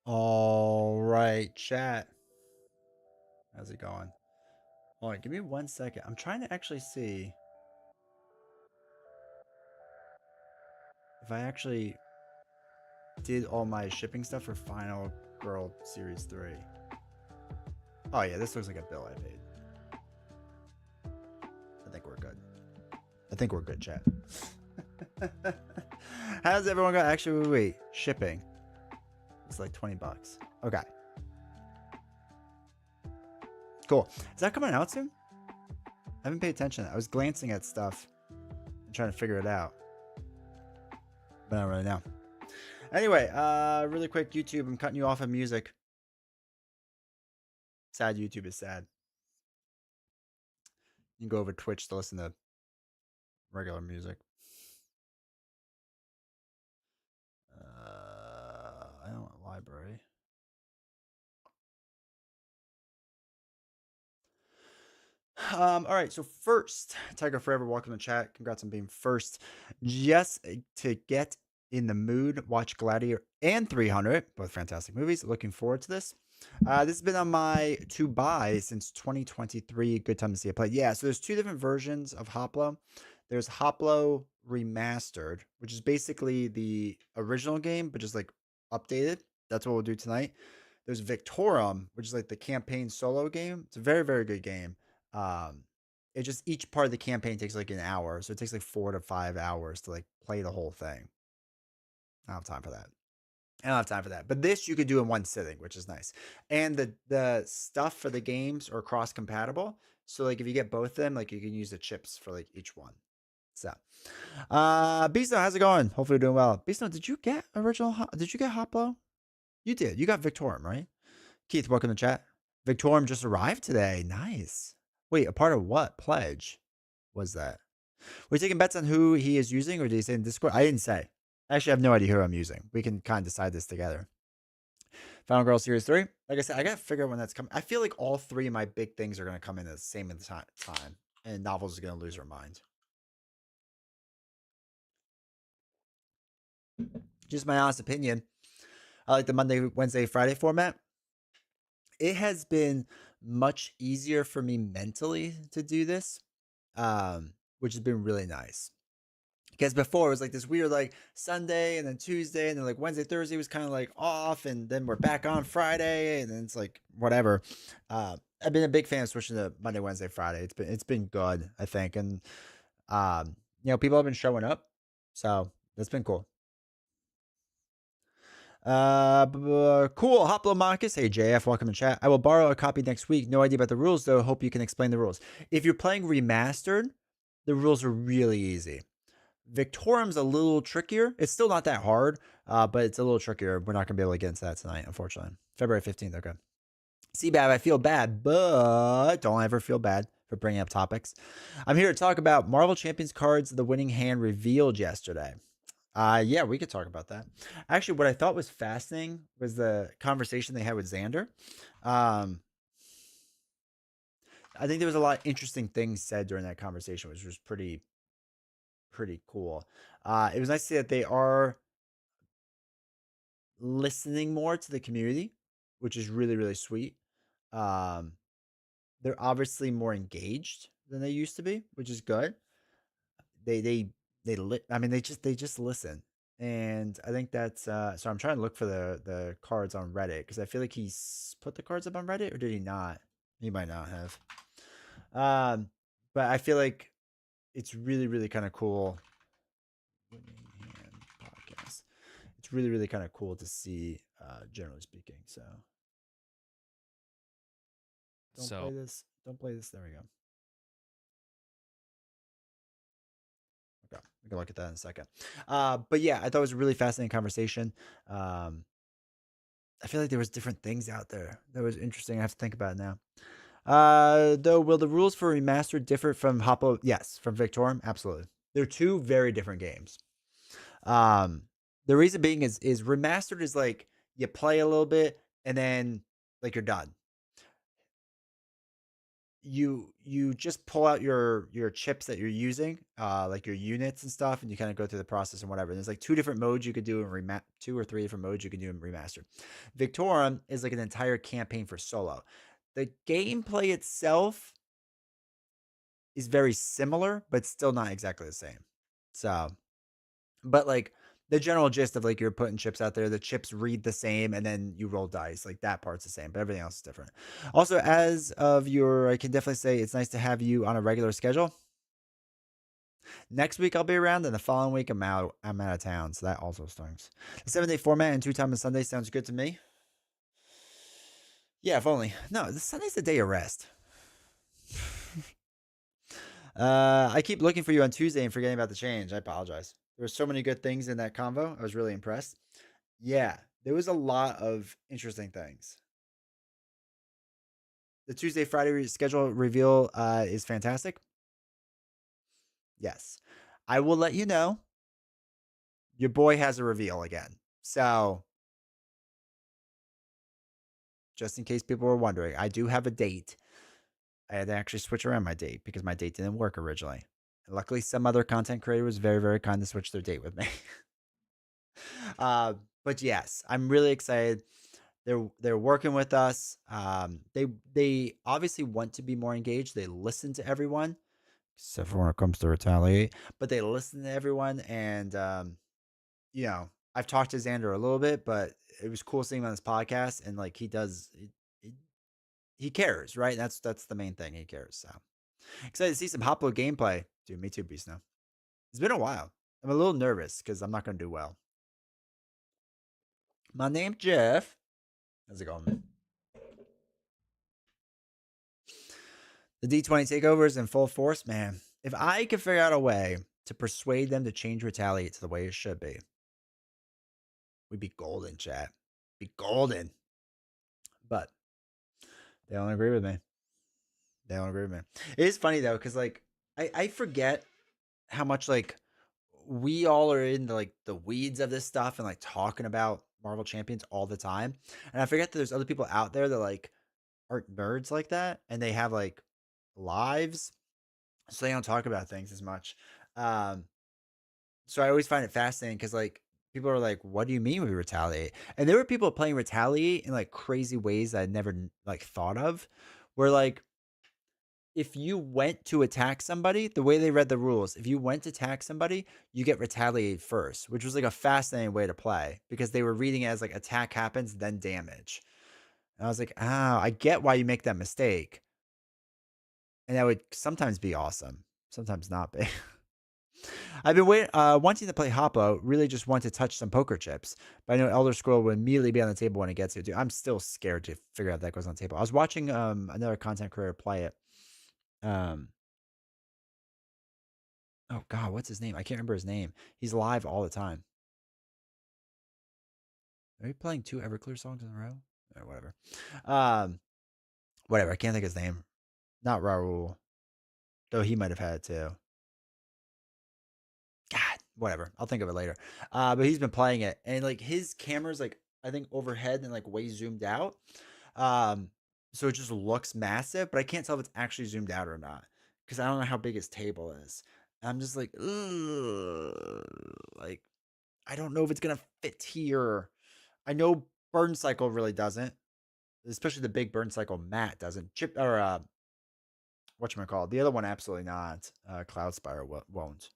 All right, chat. How's it going? Hold on, give me 1 second. I'm trying to actually see if I actually did all my shipping stuff for Final Girl Series 3. Oh yeah, this looks like a bill I paid. I think we're good. I think we're good, chat. How's everyone going? Actually, wait. Shipping. It's like 20 bucks. Okay. Cool. Is that coming out soon? I haven't paid attention. I was glancing at stuff and trying to figure it out. But I don't really know. Anyway, really quick, YouTube. I'm cutting you off of music. Sad YouTube is sad. You can go over Twitch to listen to regular music. I don't want library. All right, so first, Tiger Forever, welcome to chat. Congrats on being first. Just to get in the mood, watch Gladiator and 300, both fantastic movies. Looking forward to this. This has been on my to buy since 2023. Good time to see it play. Yeah, so there's two different versions of Hoplo. There's Hoplo Remastered, which is basically the original game, but just like updated. That's what we'll do tonight. There's Victorum, which is like the campaign solo game. It's a very, very good game. It just each part of the campaign takes like an hour, so it takes like 4 to 5 hours to like play the whole thing. I don't have time for that. I don't have time for that. But this you could do in one sitting, which is nice. And the stuff for the games are cross compatible. So like if you get both of them, like you can use the chips for like each one. So Beasto, how's it going? Hopefully you're doing well. Beasto, did you get did you get Hoplo? You did. You got Victorum, right? Keith, welcome to chat. Victorum just arrived today. Nice. Wait, a part of what pledge was that? We're taking bets on who he is using, or did he say in Discord? I didn't say. Actually, I have no idea who I'm using. We can kind of decide this together. Final Girl Series 3. Like I said, I got to figure out when that's coming. I feel like all three of my big things are going to come in at the same time. And Novels is going to lose her mind. Just my honest opinion. I like the Monday, Wednesday, Friday format. It has been much easier for me mentally to do this, which has been really nice. Because before it was like this weird like Sunday and then Tuesday and then like Wednesday, Thursday was kind of like off, and then we're back on Friday, and then it's like whatever. I've been a big fan of switching to Monday, Wednesday, Friday. It's been good, I think, and people have been showing up, so that's been cool. Cool. Hoplomachus. Hey, JF, welcome to chat. I will borrow a copy next week. No idea about the rules, though. Hope you can explain the rules. If you're playing Remastered, the rules are really easy. Victorum's a little trickier. It's still not that hard, but it's a little trickier. We're not going to be able to get into that tonight, unfortunately. February 15th, okay. CBAB, I feel bad, but don't ever feel bad for bringing up topics. I'm here to talk about Marvel Champions cards the winning hand revealed yesterday. Yeah, we could talk about that. Actually, what I thought was fascinating was the conversation they had with Xander. Um, I think there was a lot of interesting things said during that conversation, which was pretty cool. It was nice to see that they are listening more to the community, which is really, really sweet. Um, they're obviously more engaged than they used to be, which is good. I mean, they just listen, and I think that's so. I'm trying to look for the cards on Reddit because I feel like he's put the cards up on Reddit, or did he not? He might not have. Um, but I feel like it's really, really kind of cool. Podcast. It's really, really kind of cool to see, generally speaking. So don't play this. Don't play this. There we go. Okay, we can look at that in a second. But yeah, I thought it was a really fascinating conversation. I feel like there was different things out there that was interesting. I have to think about it now. Though, will the rules for Remastered differ from Hoplo? Yes, from Victorum, absolutely. They're two very different games. The reason being is Remastered is like you play a little bit and then like you're done. you just pull out your chips that you're using, like your units and stuff, and you kind of go through the process and whatever. And there's like two different modes you could do in two or three different modes you can do in remastered. Victorum is like an entire campaign for solo. The gameplay itself is very similar, but still not exactly the same. So, but like the general gist of like you're putting chips out there, the chips read the same, and then you roll dice. Like that part's the same, but everything else is different. Also, as of I can definitely say it's nice to have you on a regular schedule. Next week I'll be around, and the following week I'm out. I'm out of town, so that also stinks. The 7-day format and 2 time on Sunday sounds good to me. Yeah, if only. No, the Sunday's the day of rest. I keep looking for you on Tuesday and forgetting about the change. I apologize. There were so many good things in that convo. I was really impressed. Yeah, there was a lot of interesting things. The Tuesday Friday schedule reveal is fantastic. Yes, I will let you know. Your boy has a reveal again. So, just in case people were wondering, I do have a date. I had to actually switch around my date because my date didn't work originally. And luckily, some other content creator was very, very kind to switch their date with me. But yes, I'm really excited. They're working with us. They obviously want to be more engaged. They listen to everyone, except for when it comes to retaliate. But they listen to everyone, and you know, I've talked to Xander a little bit, but it was cool seeing him on this podcast, and like he cares, right? That's the main thing. He cares. So excited to see some Hoplo gameplay. Dude, me too, Beast. Now it's been a while. I'm a little nervous because I'm not going to do well. My name's Jeff. How's it going? The D20 takeover is in full force, man. If I could figure out a way to persuade them to change Retaliate to the way it should be, we'd be golden, chat. Be golden. But they don't agree with me. They don't agree with me. It is funny though, because like I forget how much like we all are in the weeds of this stuff and like talking about Marvel Champions all the time. And I forget that there's other people out there that like aren't nerds like that and they have like lives. So they don't talk about things as much. Um, so I always find it fascinating because like people are like, "What do you mean we retaliate?" And there were people playing retaliate in like crazy ways that I'd never like thought of, where like if you went to attack somebody, the way they read the rules, if you went to attack somebody, you get retaliate first, which was like a fascinating way to play because they were reading it as like attack happens, then damage. And I was like, oh, I get why you make that mistake. And that would sometimes be awesome, sometimes not be. I've been wanting to play Hoplo, really just want to touch some poker chips. But I know Elder Scroll will immediately be on the table when it gets to it. Dude, I'm still scared to figure out that goes on the table. I was watching another content creator play it. Um, oh God, what's his name? I can't remember his name. He's live all the time. Are you playing 2 Everclear songs in a row? Or whatever. Um, whatever. I can't think of his name. Not Raul, though he might have had it too. God, whatever. I'll think of it later. But he's been playing it, and like his camera's like I think overhead and like way zoomed out. Um, so it just looks massive, but I can't tell if it's actually zoomed out or not because I don't know how big his table is. And I'm just like, ugh, like I don't know if it's gonna fit here. I know Burn Cycle really doesn't, especially the big Burn Cycle mat doesn't. Chip or whatchamacallit, the other one absolutely not. Cloud Spire won't.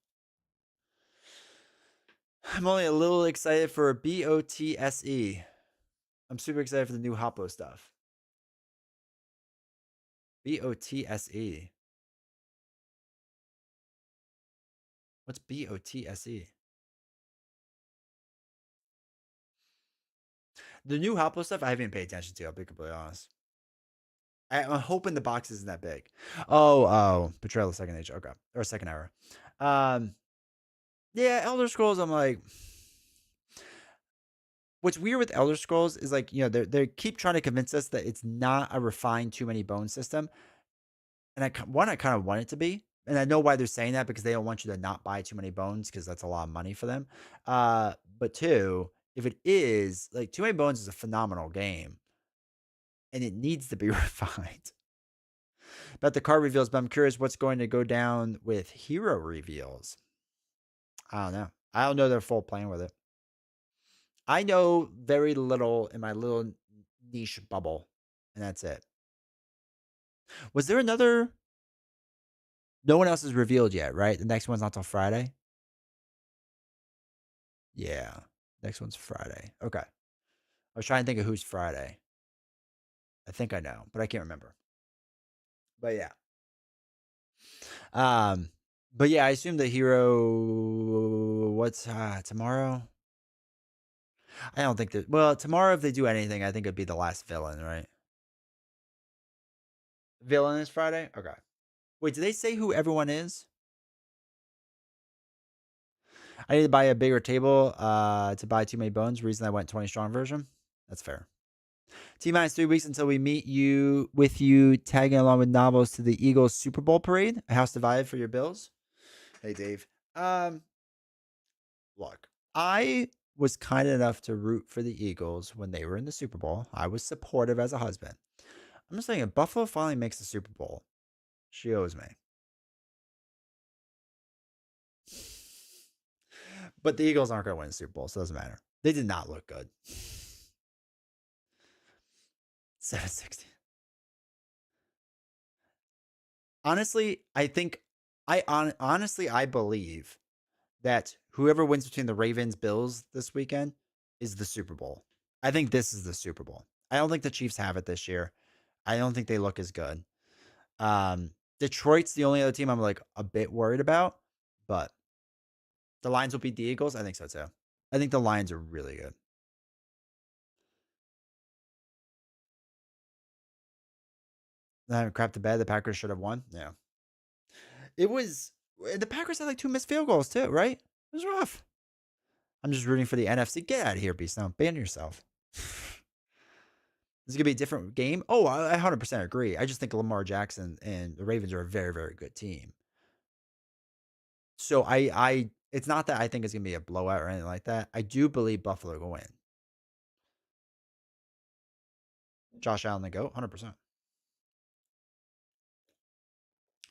I'm only a little excited for BOTSE. I'm super excited for the new Hoplo stuff. BOTSE. What's BOTSE? The new Hoplo stuff I haven't even paid attention to, I'll be completely honest. I'm hoping the box isn't that big. Oh, Betrayal of the Second Age. Okay. Or Second Era. Um, yeah, Elder Scrolls, I'm like, what's weird with Elder Scrolls is like, you know, they keep trying to convince us that it's not a refined too many bones system. And I kind of want it to be. And I know why they're saying that because they don't want you to not buy too many bones because that's a lot of money for them. But two, if it is like Too Many Bones is a phenomenal game and it needs to be refined. about the card reveals, but I'm curious what's going to go down with hero reveals. I don't know. I don't know their full plan with it. I know very little in my little niche bubble, and that's it. Was there another? No one else is revealed yet, right? The next one's not till Friday. Yeah, next one's Friday. Okay, I was trying to think of who's Friday. I think I know, but I can't remember. But yeah, um, but yeah, I assume the hero. What's tomorrow? I don't think that. Well, tomorrow if they do anything, I think it'd be the last villain, right? Villain is Friday. Okay. Wait, did they say who everyone is? I need to buy a bigger table to buy too many bones. Reason I went 20 strong version. That's fair. T minus 3 weeks until we meet you tagging along with novels to the Eagles Super Bowl parade. A house divided for your Bills. Hey Dave. Look, I was kind enough to root for the Eagles when they were in the Super Bowl. I was supportive as a husband. I'm just saying, if Buffalo finally makes the Super Bowl, she owes me. But the Eagles aren't going to win the Super Bowl, so it doesn't matter. They did not look good. 760. Honestly, I believe that whoever wins between the Ravens Bills this weekend is the Super Bowl. I think this is the Super Bowl. I don't think the Chiefs have it this year. I don't think they look as good. Detroit's the only other team I'm like a bit worried about, but the Lions will beat the Eagles. I think so too. I think the Lions are really good. Crap to bed. The Packers should have won. Yeah. It was the Packers had like 2 missed field goals too, right? It was rough. I'm just rooting for the NFC. Get out of here, Beast. Now ban yourself. This is gonna be a different game. Oh, I 100% agree. I just think Lamar Jackson and the Ravens are a very, very good team. So it's not that I think it's gonna be a blowout or anything like that. I do believe Buffalo will win. Josh Allen the goat, 100%.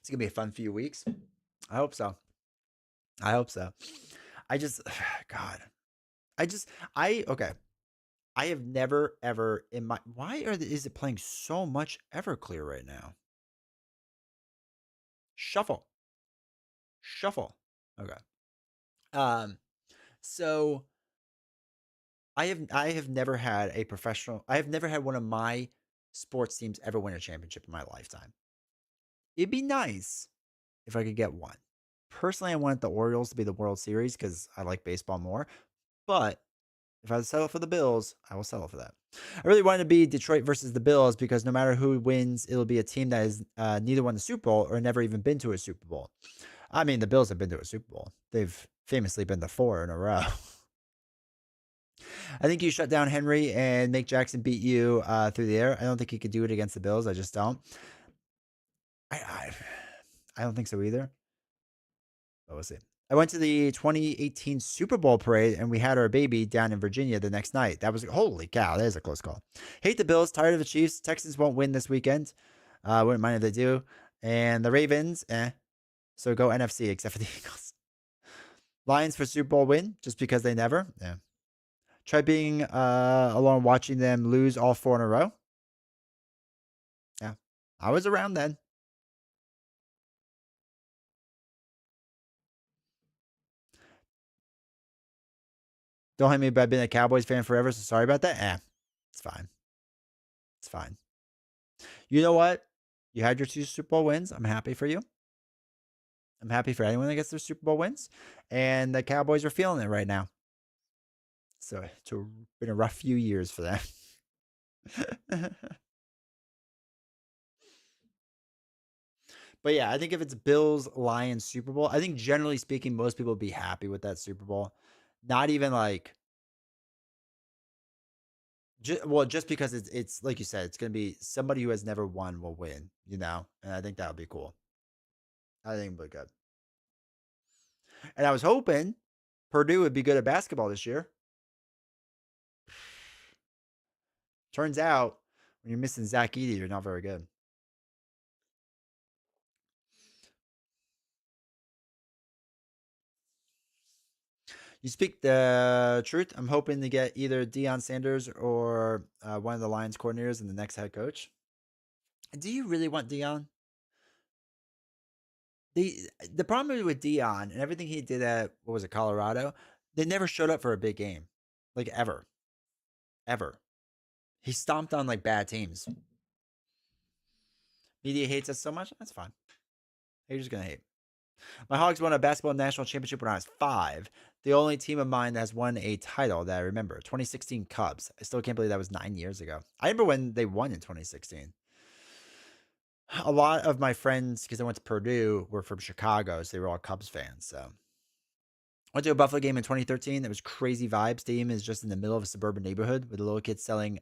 It's gonna be a fun few weeks. I hope so. I hope so. I just, God, I just, okay. I have never ever in my is it playing so much Everclear right now? Shuffle. Shuffle. Okay. Um so I have never had a professional I have never had one of my sports teams ever win a championship in my lifetime. It'd be nice if I could get one. Personally, I want the Orioles to be the World Series because I like baseball more. But if I settle for the Bills, I will settle for that. I really wanted to be Detroit versus the Bills because no matter who wins, it'll be a team that has neither won the Super Bowl or never even been to a Super Bowl. I mean, the Bills have been to a Super Bowl. They've famously been to 4 in a row. I think you shut down Henry and make Jackson beat you through the air. I don't think he could do it against the Bills. I just don't. I don't think so either. But we'll see. I went to the 2018 Super Bowl parade and we had our baby down in Virginia the next night. That was holy cow. That is a close call. Hate the Bills. Tired of the Chiefs. Texans won't win this weekend. Wouldn't mind if they do. And the Ravens, So go NFC except for the Eagles. Lions for Super Bowl win just because they never. Yeah. Try being alone watching them lose all 4 in a row. Yeah. I was around then. Don't hate me about being a Cowboys fan forever, so sorry about that. It's fine. It's fine. You know what? You had your 2 Super Bowl wins. I'm happy for you. I'm happy for anyone that gets their Super Bowl wins. And the Cowboys are feeling it right now. So it's been a rough few years for them. But yeah, I think if it's Bills Lions Super Bowl, I think generally speaking, most people would be happy with that Super Bowl. Not even like just because it's like you said, it's gonna be somebody who has never won will win, and I think that would be cool. I think it'd be good. And I was hoping Purdue would be good at basketball this year. Turns out when you're missing Zach Edey, you're not very good. You speak the truth. I'm hoping to get either Deion Sanders or one of the Lions coordinators and the next head coach. Do you really want Deion? The problem with Deion and everything he did at what was it, Colorado? They never showed up for a big game, like ever, ever. He stomped on like bad teams. Media hates us so much. That's fine. You're just gonna hate. My Hogs won a basketball national championship when I was 5. The only team of mine that has won a title that I remember, 2016 Cubs. I still can't believe that was 9 years ago. I remember when they won in 2016. A lot of my friends, because I went to Purdue, were from Chicago, so they were all Cubs fans. So went to a Buffalo game in 2013. It was crazy vibes. Stadium is just in the middle of a suburban neighborhood with the little kids selling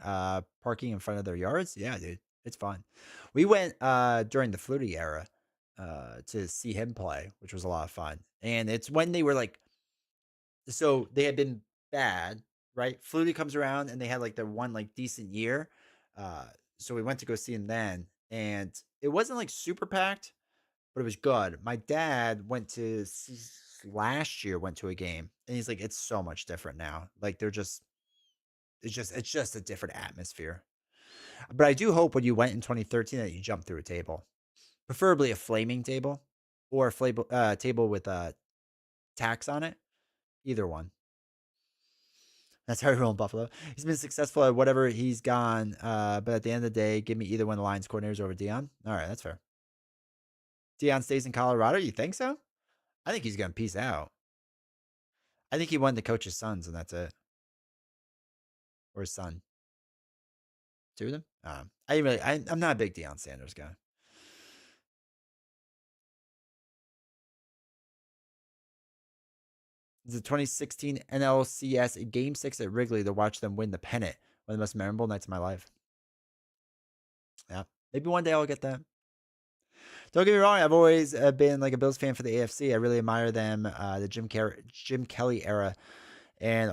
parking in front of their yards. Yeah, dude, it's fun. We went during the Flutie era to see him play, which was a lot of fun. And it's when they were like, so they had been bad, right? Flutie comes around and they had like their one like decent year. So we went to go see him then, and it wasn't like super packed, but it was good. My dad went to last year, went to a game, and he's like, it's so much different now. Like they're just, it's just a different atmosphere. But I do hope when you went in 2013 that you jumped through a table, preferably a flaming table or a table with tacks on it. Either one. That's how we roll in Buffalo. He's been successful at whatever he's gone, but at the end of the day, give me either one of the Lions coordinators over Deion. All right, that's fair. Deion stays in Colorado. You think so? I think he's gonna peace out. I think he won the coach's sons, and that's it, or his son. Two of them. I'm not a big Deion Sanders guy. The 2016 NLCS Game 6 at Wrigley to watch them win the pennant. One of the most memorable nights of my life. Yeah. Maybe one day I'll get that. Don't get me wrong. I've always been like a Bills fan for the AFC. I really admire them. The Jim Kelly era and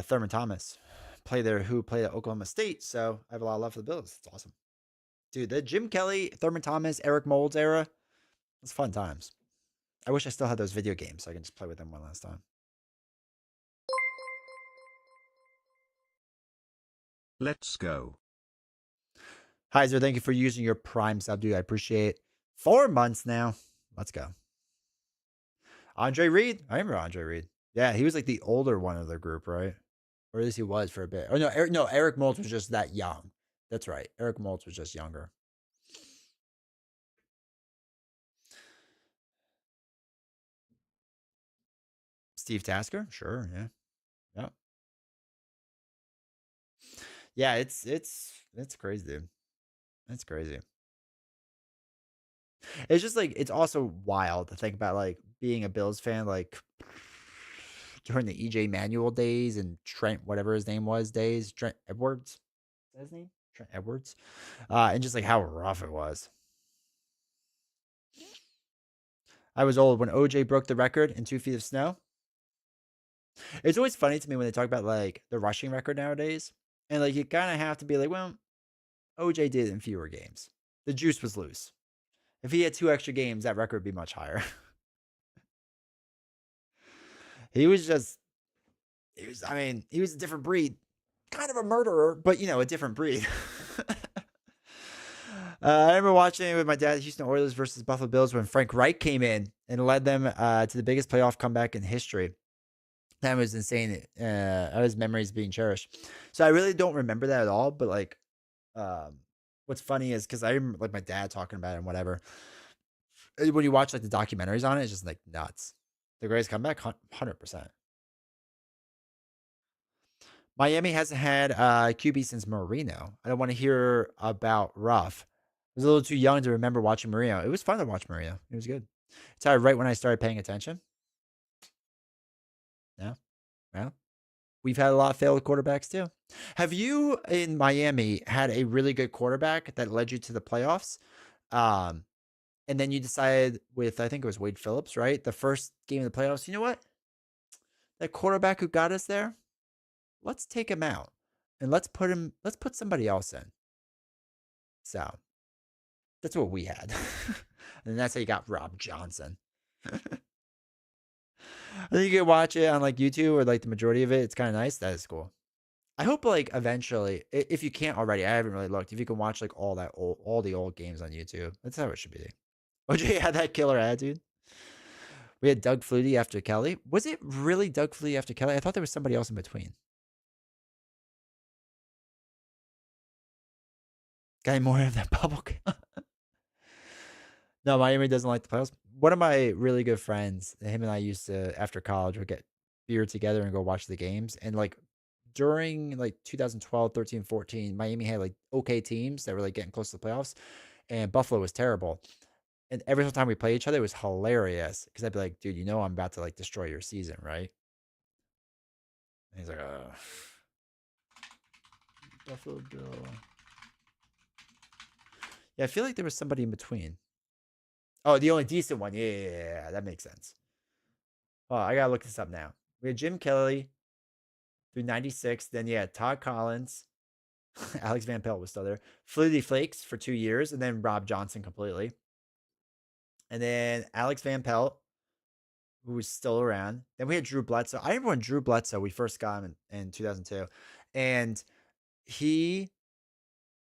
Thurman Thomas played at Oklahoma State. So I have a lot of love for the Bills. It's awesome. Dude, the Jim Kelly, Thurman Thomas, Eric Moulds era, it's fun times. I wish I still had those video games so I can just play with them one last time. Let's go. Heiser, thank you for using your Prime sub, dude. I appreciate it. 4 months now. Let's go. Andre Reed. I remember Andre Reed. Yeah, he was like the older one of the group, right? Or at least he was for a bit. Oh no, Eric Moulds was just that young. That's right. Eric Moulds was just younger. Steve Tasker? Sure, yeah. Yeah. Yeah, it's crazy, dude. It's crazy. It's just like it's also wild to think about like being a Bills fan like during the EJ Manuel days and Trent whatever his name was days, Trent Edwards. Is that his name? Trent Edwards. And just like how rough it was. I was old when OJ broke the record in 2 feet of snow. It's always funny to me when they talk about like the rushing record nowadays. And like you kind of have to be like, well, OJ did in fewer games. The juice was loose. If he had 2 extra games, that record would be much higher. he was just he was a different breed. Kind of a murderer, but a different breed. I remember watching it with my dad, Houston Oilers versus Buffalo Bills, when Frank Reich came in and led them to the biggest playoff comeback in history. That was insane. His memories being cherished. So I really don't remember that at all. But like, what's funny is because I remember like my dad talking about it and whatever. When you watch like the documentaries on it, it's just like nuts. The greatest comeback, 100%. Miami hasn't had QB since Marino. I don't want to hear about Ruff. I was a little too young to remember watching Marino. It was fun to watch Marino. It was good. It's right when I started paying attention. Yeah. Yeah. We've had a lot of failed quarterbacks too. Have you in Miami had a really good quarterback that led you to the playoffs? Um, and then you decided with, I think it was Wade Phillips, right? The first game of the playoffs, you know what? That quarterback who got us there, let's take him out and let's put somebody else in. So that's what we had. And that's how you got Rob Johnson. I think you can watch it on like YouTube or like the majority of it. It's kind of nice. That is cool. I hope like eventually, if you can't already, I haven't really looked. If you can watch like all the old games on YouTube, that's how it should be. OJ had that killer attitude. We had Doug Flutie after Kelly. Was it really Doug Flutie after Kelly? I thought there was somebody else in between. Got more of that bubble. No, Miami doesn't like the playoffs. One of my really good friends, him and I used to, after college, would get beer together and go watch the games. And like during like 2012, 13, 14, Miami had like okay teams that were like getting close to the playoffs, and Buffalo was terrible. And every single time we play each other, it was hilarious because I'd be like, dude, you know, I'm about to like destroy your season, right? And he's like, Buffalo Bill. Yeah, I feel like there was somebody in between. Oh, the only decent one. Yeah, that makes sense. Oh, I gotta look this up now. We had Jim Kelly through 96. Then, yeah, Todd Collins. Alex Van Pelt was still there. Flutie Flakes for 2 years. And then Rob Johnson completely. And then Alex Van Pelt, who was still around. Then we had Drew Bledsoe. I remember when Drew Bledsoe, we first got him in 2002. And he,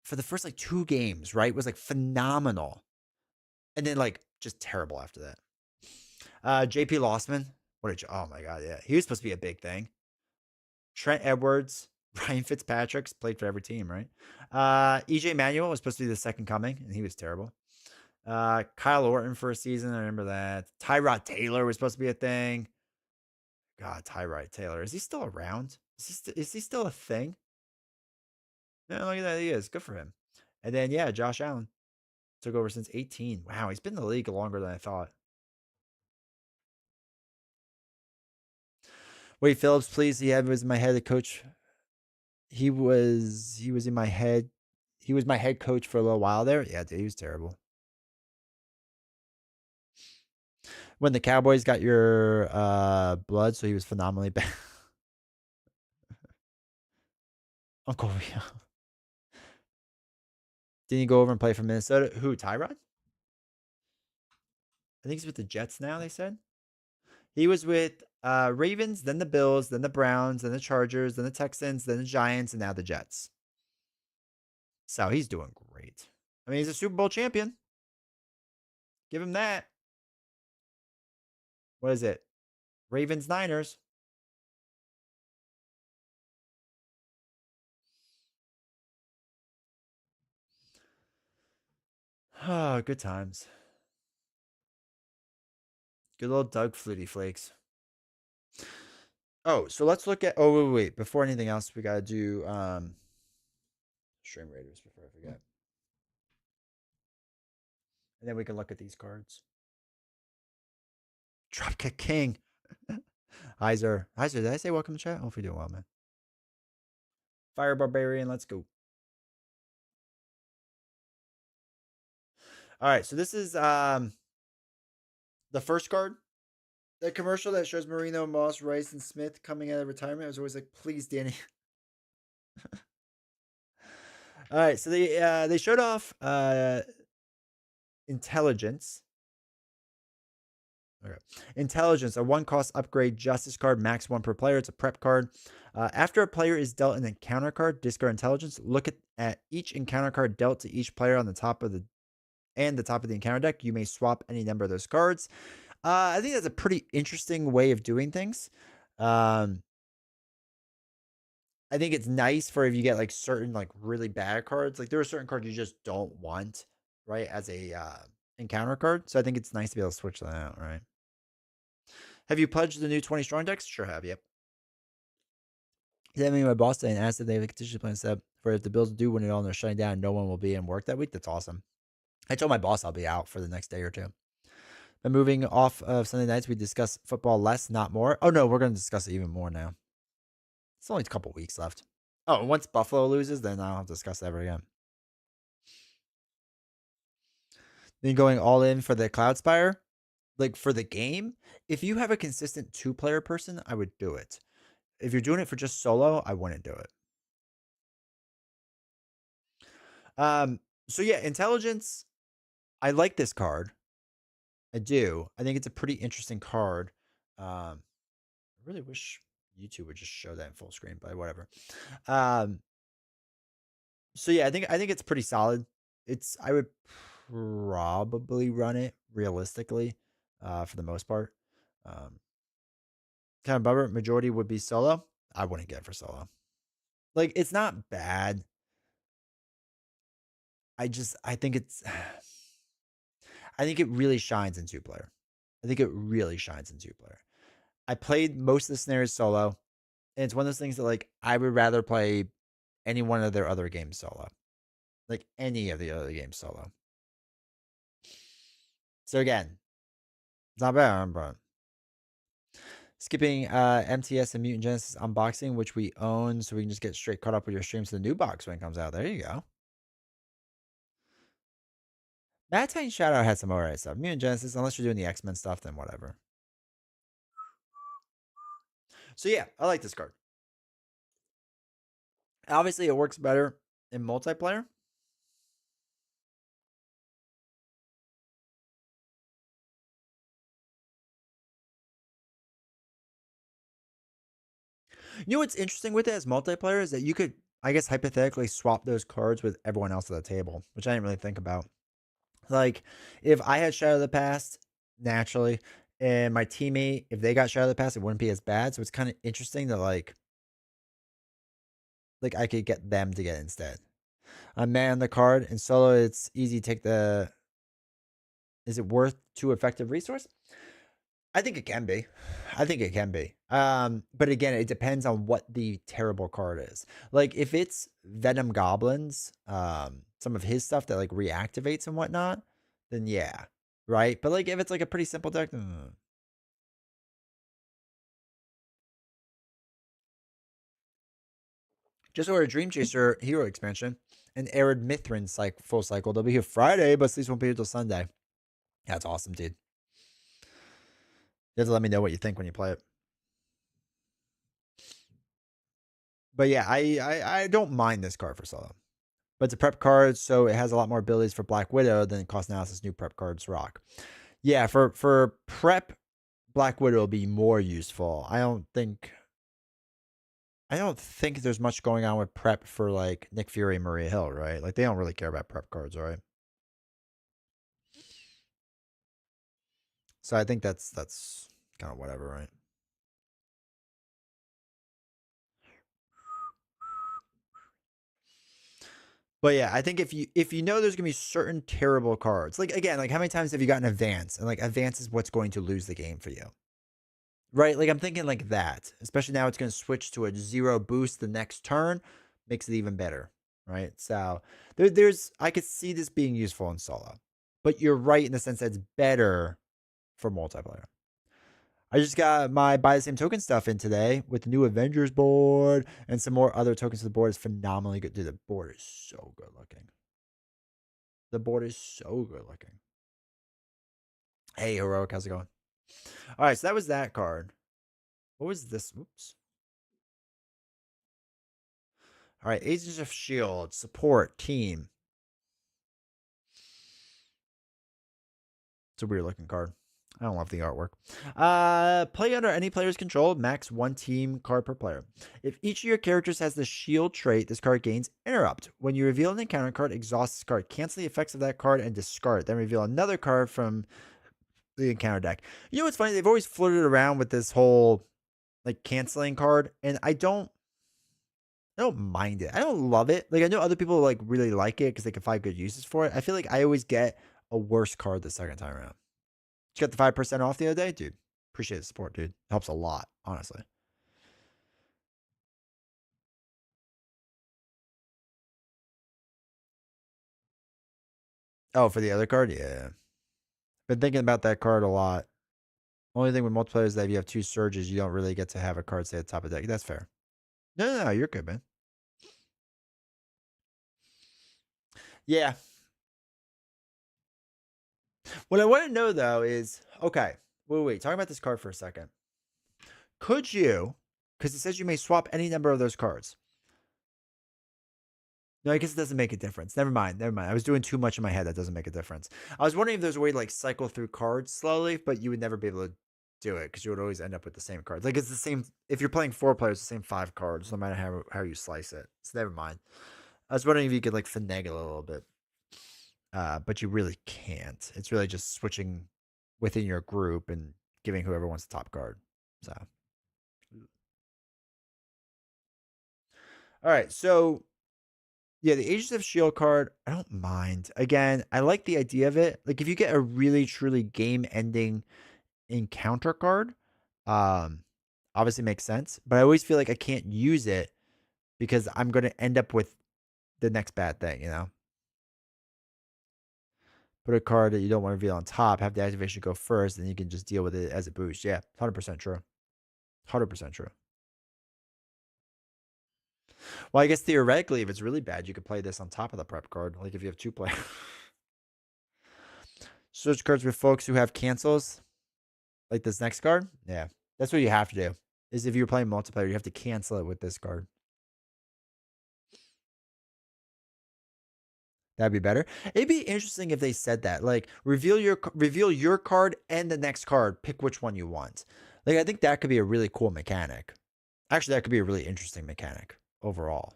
for the first like 2 games, right, was like phenomenal. And then like just terrible after that. JP Lossman. Oh my God. Yeah. He was supposed to be a big thing. Trent Edwards, Ryan Fitzpatrick's played for every team, right? EJ Manuel was supposed to be the second coming, and he was terrible. Kyle Orton for a season. I remember that. Tyrod Taylor was supposed to be a thing. God, Tyrod Taylor. Is he still around? Is he still a thing? No, look at that. He is. Good for him. And then, yeah, Josh Allen took over since 18. Wow, he's been in the league longer than I thought. Wade Phillips, please. He was my head coach. He was in my head. He was my head coach for a little while there. Yeah, dude, he was terrible. When the Cowboys got your blood, so he was phenomenally bad. Uncle Rio. Didn't he go over and play for Minnesota? Who, Tyrod? I think he's with the Jets now, they said. He was with Ravens, then the Bills, then the Browns, then the Chargers, then the Texans, then the Giants, and now the Jets. So he's doing great. I mean, he's a Super Bowl champion. Give him that. What is it? Ravens, Niners. Oh, good times. Good little Doug Flutie Flakes. Oh, so let's look at. Oh, wait. Before anything else, we got to do Stream Raiders before I forget. And then we can look at these cards. Dropkick King. Heiser. Did I say welcome to chat? Hope you're doing well, man. Fire Barbarian, let's go. All right, so this is the first card. The commercial that shows Marino, Moss, Rice, and Smith coming out of retirement. I was always like, please, Danny. All right, so they showed off intelligence. Okay. Intelligence, a 1-cost upgrade justice card, max 1 per player. It's a prep card. After a player is dealt an encounter card, discard intelligence. Look at each encounter card dealt to each player on the top of the encounter deck. You may swap any number of those cards. I think that's a pretty interesting way of doing things. I think it's nice for if you get like certain like really bad cards. Like there are certain cards you just don't want, right, as a encounter card. So I think it's nice to be able to switch that out, right? Have you pledged the new 20 strong decks? Sure have, yep. He sent me my boss today and asked if they have a contingency plan set for if the Bills do win it all and they're shutting down and no one will be in work that week. That's awesome. I told my boss I'll be out for the next day or two. But moving off of Sunday nights, we discuss football less, not more. Oh no, we're going to discuss it even more now. It's only a couple weeks left. Oh, once Buffalo loses, then I'll have to discuss that ever again. Then going all in for the Cloud Spire, like for the game, if you have a consistent 2-player person, I would do it. If you're doing it for just solo, I wouldn't do it. So yeah, intelligence. I like this card. I do. I think it's a pretty interesting card. I really wish YouTube would just show that in full screen, but whatever. Um, so yeah, I think it's pretty solid. I would probably run it realistically, for the most part. Um, kind of bummer. Majority would be solo. I wouldn't get it for solo. Like it's not bad. I think it's I think it really shines in two player. I think it really shines in two player. I played most of the scenarios solo, and it's one of those things that like I would rather play any one of their other games solo. Like any of the other games solo. So again, it's not bad, but skipping MTS and Mutant Genesis unboxing, which we own, so we can just get straight caught up with your streams to the new box when it comes out. There you go. Mad Titan Shadow had some alright stuff. Mutant Genesis, unless you're doing the X-Men stuff, then whatever. So yeah, I like this card. Obviously, it works better in multiplayer. You know what's interesting with it as multiplayer is that you could, I guess, hypothetically swap those cards with everyone else at the table, which I didn't really think about. Like, if I had Shadow of the Past, naturally, and my teammate, if they got Shadow of the Past, it wouldn't be as bad. So it's kind of interesting that like I could get them to get it instead. I'm man on the card in solo. It's easy to take the. Is it worth two effective resource? I think it can be. I think it can be. But again, it depends on what the terrible card is. Like if it's Venom Goblins, some of his stuff that like reactivates and whatnot, then yeah, right. But like if it's like a pretty simple deck, just ordered Dream Chaser Hero expansion and Arid Mithrin full cycle. They'll be here Friday, but these won't be here till Sunday. That's awesome, dude. You have to let me know what you think when you play it. But yeah, I don't mind this card for solo. But it's a prep card, so it has a lot more abilities for Black Widow than Cost Analysis new prep cards rock. Yeah, for prep, Black Widow will be more useful. I don't think there's much going on with prep for like Nick Fury and Maria Hill, right? Like they don't really care about prep cards, right? So I think that's kind of whatever, right? But yeah, I think if you know there's gonna be certain terrible cards, like again, like how many times have you gotten advance? And like advance is what's going to lose the game for you. Right? Like I'm thinking like that. Especially now it's gonna switch to a 0 boost the next turn, makes it even better. Right. So there's I could see this being useful in solo. But you're right in the sense that it's better for multiplayer. I just got my buy the same token stuff in today with the new Avengers board and some more other tokens to the board. Is phenomenally good. Dude, the board is so good looking. The board is so good looking. Hey, Heroic, how's it going? All right, so that was that card. What was this? Oops. All right, Agents of S.H.I.E.L.D., support, team. It's a weird looking card. I don't love the artwork. Play under any player's control, max one team card per player. If each of your characters has the shield trait, this card gains interrupt. When you reveal an encounter card, exhaust this card, cancel the effects of that card, and discard it. Then reveal another card from the encounter deck. You know what's funny? They've always flirted around with this whole like canceling card, and I don't mind it. I don't love it. Like I know other people like really like it because they can find good uses for it. I feel like I always get a worse card the second time around. You got the 5% off the other day, dude. Appreciate the support, dude. Helps a lot, honestly. Oh, for the other card, yeah. Been thinking about that card a lot. Only thing with multiplayer is that if you have two surges, you don't really get to have a card stay at the top of the deck. That's fair. No, you're good, man. Yeah. What I want to know though is okay. Wait. Talking about this card for a second. Could you? Because it says you may swap any number of those cards. No, I guess it doesn't make a difference. Never mind. I was doing too much in my head. That doesn't make a difference. I was wondering if there's a way to like cycle through cards slowly, but you would never be able to do it because you would always end up with the same cards. Like it's the same if you're playing 4 players, the same 5 cards, no matter how you slice it. So never mind. I was wondering if you could like finagle a little bit, but you really can't. It's really just switching within your group and giving whoever wants the top card. So, all right. So yeah, the Agents of Shield card, I don't mind. Again, I like the idea of it. Like if you get a really truly game-ending encounter card, um, obviously makes sense. But I always feel like I can't use it because I'm going to end up with the next bad thing. Put a card that you don't want to reveal on top, have the activation go first, and you can just deal with it as a boost. Yeah, 100% true. 100% true. Well, I guess theoretically, if it's really bad, you could play this on top of the prep card. Like if you have 2 players. Switch cards with folks who have cancels, like this next card. Yeah, that's what you have to do. Is if you're playing multiplayer, you have to cancel it with this card. That'd be better. It'd be interesting if they said that. Like reveal your card and the next card. Pick which one you want. Like I think that could be a really cool mechanic. Actually, that could be a really interesting mechanic overall.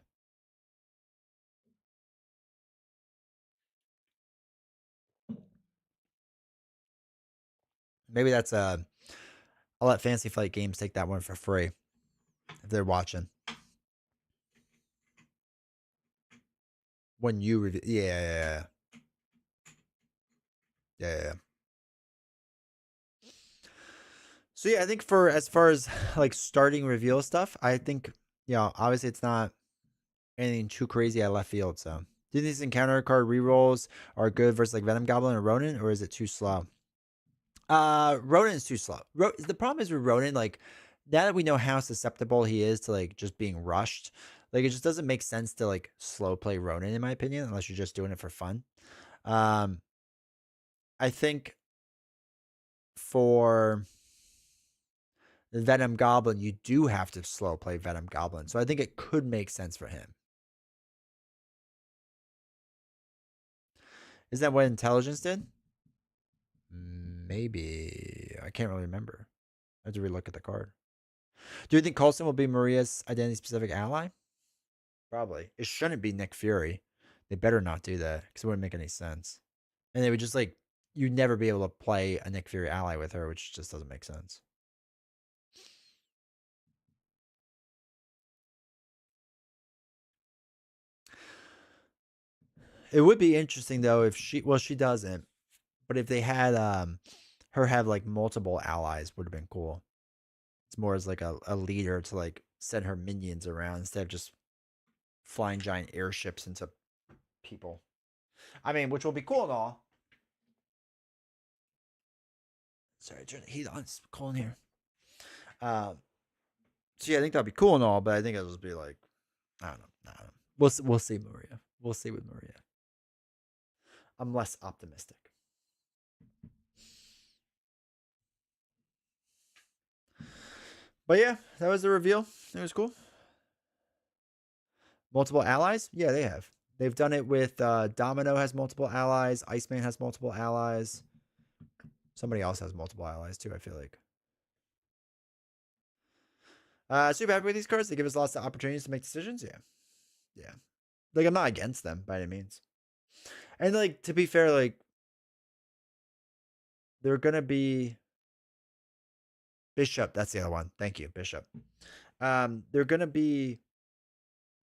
Maybe that's a. I'll let Fantasy Flight Games take that one for free if they're watching. When you review, yeah. So yeah, I think for as far as like starting reveal stuff, I think obviously it's not anything too crazy at left field. So do these encounter card rerolls are good versus like Venom Goblin or Ronin, or is it too slow? Ronin is too slow. The problem is with Ronin, like now that we know how susceptible he is to like just being rushed, like it just doesn't make sense to like slow play Ronin in my opinion, unless you're just doing it for fun. Um, I think for the Venom Goblin, you do have to slow play Venom Goblin, so I think it could make sense for him. Is that what Intelligence did? Maybe. I can't really remember. I have to relook at the card. Do you think Coulson will be Maria's identity specific ally? Probably. It shouldn't be Nick Fury. They better not do that because it wouldn't make any sense. And they would just like, you'd never be able to play a Nick Fury ally with her, which just doesn't make sense. It would be interesting though if she doesn't, but if they had her have like multiple allies would have been cool. It's more as like a leader to like send her minions around instead of just flying giant airships into people. I mean, which will be cool and all. Sorry, turn the heat on. It's cold in here. So yeah, I think that'd be cool and all, but I think it'll just be like, I don't know. We'll see Maria. We'll see with Maria. I'm less optimistic. But yeah, that was the reveal. It was cool. Multiple allies? Yeah, they have. They've done it with Domino has multiple allies. Iceman has multiple allies. Somebody else has multiple allies too, I feel like. Super happy with these cards. They give us lots of opportunities to make decisions. Yeah. Yeah. Like, I'm not against them by any means. And, like, to be fair, like, they're going to be. Bishop. That's the other one. Thank you, Bishop. They're going to be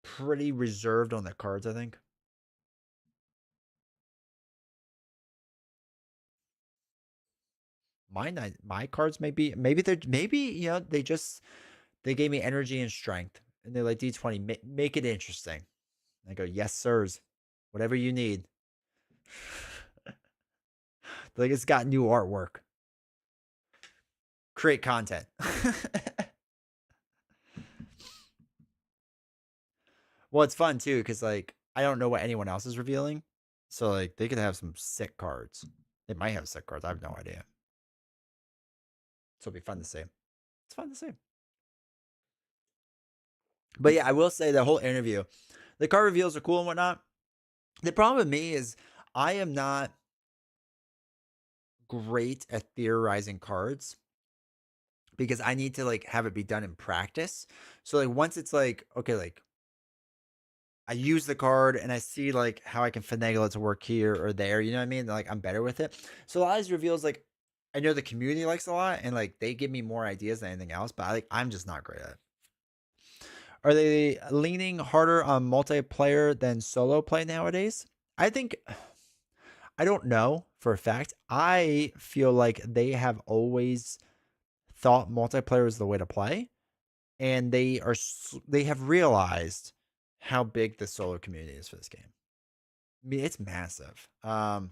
pretty reserved on their cards, I think. My cards maybe they gave me energy and strength and they're like D20 make it interesting. And I go yes sirs, whatever you need. Like it's got new artwork, create content. Well, it's fun too because like I don't know what anyone else is revealing, so like they could have some sick cards. They might have sick cards. I have no idea. So it'll be fun to see. It's fun to see. But yeah, I will say the whole interview, the card reveals are cool and whatnot. The problem with me is I am not great at theorizing cards. because I need to like have it be done in practice. So like once it's like, okay, like I use the card and I see like how I can finagle it to work here or there, you know what I mean? Like I'm better with it. So a lot of these reveals, like I know the community likes a lot and like they give me more ideas than anything else, but I'm just not great at it. Are they leaning harder on multiplayer than solo play nowadays? I think I don't know for a fact. I feel like they have always thought multiplayer is the way to play, and they have realized how big the solo community is for this game. I mean, it's massive. I'll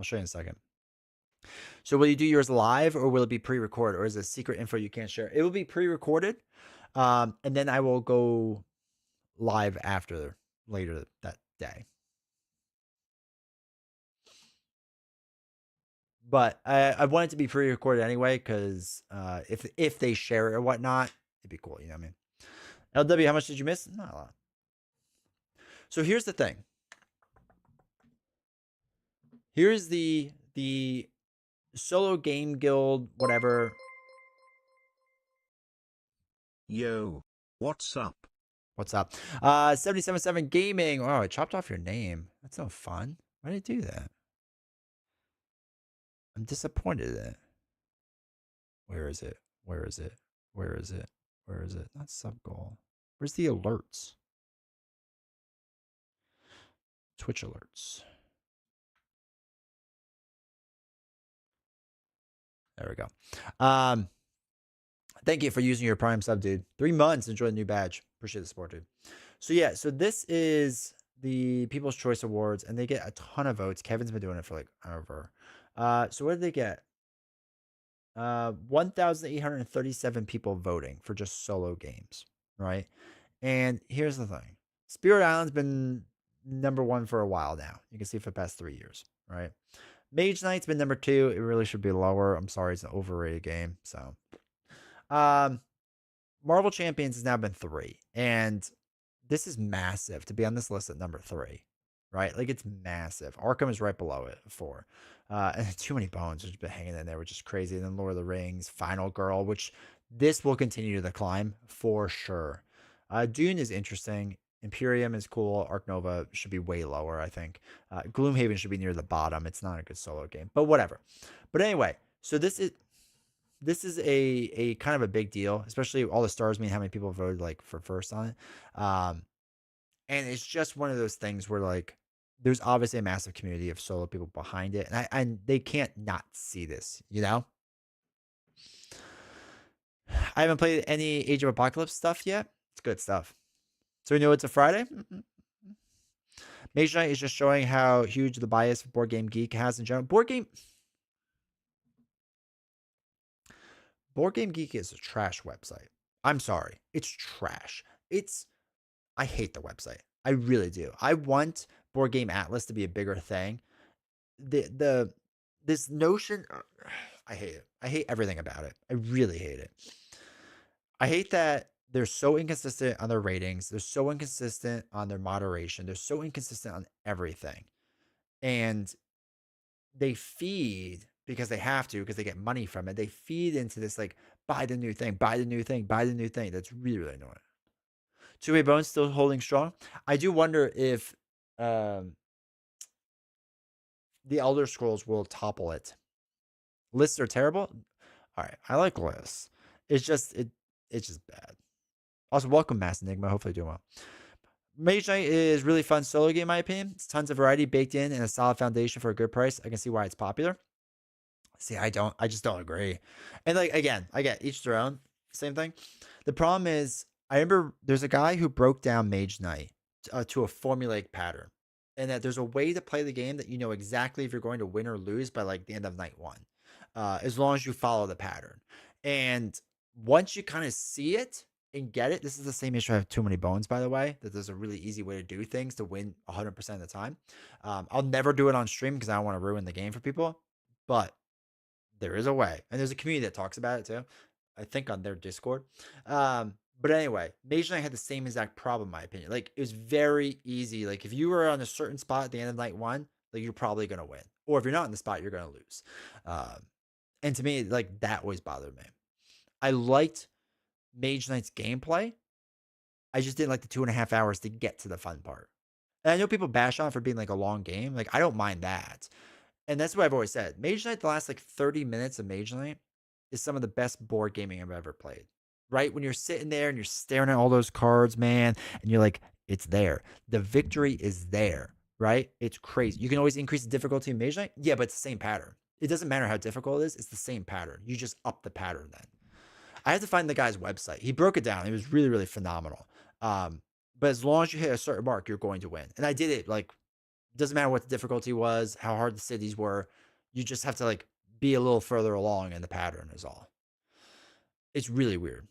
show you in a second. So, will you do yours live, or will it be pre-recorded, or is it secret info you can't share? It will be pre-recorded, and then I will go live after later that day. But I want it to be pre-recorded anyway because if they share it or whatnot, it'd be cool. You know what I mean? LW, how much did you miss? Not a lot. So here's the thing. Here's the solo game guild whatever. Yo, what's up? What's up? 777 Gaming. Oh, I chopped off your name. That's no fun. Why did it do that? I'm disappointed in it. Where is it? Where is it? Where is it? Where is it? Not sub goal. Where's the alerts? Twitch alerts. There we go. Thank you for using your Prime sub, dude. 3 months. Enjoy the new badge. Appreciate the support, dude. So yeah, so this is the People's Choice Awards, and they get a ton of votes. Kevin's been doing it for like over. So what did they get? 1,837 people voting for just solo games, right? And here's the thing: Spirit Island's been number one for a while now. You can see for the past 3 years, right? Mage Knight's been number two. It really should be lower. I'm sorry, it's an overrated game. So, um, Marvel Champions has now been three, and this is massive to be on this list at number three, right? Like it's massive. Arkham is right below it, four. And Too Many Bones has been hanging in there, which is crazy. And then Lord of the Rings, Final Girl, which this will continue to climb for sure. Dune is interesting. Imperium is cool. Arc Nova should be way lower, I think. Gloomhaven should be near the bottom. It's not a good solo game, but whatever. But anyway, so this is a kind of a big deal, especially all the stars mean how many people voted like for first on it. And it's just one of those things where like there's obviously a massive community of solo people behind it, and they can't not see this, you know. I haven't played any Age of Apocalypse stuff yet. It's good stuff. So we know it's a Friday. Mage Knight is just showing how huge the bias Board Game Geek has in general. Board Game Geek is a trash website. I'm sorry, it's trash. I hate the website. I really do. I want Board Game Atlas to be a bigger thing. The this notion, I hate it. I hate everything about it. I really hate it. I hate that they're so inconsistent on their ratings. They're so inconsistent on their moderation. They're so inconsistent on everything. And they feed because they have to, because they get money from it. They feed into this like buy the new thing, buy the new thing, buy the new thing. That's really, really annoying. Two-way bones still holding strong. I do wonder if um, the Elder Scrolls will topple it. Lists are terrible. All right, I like lists. It's just bad. Also, welcome Mass Enigma. Hopefully, doing well. Mage Knight is really fun solo game, in my opinion. It's tons of variety baked in and a solid foundation for a good price. I can see why it's popular. See, I don't. I just don't agree. And like again, I get each their own. Same thing. The problem is, I remember there's a guy who broke down Mage Knight to a formulaic pattern, and that there's a way to play the game that you know exactly if you're going to win or lose by like the end of night one, as long as you follow the pattern. And once you kind of see it and get it, this is the same issue I have Too Many Bones, by the way. That there's a really easy way to do things to win 100% of the time. I'll never do it on stream because I don't want to ruin the game for people, but there is a way, and there's a community that talks about it too. I think on their Discord. But anyway, Mage Knight had the same exact problem, in my opinion. Like it was very easy. Like if you were on a certain spot at the end of night one, like you're probably gonna win. or if you're not in the spot, you're gonna lose. Um, and to me, like that always bothered me. I liked Mage Knight's gameplay. I just didn't like the 2.5 hours to get to the fun part. And I know people bash on it for being like a long game. Like I don't mind that. And that's what I've always said. Mage Knight, the last like 30 minutes of Mage Knight is some of the best board gaming I've ever played. Right? When you're sitting there and you're staring at all those cards, man, and you're like, it's there. The victory is there, right? It's crazy. You can always increase the difficulty in Mage Knight. Yeah, but it's the same pattern. It doesn't matter how difficult it is, it's the same pattern. You just up the pattern then. I had to find the guy's website. He broke it down. It was really, really phenomenal. Um, but as long as you hit a certain mark, you're going to win. And I did it like doesn't matter what the difficulty was, how hard the cities were. You just have to like be a little further along in the pattern is all. It's really weird.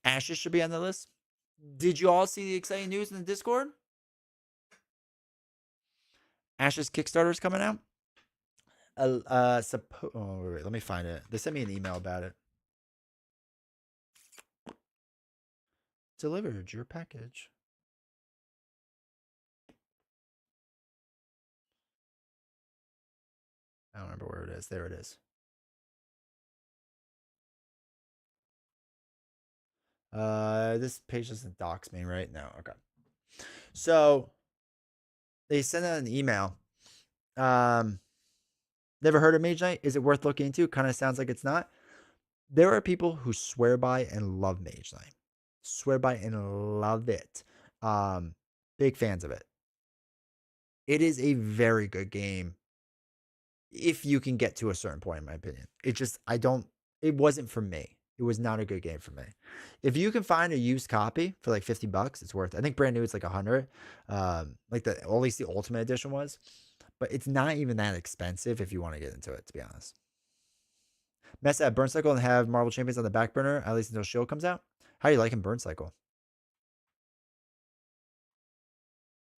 Ashes should be on the list. Did you all see the exciting news in the Discord? Ashes Kickstarter is coming out. Wait, let me find it. They sent me an email about it. Delivered your package. I don't remember where it is. There it is. This page doesn't dox me, right? No. Okay. So they sent out an email. Um, Never heard of Mage Knight? Is it worth looking into? Kind of sounds like it's not. There are people who swear by and love Mage Knight. Swear by and love it. Um, Big fans of it. It is a very good game if you can get to a certain point, in my opinion. It just, I don't, it wasn't for me. It was not a good game for me. If you can find a used copy for like $50, it's worth it. I think brand new it's like 100. Like the at least the Ultimate Edition was. But it's not even that expensive if you want to get into it, to be honest. Mess at Burn Cycle and have Marvel Champions on the back burner, at least until Shield comes out. How do you like him Burn Cycle?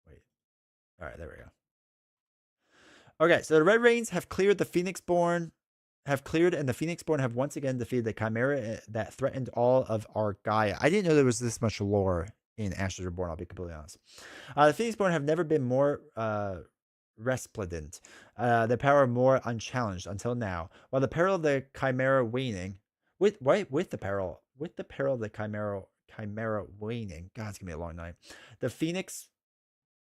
Wait. All right, there we go. Okay, so the Red Rains have cleared the Phoenixborn, and the Phoenixborn have once again defeated the Chimera that threatened all of Argaia. I didn't know there was this much lore in Ashes Reborn, I'll be completely honest. The Phoenixborn have never been more resplendent, their power more unchallenged until now. While the peril of the Chimera waning, with the peril of the Chimera waning. God, it's gonna be a long night. The Phoenix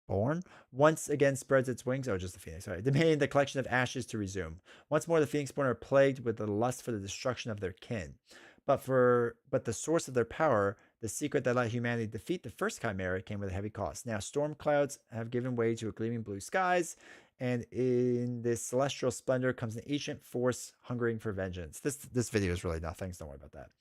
Born once again spreads its wings. Oh, just the Phoenix. Sorry. Demanding the collection of ashes to resume. Once more, the Phoenix Born are plagued with the lust for the destruction of their kin. But the source of their power, the secret that let humanity defeat the first Chimera, came with a heavy cost. Now storm clouds have given way to gleaming blue skies, and in this celestial splendor comes an ancient force hungering for vengeance. This video is really nothing, so don't worry about that.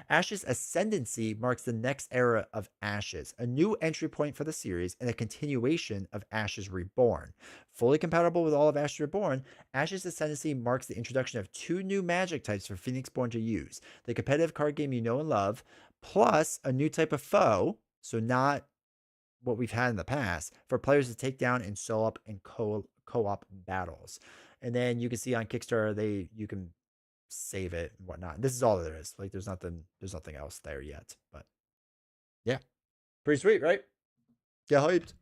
Ashes Ascendancy marks the next era of Ashes, a new entry point for the series and a continuation of Ashes Reborn. Fully compatible with all of Ashes Reborn, Ashes Ascendancy marks the introduction of 2 new magic types for Phoenixborn to use: the competitive card game you know and love, plus a new type of foe, so not what we've had in the past, for players to take down and solo up in co-op battles. And then you can see on Kickstarter you can save it and whatnot. This is all there is. Like there's nothing else there yet. But yeah, pretty sweet, right? Get hyped.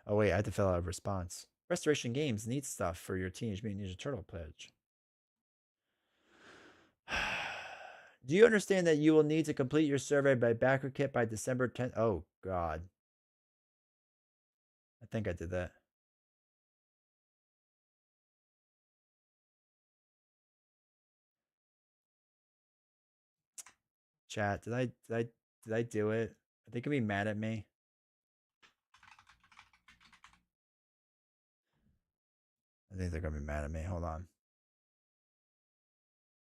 Oh wait, I had to fill out a response. Restoration Games needs stuff for your Teenage Mutant Ninja Turtle pledge. Do you understand that you will need to complete your survey by backer kit by December 10th? Oh God. I think I did that. Chat, did I do it? Are they gonna be mad at me? I think they're gonna be mad at me. Hold on.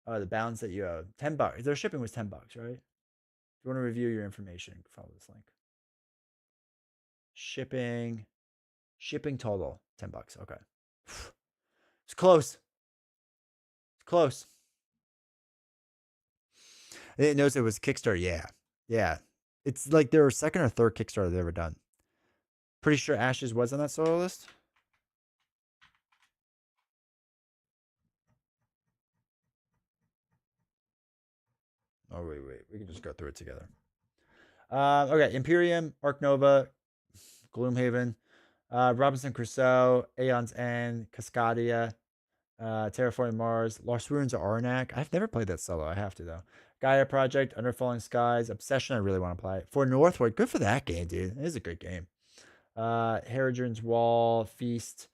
Oh, the balance that you owe. $10. Their shipping was $10, right? If you want to review your information, follow this link. Shipping. Shipping total, $10. Okay. It's close. It's close. I didn't notice it was Kickstarter. Yeah. Yeah. It's like their second or third Kickstarter they've ever done. Pretty sure Ashes was on that solo list. Oh, wait. We can just go through it together. Okay. Imperium, Arc Nova, Gloomhaven, Robinson Crusoe, Aeon's End, Cascadia, Terraforming Mars, Lost Ruins of Arnak. I've never played that solo. I have to though. Gaia Project, Under Falling Skies, Obsession. I really want to play. For Northwood, good for that game, dude. It is a good game. Haradrim's Wall, Feast.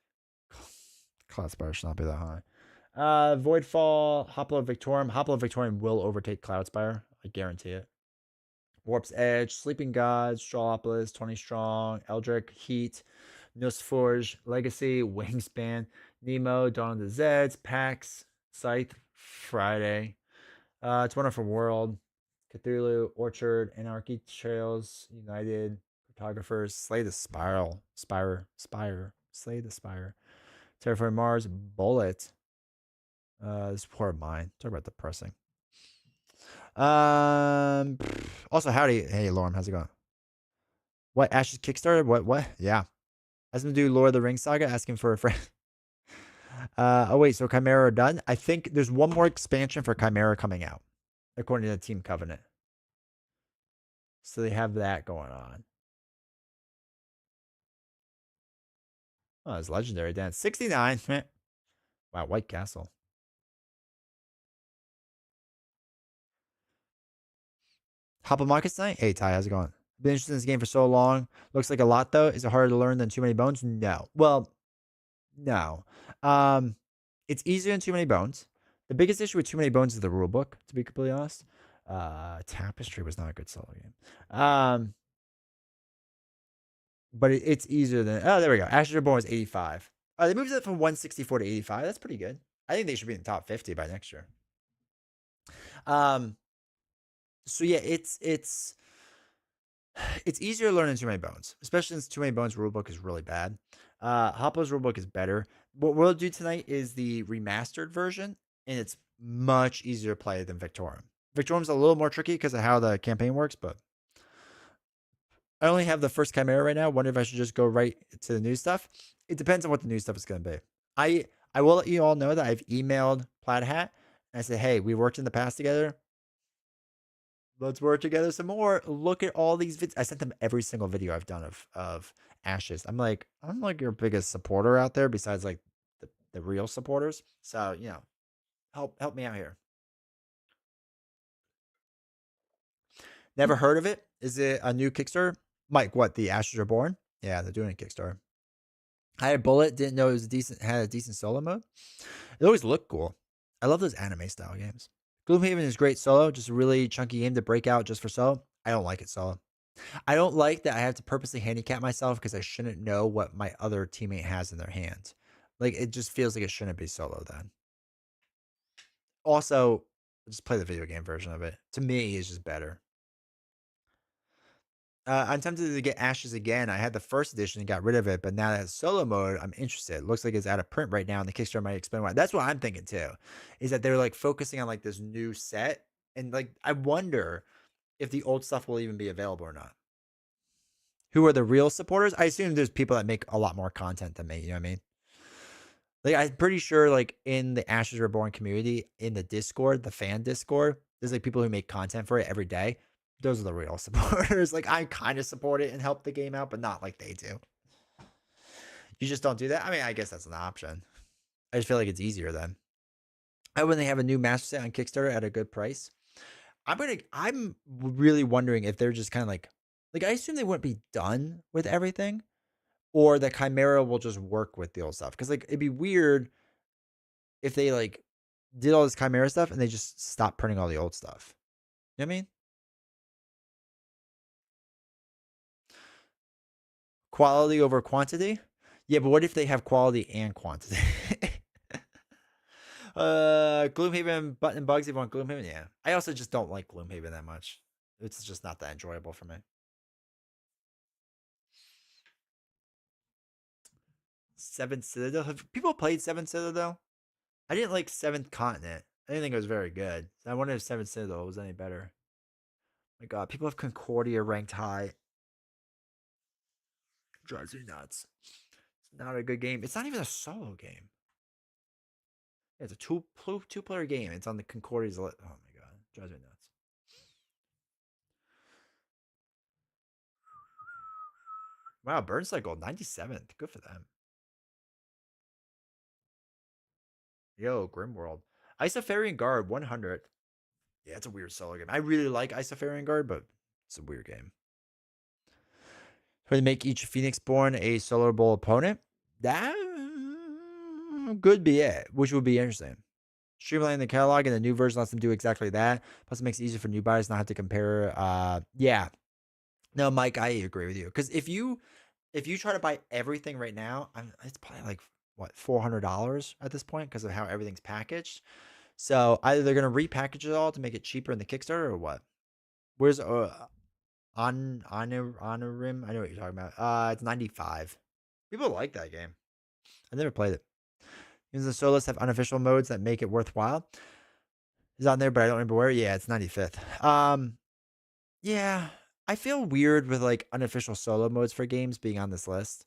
Cloud Spire should not be that high. Voidfall, Hoplo Victorium. Hoplo Victorium will overtake Cloud Spire. I guarantee it. Warp's Edge, Sleeping Gods, Strawlopolis, 20 Strong, Eldrick, Heat, Nussforge, Legacy, Wingspan, Nemo, Dawn of the Zeds, Pax, Scythe, Friday, It's Wonderful World, Cthulhu, Orchard, Anarchy Trails, United, Cartographers, Slay the Spiral, Slay the Spire, Terraform Mars, Bullet. This poor mine. Talk about depressing. Also, howdy. Hey, Lauren, how's it going? What? Ash's Kickstarter? What? Yeah. I was going to do Lord of the Rings Saga, asking for a friend. Oh, wait. So Chimera are done? I think there's one more expansion for Chimera coming out, according to Team Covenant. So they have that going on. Oh, it's legendary dance. 69. Wow, White Castle. Hoplomachus tonight? Hey, Ty, how's it going? Been interested in this game for so long. Looks like a lot, though. Is it harder to learn than Too Many Bones? No. Well, no. It's easier than Too Many Bones. The biggest issue with Too Many Bones is the rule book, to be completely honest. Tapestry was not a good solo game. But it's easier than. Oh, there we go. Ashes Reborn was 85. They moved it from 164 to 85. That's pretty good. I think they should be in the top 50 by next year. So yeah, it's easier to learn than Too Many Bones, especially since Too Many Bones rulebook is really bad. Hoplo's rulebook is better. What we'll do tonight is the remastered version, and it's much easier to play than Victorium. Victorium's a little more tricky because of how the campaign works, but I only have the first Chimera right now. Wonder if I should just go right to the new stuff. It depends on what the new stuff is going to be. I will let you all know that I've emailed Plaid Hat and I said, hey, we worked in the past together. Let's work together some more. Look at all these vids. I sent them every single video I've done of Ashes. I'm like your biggest supporter out there besides like the real supporters. So, help me out here. Never heard of it. Is it a new Kickstarter? Mike, what? The Ashes are born? Yeah, they're doing a Kickstarter. I had a bullet, didn't know it was had a decent solo mode. It always looked cool. I love those anime style games. Gloomhaven is great solo, just a really chunky game to break out just for solo. I don't like it solo. I don't like that I have to purposely handicap myself because I shouldn't know what my other teammate has in their hand. Like, it just feels like it shouldn't be solo then. Also, just play the video game version of it. To me, it's just better. I'm tempted to get Ashes again. I had the first edition and got rid of it, but now that it's solo mode, I'm interested. It looks like it's out of print right now, and the Kickstarter might explain why. That's what I'm thinking too, is that they're like focusing on like this new set, and like I wonder if the old stuff will even be available or not. Who are the real supporters? I assume there's people that make a lot more content than me. You know what I mean? Like I'm pretty sure, like in the Ashes Reborn community, in the Discord, the fan Discord, there's like people who make content for it every day. Those are the real supporters. Like I kind of support it and help the game out, but not like they do. You just don't do that. I mean, I guess that's an option. I just feel like it's easier then. When they have a new master set on Kickstarter at a good price, I'm really wondering if they're just kind of like I assume they wouldn't be done with everything, or that Chimera will just work with the old stuff. Because like it'd be weird if they like did all this Chimera stuff and they just stopped printing all the old stuff. You know what I mean? Quality over quantity? Yeah, but what if they have quality and quantity? Gloomhaven, Button and Bugs, if you want Gloomhaven, yeah. I also just don't like Gloomhaven that much. It's just not that enjoyable for me. Seventh Citadel. Have people played Seventh Citadel? I didn't like Seventh Continent. I didn't think it was very good. I wonder if Seventh Citadel was any better. My God, people have Concordia ranked high. It drives me nuts. It's not a good game. It's not even a solo game. It's a two player game. It's on the Concordia's list. Oh my God, it drives me nuts. Wow, Burn Cycle 97th. Good for them. Yo, Grimworld. Isofarian Guard 100. Yeah, it's a weird solo game. I really like Isofarian Guard, but it's a weird game. Trying to make each Phoenixborn a soloable opponent. That could be it, which would be interesting. Streamlining the catalog and the new version lets them do exactly that. Plus, it makes it easier for new buyers not have to compare. Yeah, no, Mike, I agree with you. Because if you try to buy everything right now, it's probably like what $400 at this point because of how everything's packaged. So either they're gonna repackage it all to make it cheaper in the Kickstarter or what? Where's Honorim? I know what you're talking about. It's 95. People like that game. I never played it. Even the solos have unofficial modes that make it worthwhile. It's on there, but I don't remember where. Yeah, it's 95th. Yeah, I feel weird with like unofficial solo modes for games being on this list.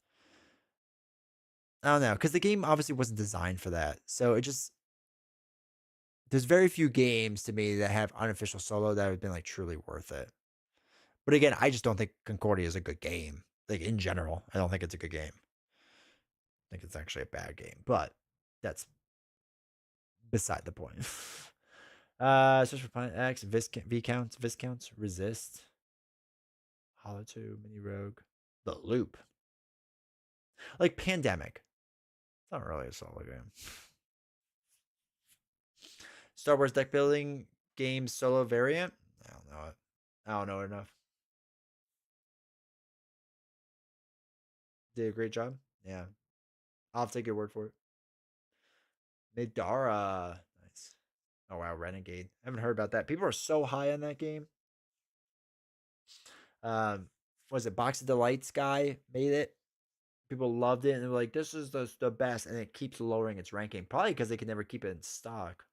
I don't know, because the game obviously wasn't designed for that. So it just there's very few games to me that have unofficial solo that have been like truly worth it. But again, I just don't think Concordia is a good game. Like in general, I don't think it's a good game. I think it's actually a bad game, but that's beside the point. Search for Planet X, Viscounts, Resist, Hollow 2, Mini Rogue, The Loop. Like Pandemic. It's not really a solo game. Star Wars deck building game solo variant. I don't know it. I don't know it enough. Did a great job. Yeah. I'll have to take your word for it. Midara. Nice. Oh wow, Renegade. I haven't heard about that. People are so high on that game. Was it Box of Delights guy made it? People loved it and they were like, this is the best, and it keeps lowering its ranking. Probably because they can never keep it in stock.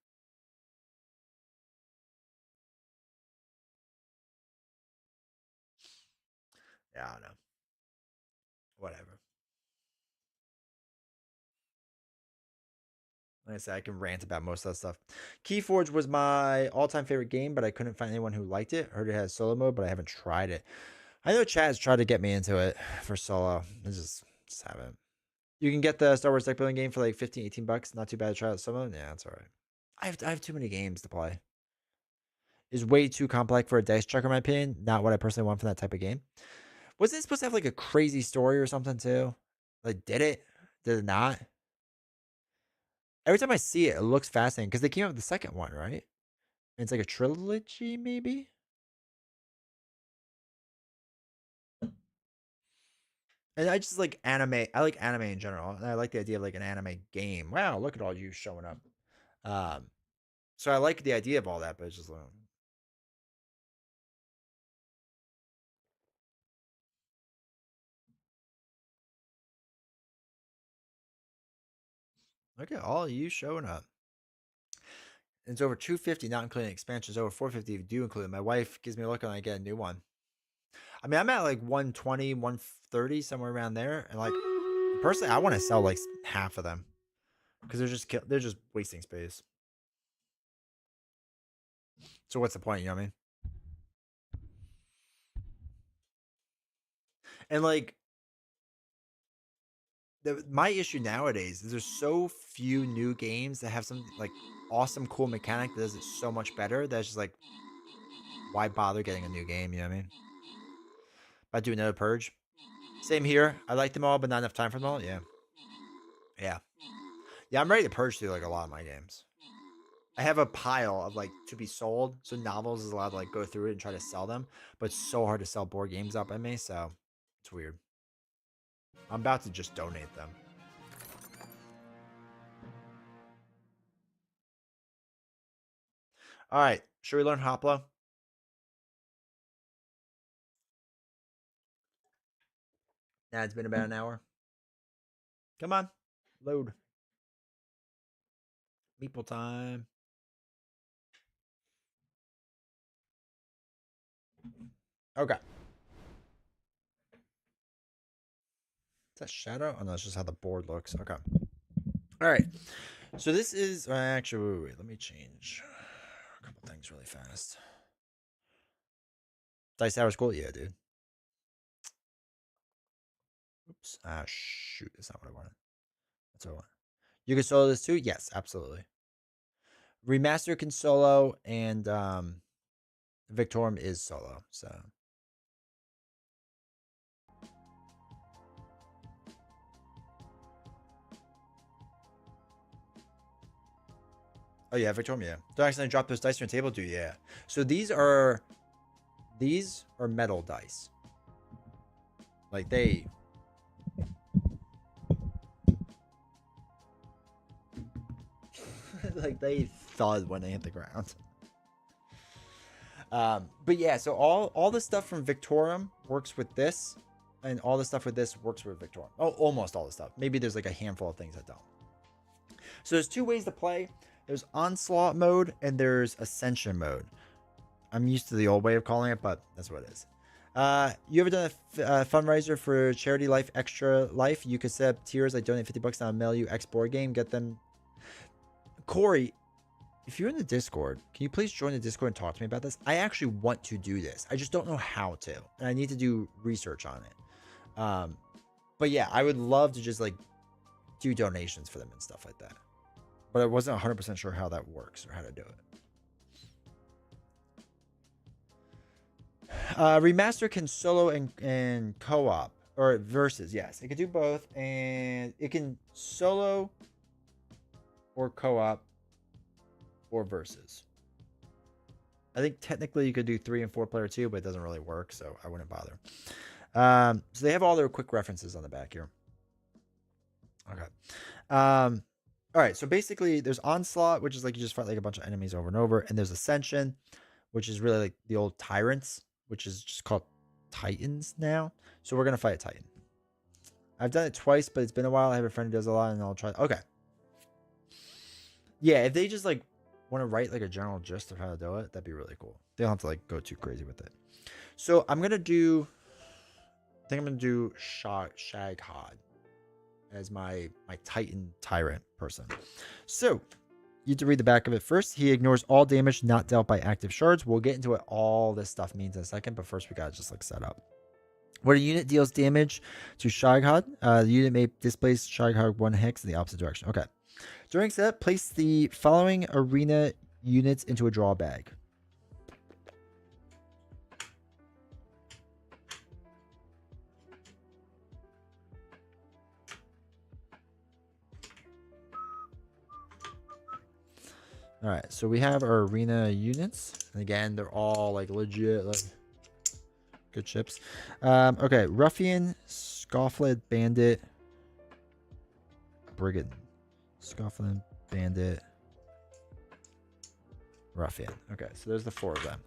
Yeah, I don't know. Whatever. Like I said, I can rant about most of that stuff. Keyforge was my all-time favorite game, but I couldn't find anyone who liked it. Heard it has solo mode, but I haven't tried it. I know Chad has tried to get me into it for solo. I just haven't. You can get the Star Wars deck building game for like 15, 18 bucks. Not too bad to try out solo. Yeah, that's all right. I have too many games to play. It's way too complex for a dice chucker, in my opinion. Not what I personally want from that type of game. Was it supposed to have like a crazy story or something too? Like, did it? Did it not? Every time I see it, it looks fascinating because they came out with the second one, right? And it's like a trilogy, maybe. And I just like anime. I like anime in general, and I like the idea of like an anime game. Wow, look at all you showing up. Um, so I like the idea of all that, but it's just like, look at all you showing up. It's over 250, not including expansions. Over 450 if you do include it. My wife gives me a look and I get a new one. I mean, I'm at like 120, 130, somewhere around there. And like personally, I want to sell like half of them because they're just wasting space. So what's the point? You know what I mean? And like my issue nowadays is there's so few new games that have some like awesome, cool mechanic that does it so much better. That's just like, why bother getting a new game? You know what I mean? If I do another purge. Same here. I like them all, but not enough time for them all. Yeah, yeah, yeah. I'm ready to purge through like a lot of my games. I have a pile of like to be sold, so novels is allowed to like go through it and try to sell them, but it's so hard to sell board games up by me, so it's weird. I'm about to just donate them. All right, should we learn Hoplo? Yeah, it's been about an hour. Come on, load. Meeple time. Okay. Is that shadow? Oh no, it's just how the board looks. Okay. All right. So this is actually wait. Let me change a couple things really fast. Dice Tower School, yeah, dude. Oops. Ah, shoot. That's not what I wanted. That's what I want. You can solo this too? Yes, absolutely. Remaster can solo, and Victorum is solo. So. Oh yeah, Victorum, yeah. Don't accidentally drop those dice on your table, do you? Yeah. So these are metal dice. Like they like they thud when they hit the ground. But yeah, so all the stuff from Victorum works with this, and all the stuff with this works with Victorum. Oh, almost all the stuff. Maybe there's like a handful of things that don't. So there's two ways to play. There's Onslaught mode and there's Ascension mode. I'm used to the old way of calling it, but that's what it is. You ever done a fundraiser for Charity Life Extra Life? You could set up tiers like donate $50 and I'll mail you X board game. Get them. Corey, if you're in the Discord, can you please join the Discord and talk to me about this? I actually want to do this. I just don't know how to, and I need to do research on it. But yeah, I would love to just like do donations for them and stuff like that. But I wasn't 100% sure how that works or how to do it. Remaster can solo and co-op or versus. Yes, it can do both, and it can solo or co-op or versus. I think technically you could do 3 and 4 player too, but it doesn't really work, so I wouldn't bother. So they have all their quick references on the back here. Okay. All right. So basically, there's Onslaught, which is like you just fight like a bunch of enemies over and over, and there's Ascension, which is really like the old Tyrants, which is just called Titans now. So we're gonna fight a Titan. I've done it twice, but it's been a while. I have a friend who does a lot, and I'll try. Okay. Yeah, if they just like want to write like a general gist of how to do it, that'd be really cool. They don't have to like go too crazy with it. So I'm gonna do. I think I'm gonna do Shaghod as my Titan Tyrant person. So you have to read the back of it first. He ignores all damage not dealt by active shards. We'll get into what all this stuff means in a second, but first we gotta just like set up. When a unit deals damage to Shaghod, the unit may displace Shaghod 1 hex in the opposite direction. Okay. During setup, place the following arena units into a draw bag. All right, so we have our arena units, and again, they're all like legit, like good ships. Okay, Ruffian, Scoffled, Bandit, Brigand, Scoffled, Bandit, Ruffian. Okay, so there's the 4 of them.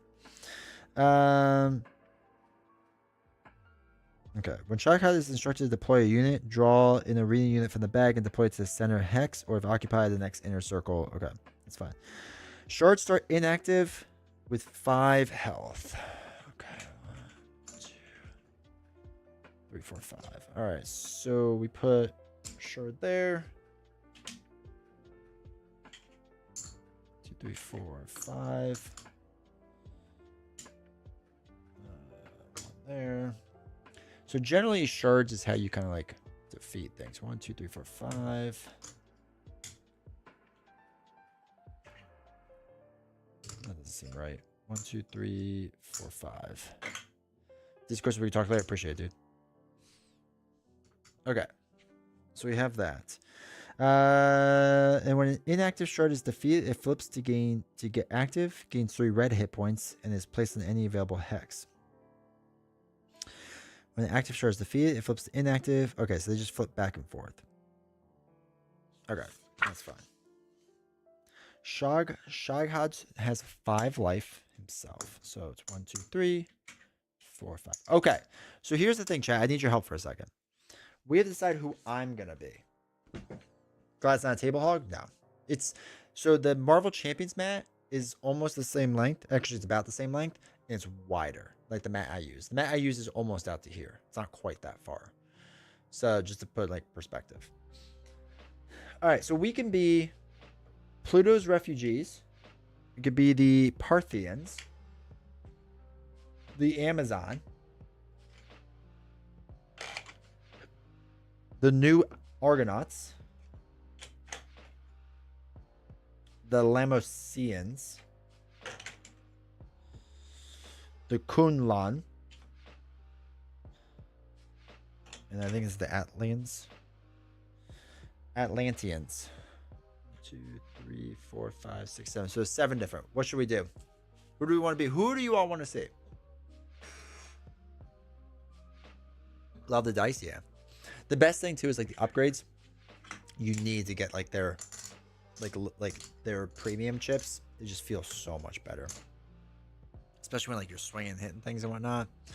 Okay, when Shaghod is instructed to deploy a unit, draw an arena unit from the bag and deploy it to the center hex, or if occupied the next inner circle. Okay, that's fine. Shards start inactive with 5 health. Okay, 1, 2, 3, 4, 5. All right, so we put shard there. 2, 3, 4, 5. One there. So generally, shards is how you kind of like defeat things. 1, 2, 3, 4, 5. That doesn't seem right. 1, 2, 3, 4, 5. These questions we talked later. Appreciate it, dude. Okay. So we have that. And when an inactive shard is defeated, it flips to get active, gains 3 red hit points, and is placed in any available hex. When the active shard is defeated, it flips to inactive. Okay, so they just flip back and forth. Okay, that's fine. Shaghod has 5 life himself. So it's 1, 2, 3, 4, 5. Okay, so here's the thing, chat. I need your help for a second. We have to decide who I'm going to be. Glad it's not a table hog? No. It's so the Marvel Champions mat is almost the same length. Actually, it's about the same length, and it's wider, like the mat I use. The mat I use is almost out to here. It's not quite that far. So just to put like perspective. All right, so we can be Pluto's refugees. It could be the Parthians, the Amazon, The new Argonauts. The Lamosians. The Kunlan. And I think it's the Atlanteans. 2, 3, 4, 5, 6, 7. So 7 different. What should we do? Who do we want to be? Who do you all want to see? Love the dice, yeah. The best thing too is like the upgrades. You need to get like their their premium chips. They just feel so much better, especially when like you're swinging, hitting things and whatnot. It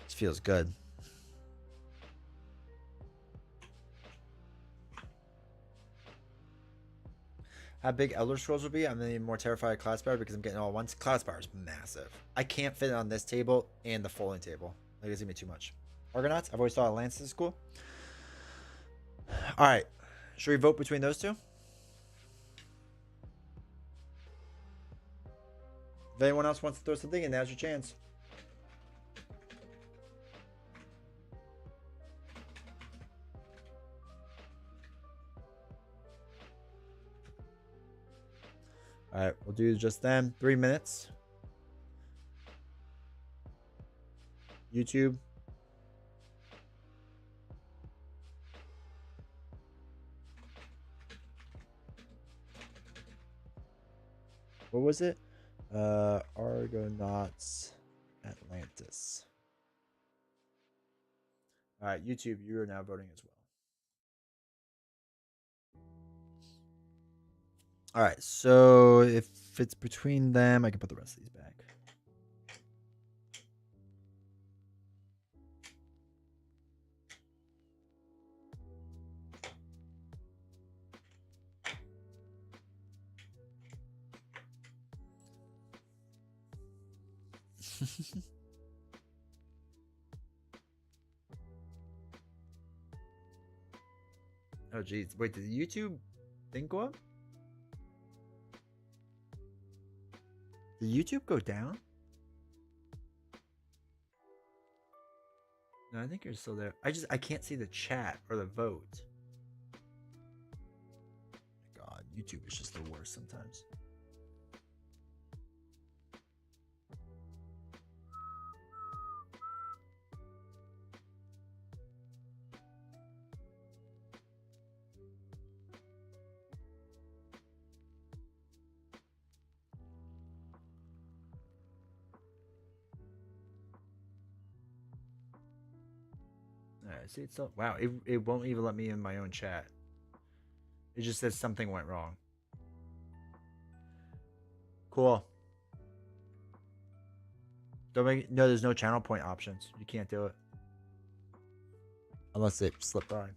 just feels good. How big Elder Scrolls will be? I'm even more terrified of Cloud Spire because I'm getting all at once. Cloud Spire is massive. I can't fit it on this table and the folding table. Like it's gonna be too much. Argonauts. I've always thought Atlantis is cool. All right, should we vote between those two? If anyone else wants to throw something in, now's your chance. All right, we'll do just then. 3 minutes. YouTube. What was it? Argonauts Atlantis. All right, YouTube, you are now voting as well. All right, so if it's between them, I can put the rest of these back. Oh, geez. Wait, did the YouTube thing go up? Did YouTube go down? No, I think you're still there. I can't see the chat or the vote. God, YouTube is just the worst sometimes. All right, see, it's still, wow, it won't even let me in my own chat. It just says something went wrong. Cool. Don't make no. There's no channel point options. You can't do it unless it slipped by.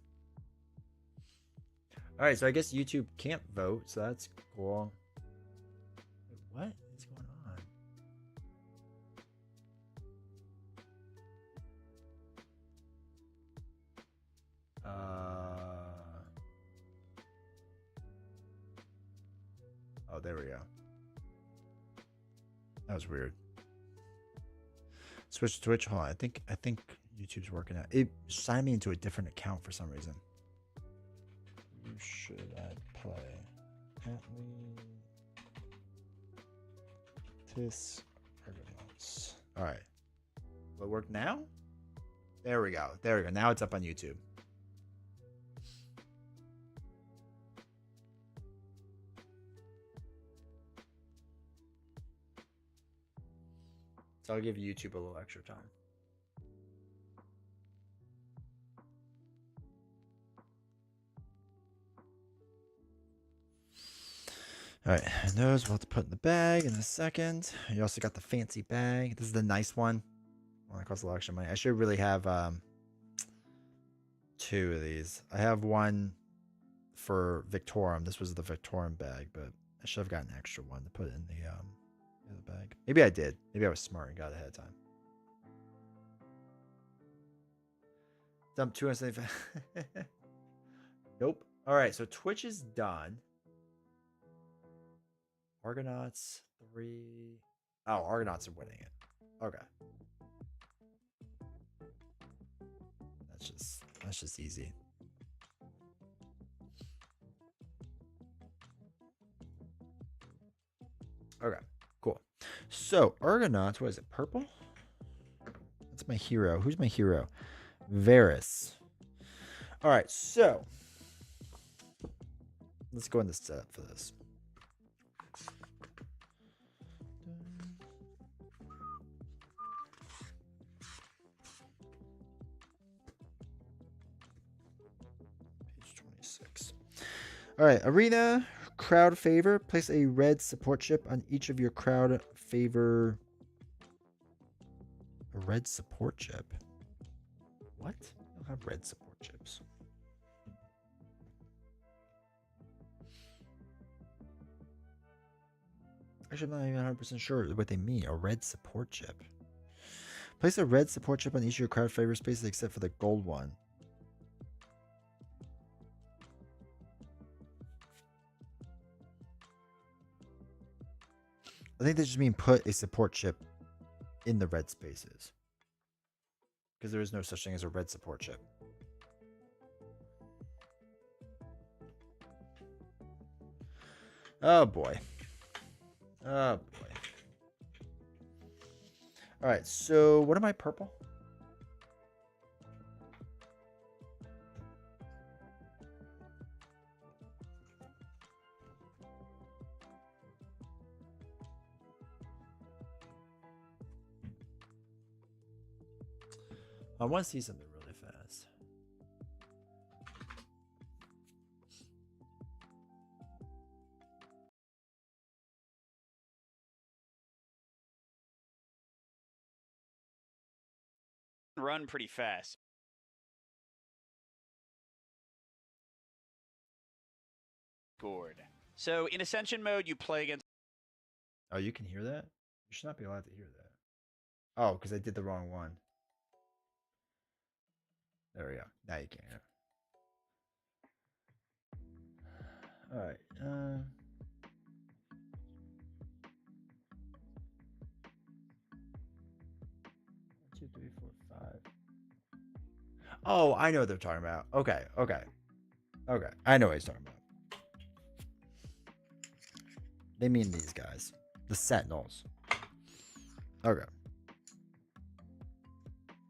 All right, so I guess YouTube can't vote, so that's cool. Wait, what is going on? Oh, there we go. That was weird. Switch to Twitch. Hold on. I think YouTube's working out. It signed me into a different account for some reason. Who should I play? Atlantis Argonauts. All right. Will it work now? There we go. There we go. Now it's up on YouTube. So I'll give YouTube a little extra time. All right, and those we'll have to put in the bag in a second. You also got the fancy bag. This is the nice one. Well, that costs a lot extra money. I should really have 2 of these. I have one for Victorum. This was the Victorum bag, but I should have gotten an extra one to put in the bag. Maybe I did. Maybe I was smart and got it ahead of time. Dump 275. Nope. All right, so Twitch is done. Argonauts 3. Oh, Argonauts are winning it. Okay. That's just easy. Okay, cool. So Argonauts, what is it? Purple? That's my hero. Who's my hero? Varus. All right, so let's go into setup for this. Page 26. All right, arena crowd favor. Place a red support chip on each of your crowd favor. A red support chip. What? I don't have red support chips. Actually, I'm not even 100% sure what they mean. A red support chip. Place a red support chip on each of your crowd favor spaces except for the gold one. I think they just mean put a support chip in the red spaces. Because there is no such thing as a red support chip. Oh boy. Oh boy. All right, so what am I purple? I want to see something really fast. Run pretty fast. Board. So in Ascension mode, you play against. Oh, you can hear that? You should not be allowed to hear that. Oh, because I did the wrong one. There we go. Now you can hear it. All right. 2, 3, 4, 5. Oh, I know what they're talking about. Okay. I know what he's talking about. They mean these guys, the Sentinels. Okay.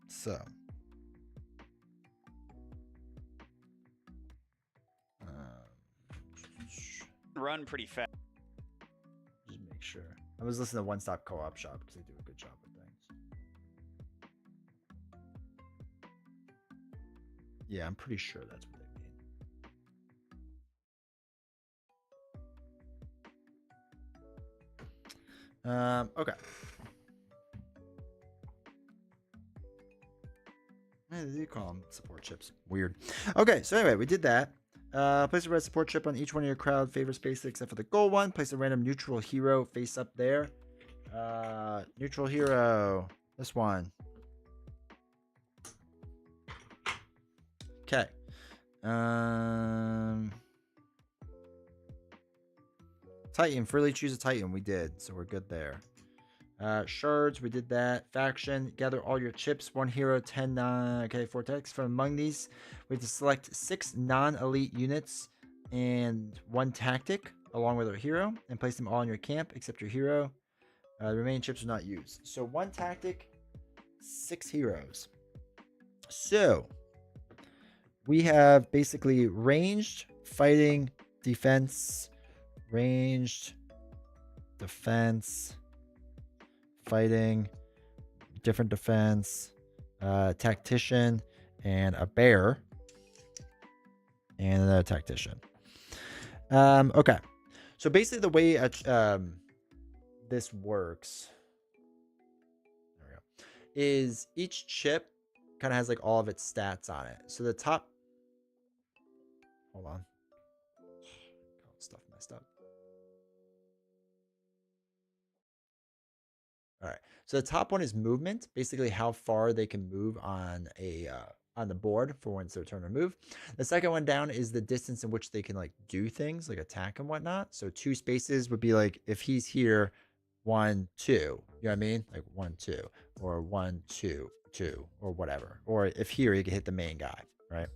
So. Run pretty fast. Just make sure. I was listening to One Stop Co-op Shop because they do a good job with things. Yeah, I'm pretty sure that's what they mean. Okay. They do call them support chips. Weird. Okay, so anyway, we did that. Place a red support chip on each one of your crowd favor spaces except for the gold one. Place a random neutral hero face up there. Neutral hero. This one. Okay. Titan. Freely choose a Titan. We did, so we're good there. Shards, we did that. Faction, gather all your chips. 1 hero, 10 okay, 4 techs. From among these, we have to select 6 non-elite units and 1 tactic along with our hero and place them all in your camp except your hero. The remaining chips are not used. So 1 tactic, 6 heroes. So we have basically ranged, fighting, defense, ranged, defense, fighting, different defense, tactician, and a bear, and another tactician. Okay, so basically the way this works, there we go, is each chip kind of has like all of its stats on it. So the top, hold on, stuff messed up. All right. So the top one is movement, basically how far they can move on a on the board for when it's their turn to move. The second one down is the distance in which they can like do things like attack and whatnot. So 2 spaces would be like if he's here, 1, 2. You know what I mean? Like 1, 2, or 1, 2, 2, or whatever. Or if here, he can hit the main guy, right?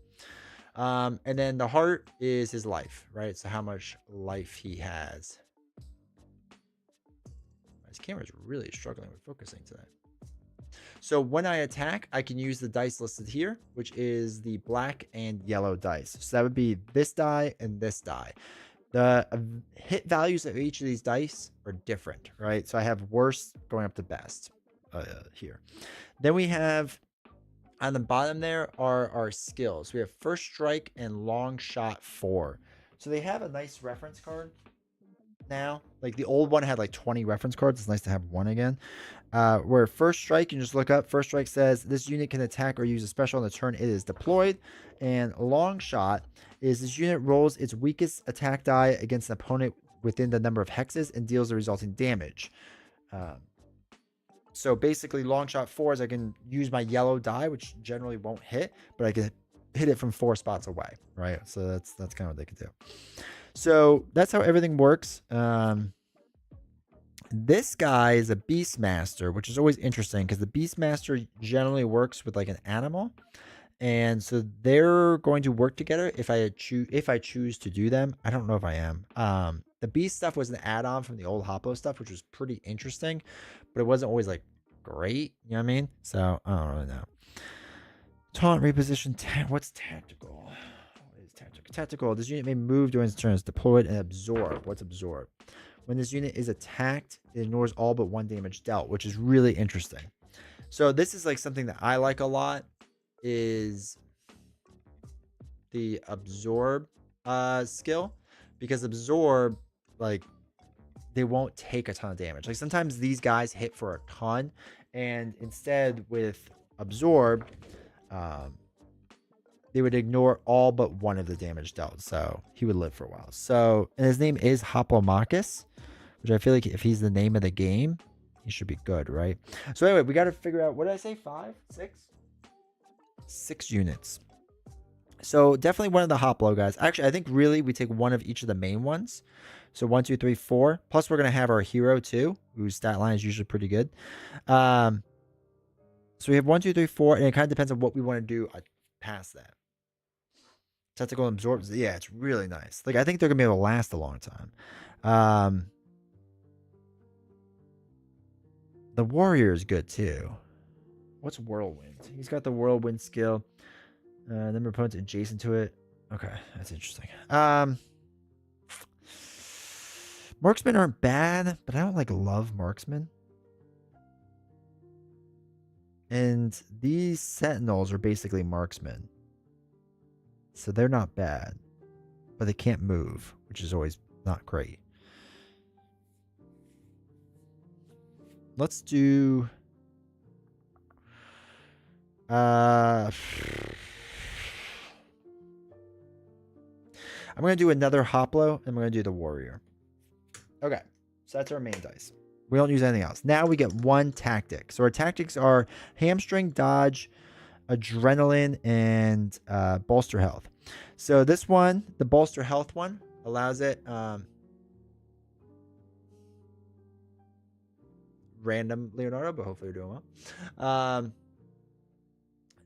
And then the heart is his life, right? So how much life he has. This camera is really struggling with focusing today. So when I attack, I can use the dice listed here, which is the black and yellow dice. So that would be this die and this die. The hit values of each of these dice are different, right? So I have worst going up to best here. Then we have on the bottom there are our skills. We have first strike and long shot 4. So they have a nice reference card now. Like the old one had like 20 reference cards. It's nice to have one again. Where first strike, you can just look up. First strike says this unit can attack or use a special on the turn it is deployed. And long shot is this unit rolls its weakest attack die against an opponent within the number of hexes and deals the resulting damage. So basically, long shot 4 is I can use my yellow die, which generally won't hit, but I can hit it from 4 spots away, right? So that's kind of what they can do. So that's how everything works. This guy is a Beastmaster, which is always interesting because the Beastmaster generally works with like an animal. And so they're going to work together if I choose to do them. I don't know if I am. The beast stuff was an add-on from the old Hoplo stuff, which was pretty interesting, but it wasn't always like great. You know what I mean? So I don't really know. Taunt, reposition. What's tactical? What is tactical? Tactical. This unit may move during its turn. It's deployed and absorb. What's absorb? When this unit is attacked, it ignores all but 1 damage dealt, which is really interesting. So this is like something that I like a lot. Is the absorb skill, because absorb, like, they won't take a ton of damage. Like sometimes these guys hit for a ton, and instead with absorb, they would ignore all but 1 of the damage dealt, so he would live for a while. So, and his name is Hoplomachus, which I feel like if he's the name of the game, he should be good, right? So anyway, we got to figure out, what did I say, 5 6 6 units. So definitely one of the Hoplo guys. Actually, I think really we take 1 of each of the main ones. So 1, 2, 3, 4. Plus we're going to have our hero too, whose stat line is usually pretty good. So we have 1, 2, 3, 4, and it kind of depends on what we want to do past that. Tactical absorbs. Yeah, it's really nice. Like I think they're going to be able to last a long time. The warrior is good too. What's whirlwind? He's got the whirlwind skill. Number of opponents adjacent to it. Okay, that's interesting. Marksmen aren't bad, but I don't like love marksmen. And these sentinels are basically marksmen. So they're not bad. But they can't move, which is always not great. Let's do I'm going to do another Hoplo, and we're going to do the warrior. Okay, so that's our main dice. We don't use anything else. Now we get 1 tactic. So our tactics are hamstring, dodge, adrenaline, and bolster health. So this one, the bolster health one, allows it random Leonardo, but hopefully you're doing well.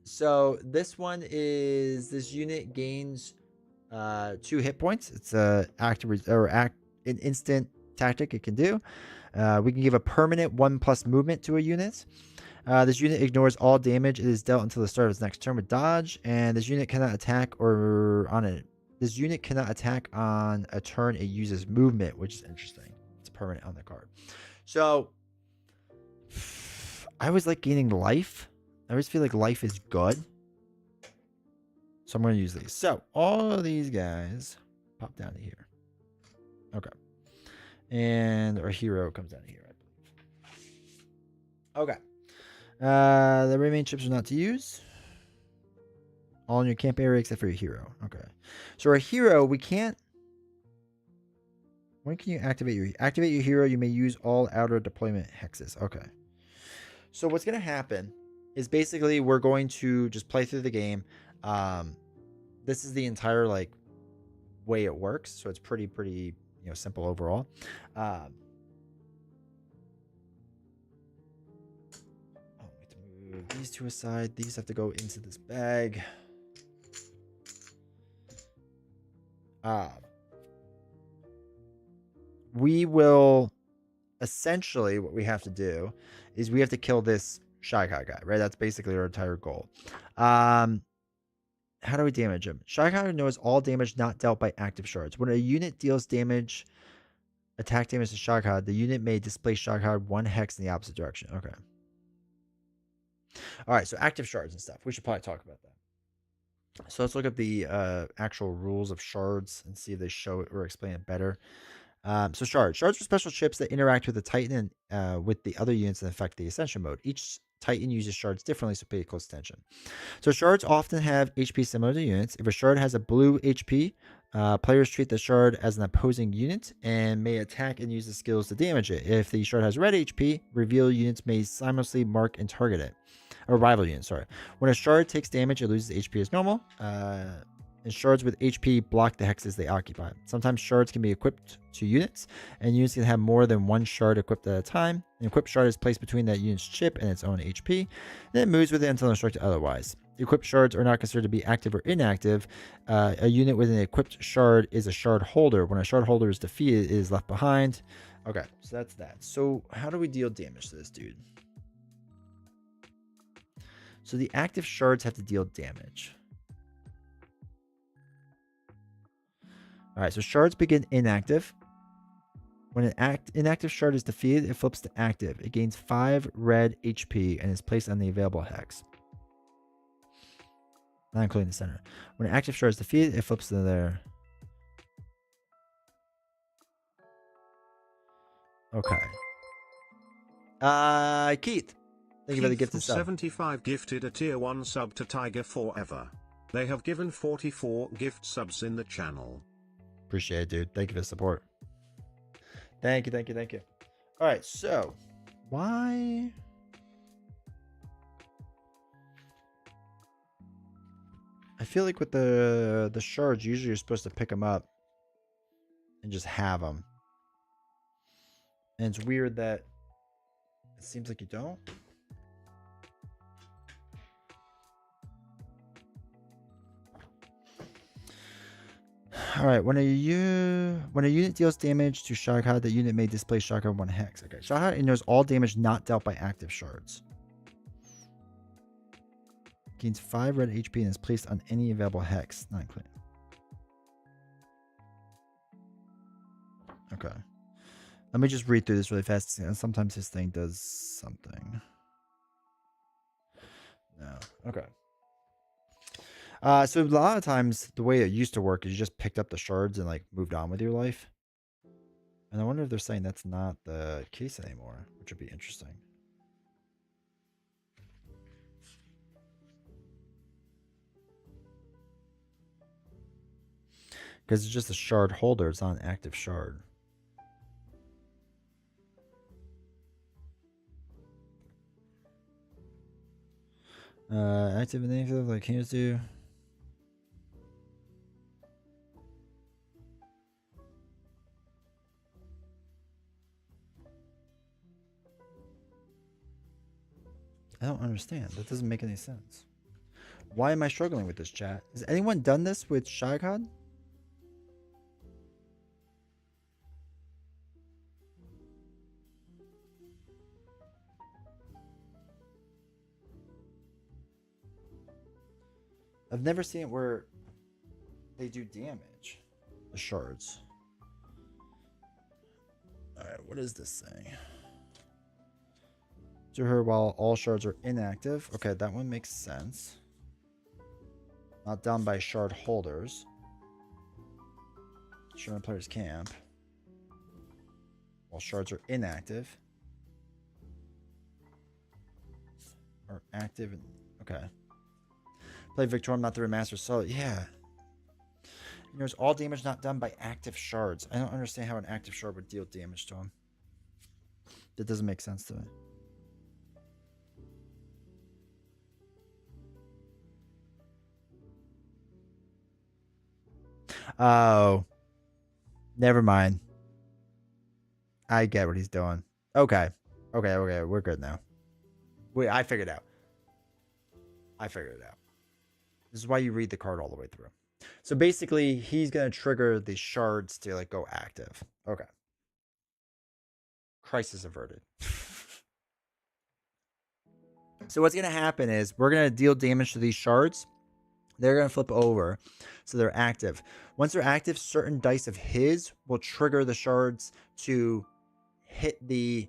So this one is, this unit gains 2 hit points. It's an an instant tactic it can do. We can give a permanent 1+ movement to a unit. This unit ignores all damage it is dealt until the start of its next turn with dodge, and this unit cannot attack This unit cannot attack on a turn it uses movement, which is interesting. It's permanent on the card. So I always like gaining life. I always feel like life is good. So I'm going to use these. So all of these guys pop down to here. Okay. And our hero comes down to here, I believe. Okay. The remaining chips are not to use. All in your camp area except for your hero. Okay. So our hero, we can't. When can you activate your hero? You may use all outer deployment hexes. Okay. So what's going to happen is basically we're going to just play through the game. This is the entire like way it works. So it's pretty simple overall. Move these 2 aside. These have to go into this bag. We will essentially what we have to do is we have to kill this Shy Guy guy, right? That's basically our entire goal. How do we damage him? Shy Guy knows all damage not dealt by active shards. When a unit deals damage, attack damage to Shy Guy, the unit may displace Shy Guy 1 hex in the opposite direction. Okay. All right, so active shards and stuff. We should probably talk about that. So let's look up the actual rules of shards and see if they show it or explain it better. So shards are special chips that interact with the Titan and with the other units and affect the Ascension mode. Each Titan uses shards differently, so pay close attention. So shards often have HP similar to units. If a shard has a blue HP, players treat the shard as an opposing unit and may attack and use the skills to damage it. If the shard has red HP, reveal units may simultaneously mark and target it. Or rival unit, sorry. When a shard takes damage, it loses HP as normal. And shards with HP block the hexes they occupy. Sometimes shards can be equipped to units, and units can have more than one shard equipped at a time. An equipped shard is placed between that unit's chip and its own HP, and it moves with it until instructed otherwise. Equipped shards are not considered to be active or inactive. A unit with an equipped shard is a shard holder. When a shard holder is defeated, it is left behind. Okay, so that's that. So how do we deal damage to this dude? So the active shards have to deal damage. All right, so shards begin inactive. When an inactive shard is defeated, it flips to active. It gains 5 red HP and is placed on the available hex, not including the center. When an active shard is defeated, it flips to there. Okay. Keith. Thank you for the gift of sub. 75 gifted a tier 1 sub to Tiger Forever. They have given 44 gift subs in the channel. Appreciate it, dude. Thank you for the support. Thank you, thank you, thank you. All right, so why? I feel like with the shards, usually you're supposed to pick them up and just have them. And it's weird that it seems like you don't. All right, when a unit deals damage to Shaka, the unit may displace Shaka 1 hex. Okay, Shaka ignores all damage not dealt by active shards. Gains 5 red HP and is placed on any available hex. Not clear. Okay. Let me just read through this really fast. And sometimes this thing does something. No. Okay. So a lot of times the way it used to work is you just picked up the shards and like moved on with your life. And I wonder if they're saying that's not the case anymore, which would be interesting. Because it's just a shard holder, it's not an active shard. Active and inactive like heroes do. I don't understand. That doesn't make any sense. Why am I struggling with this, chat? Has anyone done this with Shagad? I've never seen it where they do damage. The shards. Alright, what is this thing? To her while all shards are inactive. Okay, that one makes sense. Not done by shard holders. Shard players camp. While shards are inactive. Or active. Okay. Play Victorium, not the remastered. So, yeah. There's all damage not done by active shards. I don't understand how an active shard would deal damage to him. That doesn't make sense to me. Oh. Never mind. I get what he's doing. Okay. Okay, we're good now. Wait, I figured it out. This is why you read the card all the way through. So basically, he's going to trigger the shards to like go active. Okay. crisis averted. So what's going to happen is we're going to deal damage to these shards. They're going to flip over, so they're active. Once they're active, certain dice of his will trigger the shards to hit the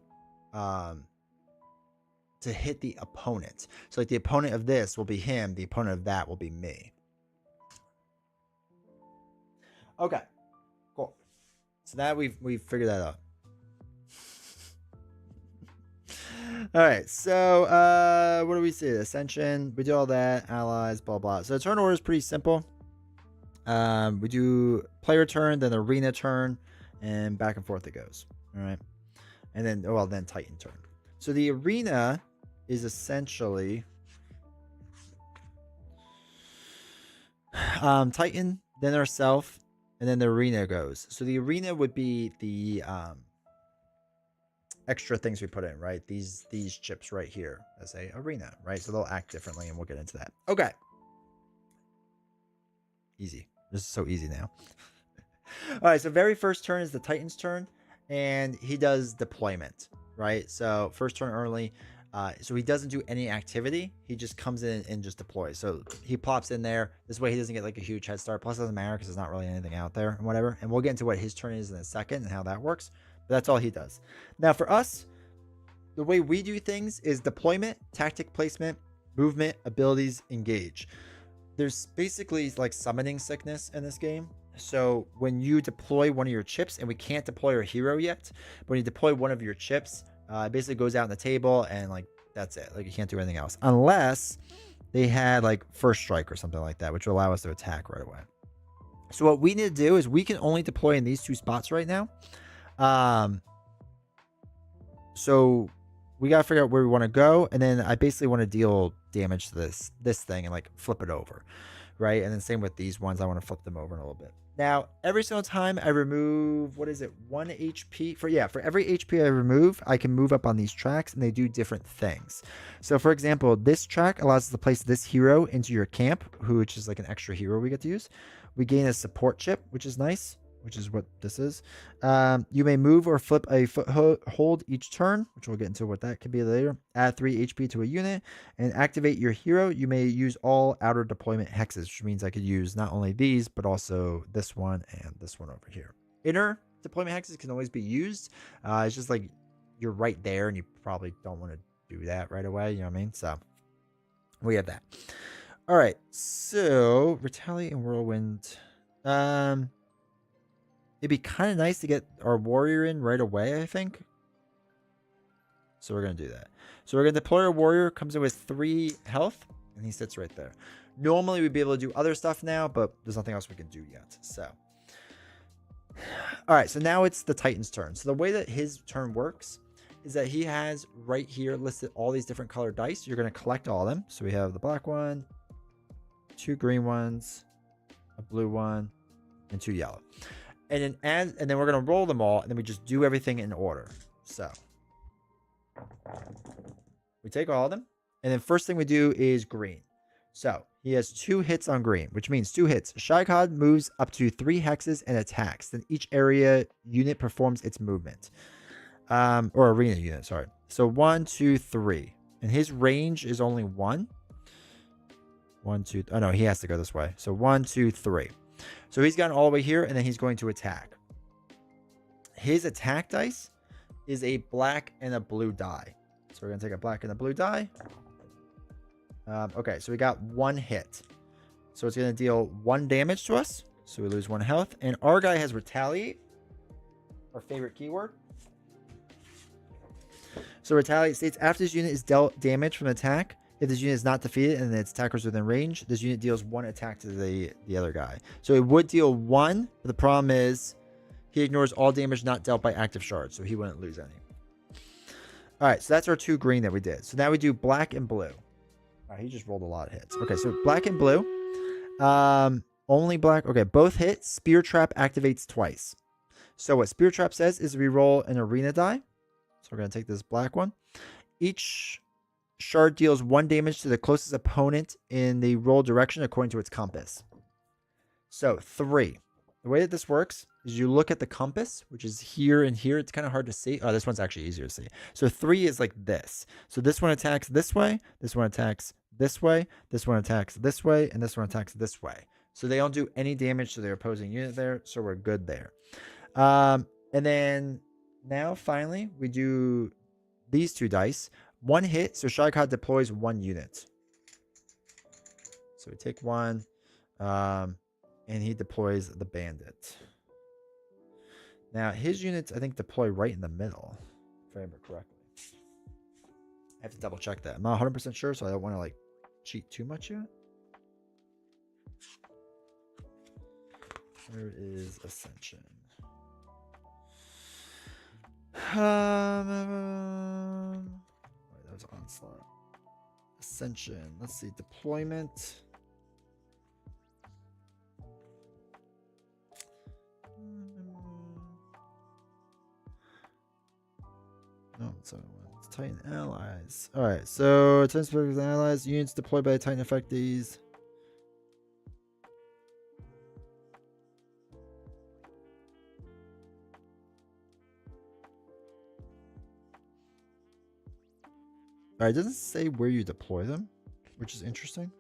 opponent. So like the opponent of this will be him, the opponent of that will be me. Okay, cool. So now we've figured that out. All right, so what do we see? Ascension, we do all that, allies, blah blah. So the turn order is pretty simple. We do player turn, then arena turn, and back and forth it goes. All right, and then then Titan turn. So the arena is essentially Titan, then ourself, and then the arena goes. So the arena would be the extra things we put in, right? These chips right here as a arena, right? So they'll act differently, and we'll get into that. Okay. Easy. This is so easy now. All right, so very first turn is the Titan's turn, and he does deployment, right? So first turn early. So he doesn't do any activity. He just comes in and just deploys. So he plops in there. This way he doesn't get like a huge head start. Plus it doesn't matter because there's not really anything out there and whatever. And we'll get into what his turn is in a second and how that works. But that's all he does. Now for us, the way we do things is deployment, tactic placement, movement, abilities, engage. There's basically like summoning sickness in this game. So when you deploy one of your chips, and we can't deploy our hero yet, but when you deploy one of your chips, it basically goes out on the table and like that's it. Like you can't do anything else unless they had like first strike or something like that, which will allow us to attack right away. So what we need to do is we can only deploy in these two spots right now. So we got to figure out where we want to go. And then I basically want to deal damage to this thing and like flip it over. Right. And then same with these ones. I want to flip them over in a little bit. Now, every single time I remove, 1 HP? For every HP I remove, I can move up on these tracks, and they do different things. So, for example, this track allows us to place this hero into your camp, which is like an extra hero we get to use. We gain a support chip, which is nice, which is what this is. You may move or flip a foothold each turn, which we'll get into what that could be later. Add 3 HP to a unit and activate your hero. You may use all outer deployment hexes, which means I could use not only these, but also this one and this one over here. Inner deployment hexes can always be used. It's just like you're right there and you probably don't want to do that right away. You know what I mean? So we have that. All right. So Retaliate and Whirlwind. It'd be kind of nice to get our warrior in right away, I think. So we're going to do that. So we're going to deploy our warrior, comes in with 3 health, and he sits right there. Normally, we'd be able to do other stuff now, but there's nothing else we can do yet. So, all right, so now it's the Titan's turn. So the way that his turn works is that he has right here listed all these different colored dice. You're going to collect all of them. So we have the black one, 2 green ones, a blue one, and 2 yellow. And then we're going to roll them all, and then we just do everything in order. So we take all of them, and then first thing we do is green. So he has 2 hits on green, which means 2 hits. Shycod moves up to 3 hexes and attacks. Then each area unit performs its movement. Or arena unit, sorry. So 1, 2, 3. And his range is only 1. 1, 2. Oh, no, he has to go this way. So 1, 2, 3. So he's gotten all the way here, and then he's going to attack. His attack dice is a black and a blue die. So we're going to take a black and a blue die. Okay, so we got 1 hit. So it's going to deal 1 damage to us. So we lose 1 health. And our guy has Retaliate, our favorite keyword. So Retaliate states, after this unit is dealt damage from an attack, if this unit is not defeated and its attackers within range, this unit deals 1 attack to the other guy. So it would deal 1, but the problem is he ignores all damage not dealt by active shards, so he wouldn't lose any. All right, so that's our 2 green that we did. So now we do black and blue. All right, he just rolled a lot of hits. Okay, so black and blue. Only black. Okay, both hit. Spear Trap activates twice. So what Spear Trap says is we roll an arena die. So we're going to take this black one. Each shard deals 1 damage to the closest opponent in the roll direction according to its compass. So 3. The way that this works is you look at the compass, which is here and here. It's kind of hard to see. Oh, this one's actually easier to see. So 3 is like this. So this one attacks this way. This one attacks this way. This one attacks this way. And this one attacks this way. So they don't do any damage to their opposing unit there. So we're good there. And then now finally we do these 2 dice. 1 hit. So Sharkot deploys 1 unit. So we take 1. And he deploys the bandit. Now, his units, I think, deploy right in the middle, if I remember correctly. I have to double check that. I'm not 100% sure, so I don't want to, like, cheat too much yet. Where is Ascension? Wait, that was Onslaught. Ascension. Let's see. Deployment. No, it's Titan allies. All right, so Titan specific allies units deployed by Titan effectees. All right, it doesn't say where you deploy them, which is interesting.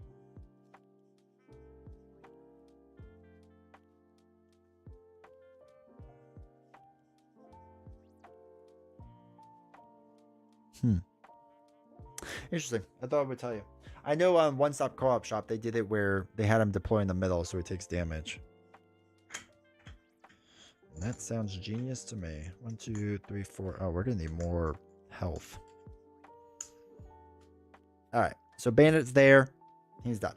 Interesting. I thought I would tell you. I know on One Stop Co-op Shop they did it where they had him deploy in the middle so he takes damage. And that sounds genius to me. 1, 2, 3, 4. Oh, we're gonna need more health. All right. So Bandit's there. He's done.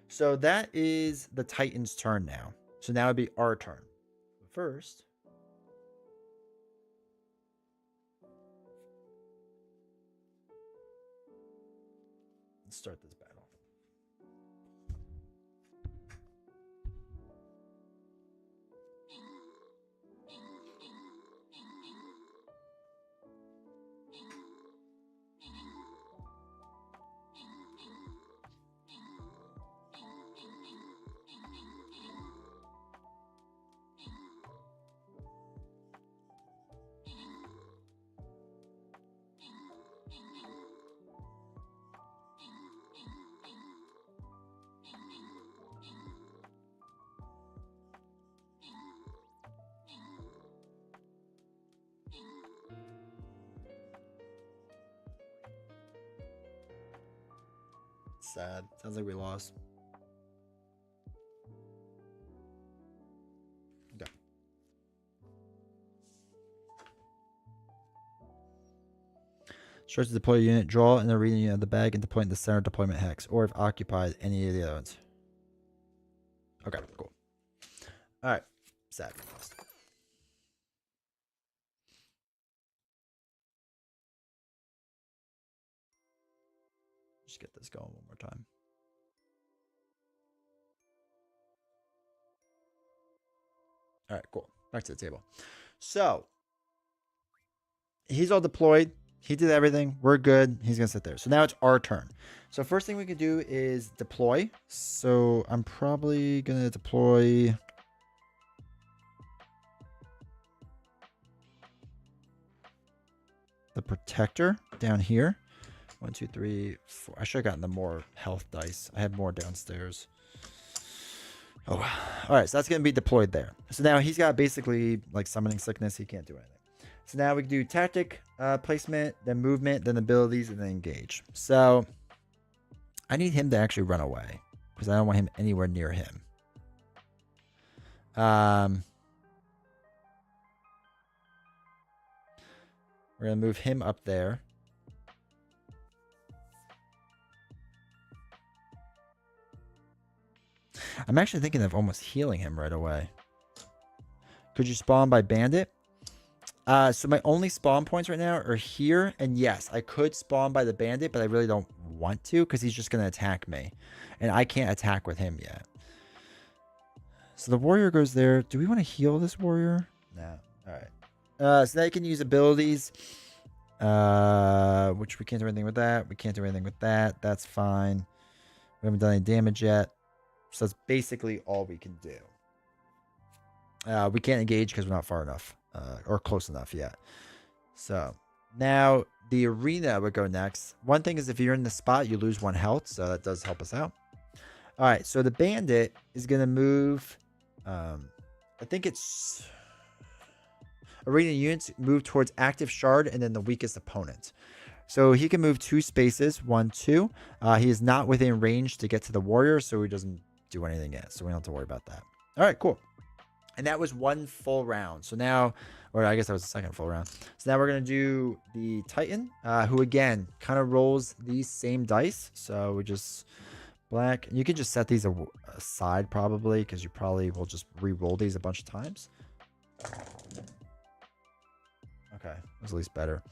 So that is the Titan's turn now. So now it'd be our turn. First, let's start this battle. Sad. Sounds like we lost. Okay. Starts to deploy a unit, draw an arena unit of the bag, and deploy in the center deployment hex, or if occupied, any of the other ones. Okay, cool. Alright. Sad. We lost. Just get this going one more time. All right, cool. Back to the table. So he's all deployed. He did everything. We're good. He's going to sit there. So now it's our turn. So first thing we can do is deploy. So I'm probably going to deploy the protector down here. 1, 2, 3, 4. I should have gotten the more health dice. I had more downstairs. Oh, all right. So that's going to be deployed there. So now he's got basically like summoning sickness. He can't do anything. So now we can do tactic placement, then movement, then abilities, and then engage. So I need him to actually run away because I don't want him anywhere near him. We're going to move him up there. I'm actually thinking of almost healing him right away. Could you spawn by bandit? So my only spawn points right now are here. And yes, I could spawn by the bandit, but I really don't want to because he's just going to attack me. And I can't attack with him yet. So the warrior goes there. Do we want to heal this warrior? No. All right. So now you can use abilities. Which we can't do anything with that. We can't do anything with that. That's fine. We haven't done any damage yet. So that's basically all we can do. We can't engage because we're not far enough or close enough yet. So now the arena would go next. One thing is if you're in the spot, you lose 1 health. So that does help us out. All right. So the bandit is going to move. I think it's arena units move towards active shard and then the weakest opponent. So he can move 2 spaces, 1, 2. He is not within range to get to the warrior, so he doesn't do anything yet. So we don't have to worry about that. All right, cool. And that was 1 full round. So now, or I guess that was the second full round. So now we're going to do the Titan, who again kind of rolls these same dice. So we just black. You can just set these aside probably because you probably will just re-roll these a bunch of times. Okay, that's at least better.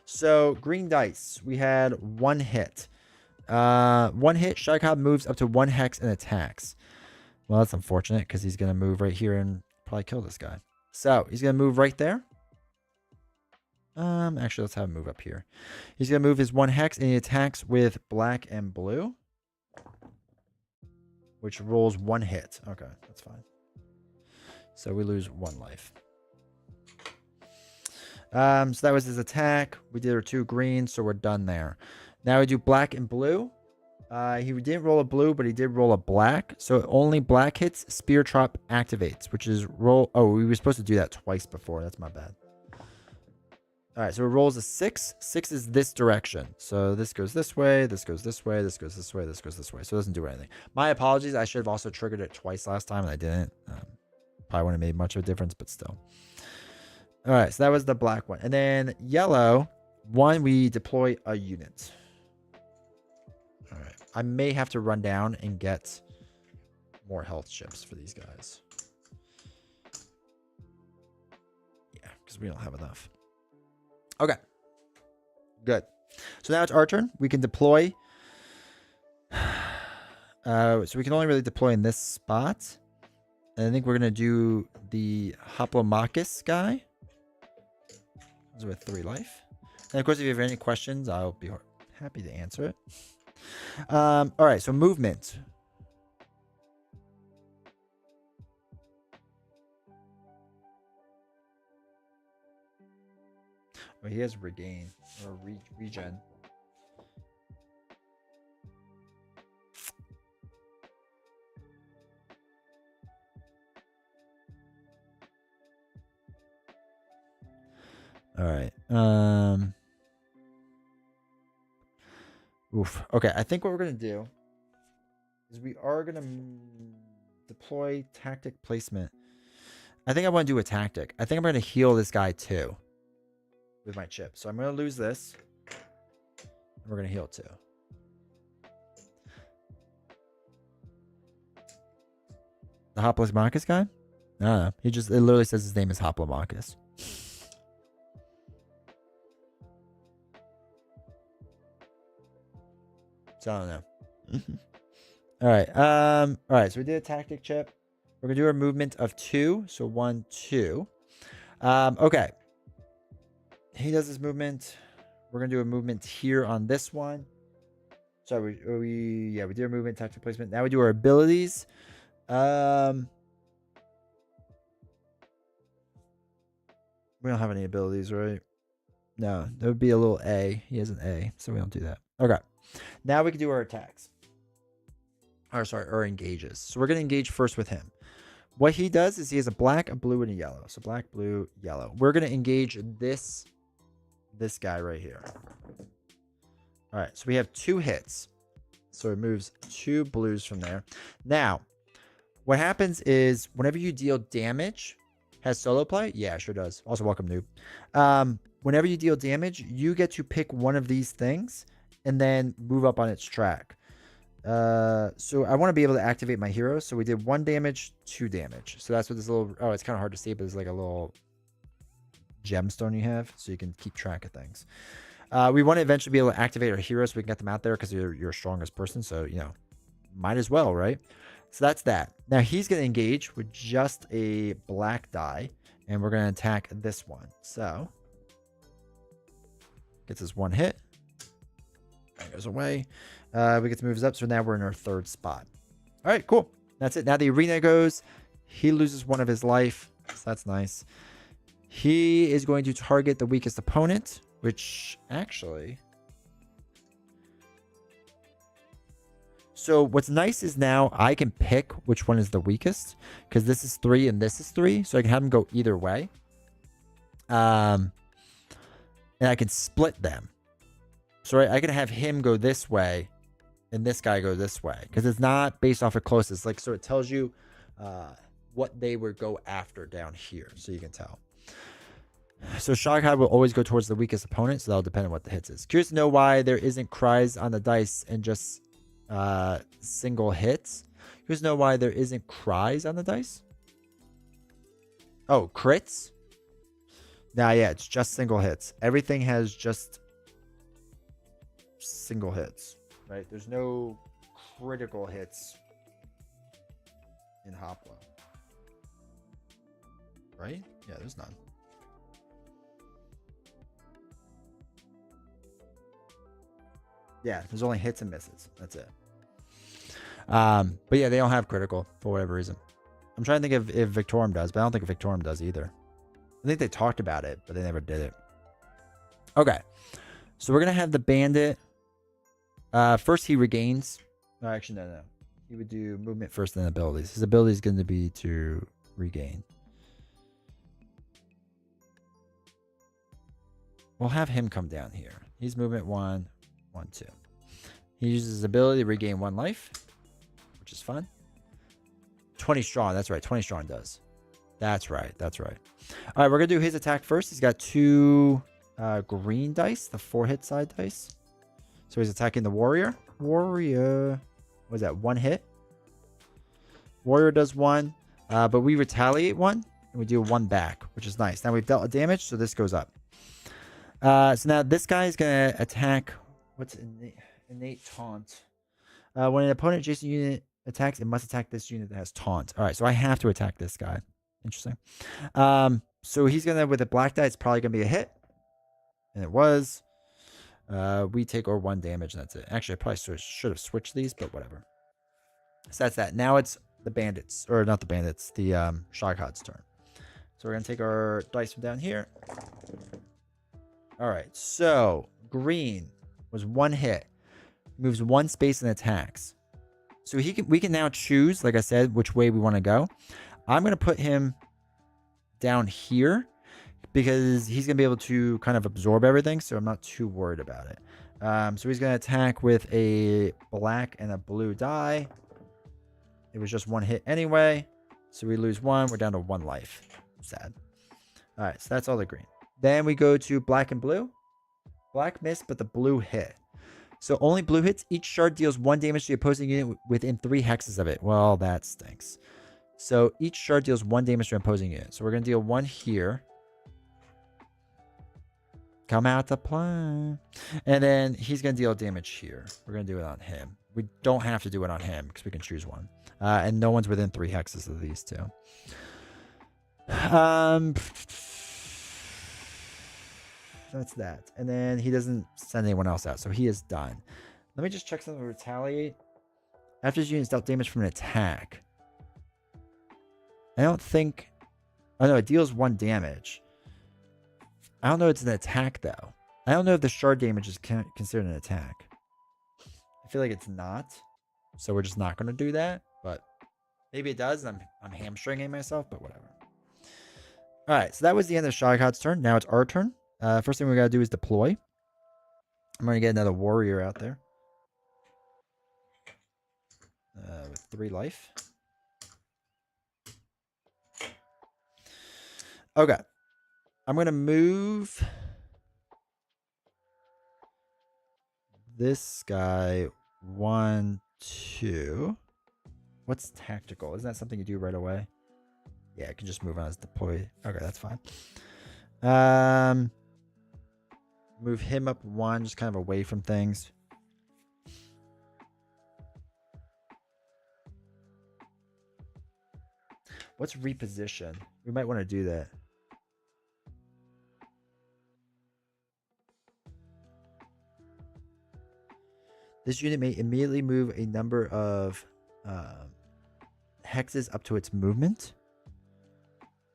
So green dice, we had 1 hit. 1 hit, Shycob moves up to 1 hex and attacks. Well, that's unfortunate because he's going to move right here and probably kill this guy. So he's going to move right there. Actually, let's have him move up here. He's going to move his 1 hex and he attacks with black and blue, which rolls 1 hit. Okay, that's fine. So we lose 1 life. So that was his attack. We did our 2 greens, so we're done there. Now we do black and blue. He didn't roll a blue, but he did roll a black. So only black hits, Spear Trap activates, which is roll. Oh, we were supposed to do that twice before. That's my bad. All right, so it rolls a 6. 6 is this direction. So this goes this way, this goes this way, this goes this way, this goes this way. So it doesn't do anything. My apologies. I should have also triggered it twice last time, and I didn't. Probably wouldn't have made much of a difference, but still. All right, so that was the black one. And then yellow, 1, we deploy a unit. All right. I may have to run down and get more health chips for these guys. Yeah, because we don't have enough. Okay. Good. So now it's our turn. We can deploy. So we can only really deploy in this spot. And I think we're going to do the Hoplomachus guy. With 3 life. And of course, if you have any questions, I'll be happy to answer it. All right, so movement. Well, he has regain or regen. All right. Oof. Okay, I think what we're gonna do is we are gonna deploy tactic placement. I think I want to do a tactic. I think I'm gonna heal this guy too with my chip. So I'm gonna lose this. And we're gonna heal too. The Hoplomachus guy? I don't know. It literally says his name is Hoplomachus. So I don't know. All right. All right. So we did a tactic chip. We're gonna do a movement of 2. So 1, 2. Okay. He does this movement. We're gonna do a movement here on this one. Sorry, we did a movement, tactic placement. Now we do our abilities. We don't have any abilities, right? No, that would be a little A. He has an A, so we don't do that. Okay. Now we can do our attacks. Or sorry, our engages. So we're going to engage first with him. What he does is he has a black, a blue, and a yellow. So black, blue, yellow. We're going to engage this guy right here. All right, so we have 2 hits. So it moves 2 blues from there. Now, what happens is whenever you deal damage, has solo play? Yeah, sure does. Also, welcome, noob. Whenever you deal damage, you get to pick one of these things and then move up on its track. So I want to be able to activate my heroes. So we did 1 damage, 2 damage. So that's what this little, oh, it's kind of hard to see, but it's like a little gemstone you have so you can keep track of things. We want to eventually be able to activate our heroes so we can get them out there because you're your strongest person. So, you know, might as well, right? So that's that. Now he's going to engage with just a black die and we're going to attack this one. So gets us 1 hit. That goes away. We get to move us up. So now we're in our 3rd spot. All right, cool. That's it. Now the arena goes. He loses 1 of his life. So that's nice. He is going to target the weakest opponent, which actually... So what's nice is now I can pick which one is the weakest, because this is 3 and this is 3, so I can have them go either way. And I can split them. So I can have him go this way and this guy go this way, because it's not based off of closest. Like, so it tells you what they would go after down here, so you can tell. So Shotgun will always go towards the weakest opponent, so that'll depend on what the hits is. Curious to know why there isn't cries on the dice and just single hits. Curious to know why there isn't cries on the dice. Oh, crits? Nah, yeah, it's just single hits. Everything has just single hits, right? There's no critical hits in Hoplo. Right? Yeah, there's none. Yeah, there's only hits and misses. That's it. But yeah, they don't have critical for whatever reason. I'm trying to think if Victorum does, but I don't think Victorum does either. I think they talked about it, but they never did it. Okay. So we're going to have the bandit. First, he regains. No, actually, no. He would do movement first, then abilities. His ability is going to be to regain. We'll have him come down here. He's movement 1, 1, 2. He uses his ability to regain 1 life, which is fun. 20 strong. That's right. 20 strong does. That's right. All right, we're going to do his attack first. He's got 2 green dice, the 4-hit side dice. So he's attacking the warrior. Warrior. What is that? 1 hit. Warrior does 1, but we retaliate 1, and we do 1 back, which is nice. Now we've dealt a damage, so this goes up. So now this guy is going to attack. What's innate taunt? When an opponent adjacent unit attacks, it must attack this unit that has taunt. All right, so I have to attack this guy. Interesting. So he's going to, with a black die, it's probably going to be a hit. And it was. We take our 1 damage, and that's it. Actually, I probably should have switched these, but whatever. So that's that. Now it's the bandits, or not the bandits, the Shoghod's turn. So we're going to take our dice from down here. All right, so green was 1 hit. Moves 1 space and attacks. So we can now choose, like I said, which way we want to go. I'm going to put him down here because he's going to be able to kind of absorb everything, so I'm not too worried about it. So he's going to attack with a black and a blue die. It was just 1 hit anyway, so we lose 1. We're down to 1 life. Sad. All right, so that's all the green. Then we go to black and blue. Black missed, but the blue hit. So only blue hits. Each shard deals 1 damage to the opposing unit within 3 hexes of it. Well, that stinks. So each shard deals 1 damage to an opposing unit. So we're going to deal 1 here. Come out to play. And then he's going to deal damage here. We're going to do it on him. We don't have to do it on him because we can choose 1. And no one's within 3 hexes of these 2. That's that. And then he doesn't send anyone else out, so he is done. Let me just check something. Retaliate. After his unit is dealt damage from an attack. I don't think... Oh, no, it deals 1 damage. I don't know if it's an attack, though. I don't know if the shard damage is considered an attack. I feel like it's not. So we're just not going to do that. But maybe it does, and I'm hamstringing myself, but whatever. All right, so that was the end of Shoghod's turn. Now it's our turn. First thing we got to do is deploy. I'm going to get another warrior out there. With 3 life. Okay. I'm going to move this guy 1, 2. What's tactical? Isn't that something you do right away? Yeah, I can just move on as deploy. Okay, that's fine. Move him up 1, just kind of away from things. What's reposition? We might want to do that. This unit may immediately move a number of hexes up to its movement.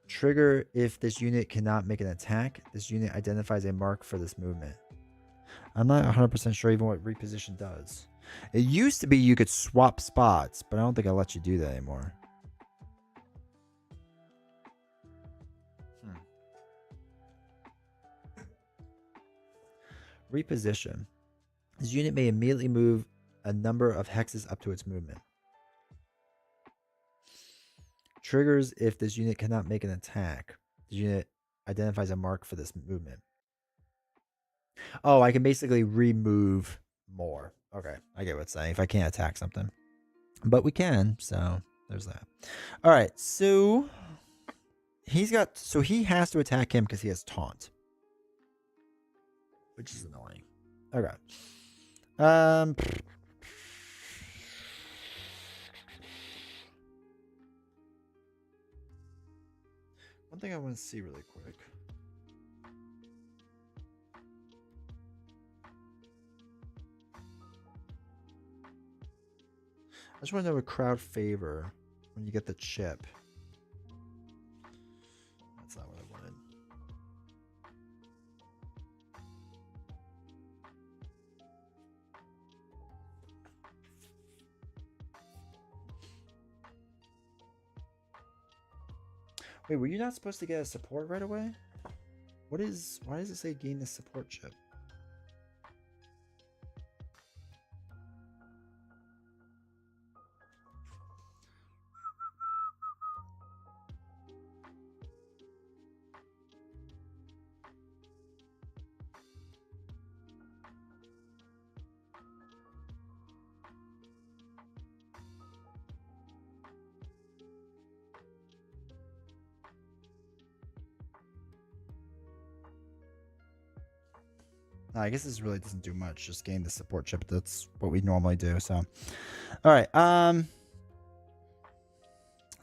Trigger if this unit cannot make an attack. This unit identifies a mark for this movement. I'm not 100% sure even what reposition does. It used to be you could swap spots, but I don't think I'll let you do that anymore. Reposition. This unit may immediately move a number of hexes up to its movement. Triggers if this unit cannot make an attack. The unit identifies a mark for this movement. Oh, I can basically remove more. Okay, I get what it's saying. If I can't attack something. But we can, so there's that. All right, so he has to attack him because he has taunt. Which is annoying. Okay. One thing I want to see really quick. I just want to know a crowd favor when you get the chip. That's not what I wanted. Wait, were you not supposed to get a support right away? Why does it say gain the support chip? I guess this really doesn't do much. Just gain the support chip. That's what we normally do. So, all right.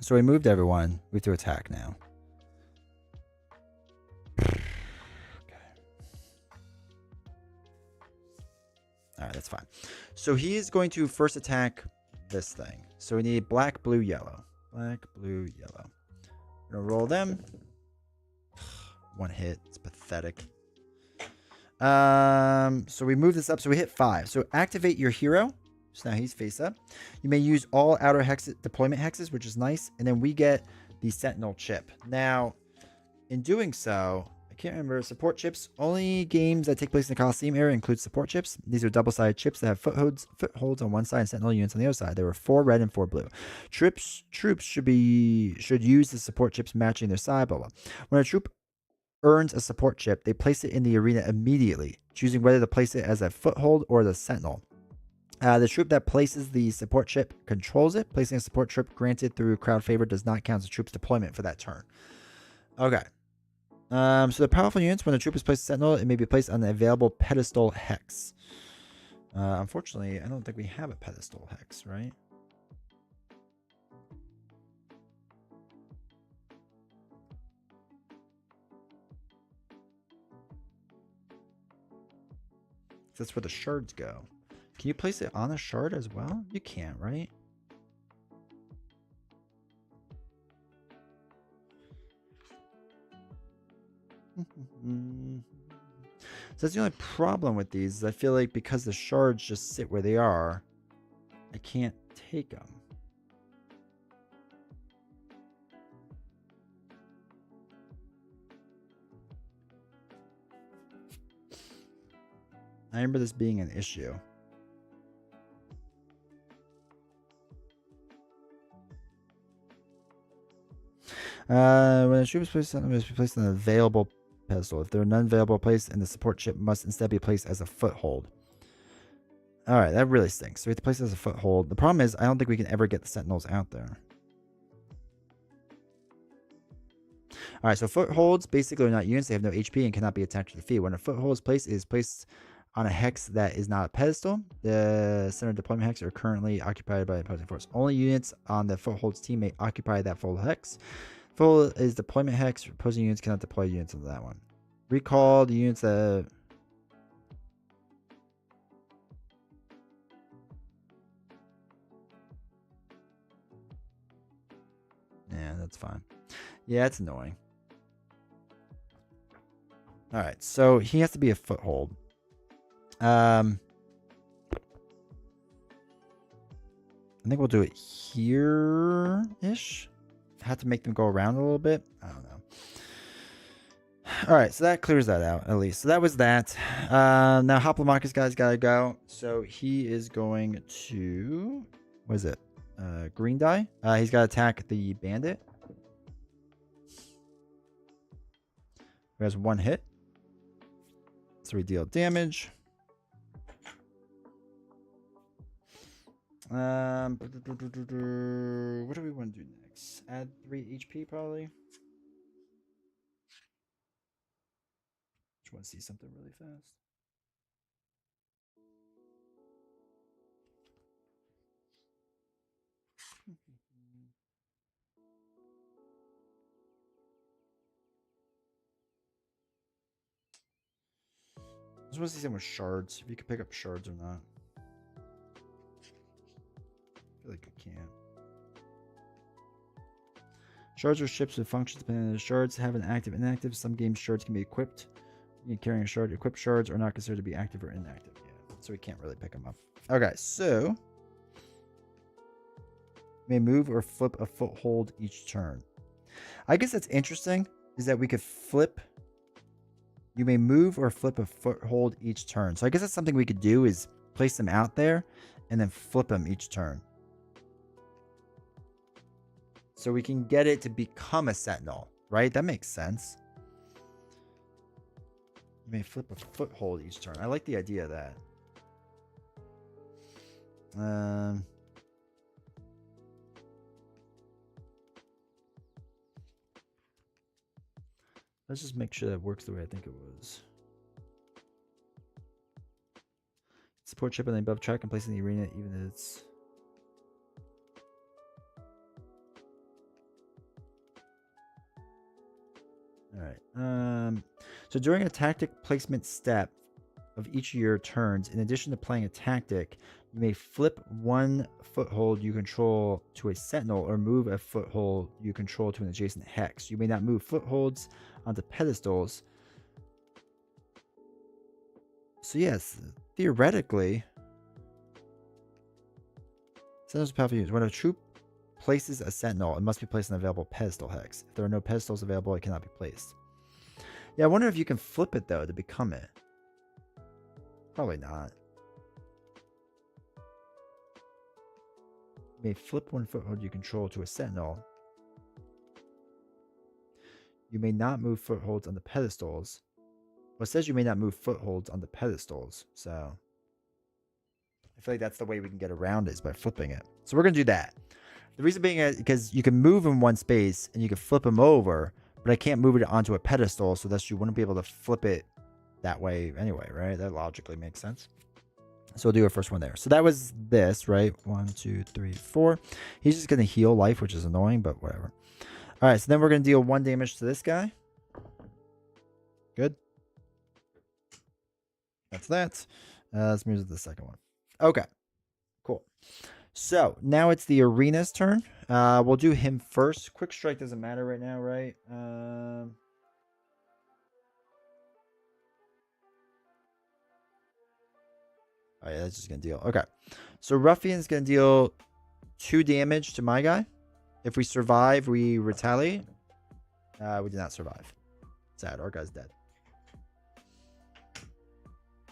So we moved everyone. We have to attack now. Okay. All right, that's fine. So he is going to first attack this thing. So we need black, blue, yellow. Black, blue, yellow. We're gonna roll them. One hit. It's pathetic. So we move this up. So we hit 5. So activate your hero. So now he's face up. You may use all outer deployment hexes, which is nice. And then we get the Sentinel chip. Now, in doing so, I can't remember support chips. Only games that take place in the Coliseum area include support chips. These are double-sided chips that have footholds on one side and Sentinel units on the other side. There were 4 red and 4 blue. Troops should use the support chips matching their side. Blah blah. When a troop earns a support chip, they place it in the arena immediately, choosing whether to place it as a foothold or the sentinel. The troop that places the support chip controls it. Placing a support chip granted through crowd favor does not count as a troop's deployment for that turn. Okay. So the powerful units, when a troop is placed sentinel, it may be placed on the available pedestal hex. Unfortunately, I don't think we have a pedestal hex, right? That's where the shards go. Can you place it on a shard as well? You can't, right? So that's the only problem with these. Is I feel like because the shards just sit where they are, I can't take them. I remember this being an issue. When a troop is placed on, it must be placed on an available pedestal. If there are none available placed, and the support chip must instead be placed as a foothold. All right, that really stinks. So we have to place it as a foothold. The problem is, I don't think we can ever get the sentinels out there. All right, so footholds basically are not units. They have no HP and cannot be attacked to defeat. When a foothold is placed, it is placed on a hex that is not a pedestal. The center deployment hex are currently occupied by opposing force. Only units on the footholds team may occupy that full hex. Full is deployment hex. Opposing units cannot deploy units into that one. Recall the units that... Yeah. Yeah, that's fine. Yeah, it's annoying. All right, so he has to be a foothold. I think we'll do it here-ish. Have to make them go around a little bit. I don't know. All right, so that clears that out at least. So that was that. Now Hoplomachus guy's got to go. So he is going to, what is it? Green die. He's got to attack the bandit, who has 1 hit. So we deal damage. What do we want to do next? Add 3 HP probably. Just want to see something really fast. Just want to see something with shards. If you can pick up shards or not. I feel like I can't. Shards are ships with functions depending on the shards have an active and inactive. Some games shards can be equipped. Carrying a shard, equipped shards are not considered to be active or inactive. Yeah, so we can't really pick them up. Okay, so may move or flip a foothold each turn. I guess that's interesting. Is that we could flip. You may move or flip a foothold each turn. So I guess that's something we could do is place them out there and then flip them each turn. So we can get it to become a sentinel, right? That makes sense. You may flip a foothold each turn. I like the idea of that. Let's just make sure that works the way I think it was. Support chip on the above track and place in the arena even if it's... Alright. So during a tactic placement step of each of your turns, in addition to playing a tactic, you may flip 1 foothold you control to a sentinel or move a foothold you control to an adjacent hex. You may not move footholds onto pedestals. So yes, theoretically, sentinels powerful use. When a troop places a sentinel, it must be placed on an available pedestal hex. If there are no pedestals available, it cannot be placed. Yeah, I wonder if you can flip it though to become it. Probably not. You may flip 1 foothold you control to a sentinel. You may not move footholds on the pedestals. Well, it says you may not move footholds on the pedestals, so I feel like that's the way we can get around it is by flipping it. So we're going to do that. The reason being is because you can move in 1 space and you can flip them over, but I can't move it onto a pedestal, so thus you wouldn't be able to flip it that way anyway, right? That logically makes sense. So we'll do our first one there. So that was this, right? 1, 2, 3, 4. He's just going to heal life, which is annoying, but whatever. All right, so then we're going to deal 1 damage to this guy. Good. That's that. Let's move to the second one. Okay, cool. So now it's the arena's turn. We'll do him first. Quick strike doesn't matter right now, right? Oh yeah, that's just gonna deal. Okay, so Ruffian's gonna deal 2 damage to my guy. If we survive, we retaliate. We did not survive. Sad. Our guy's dead.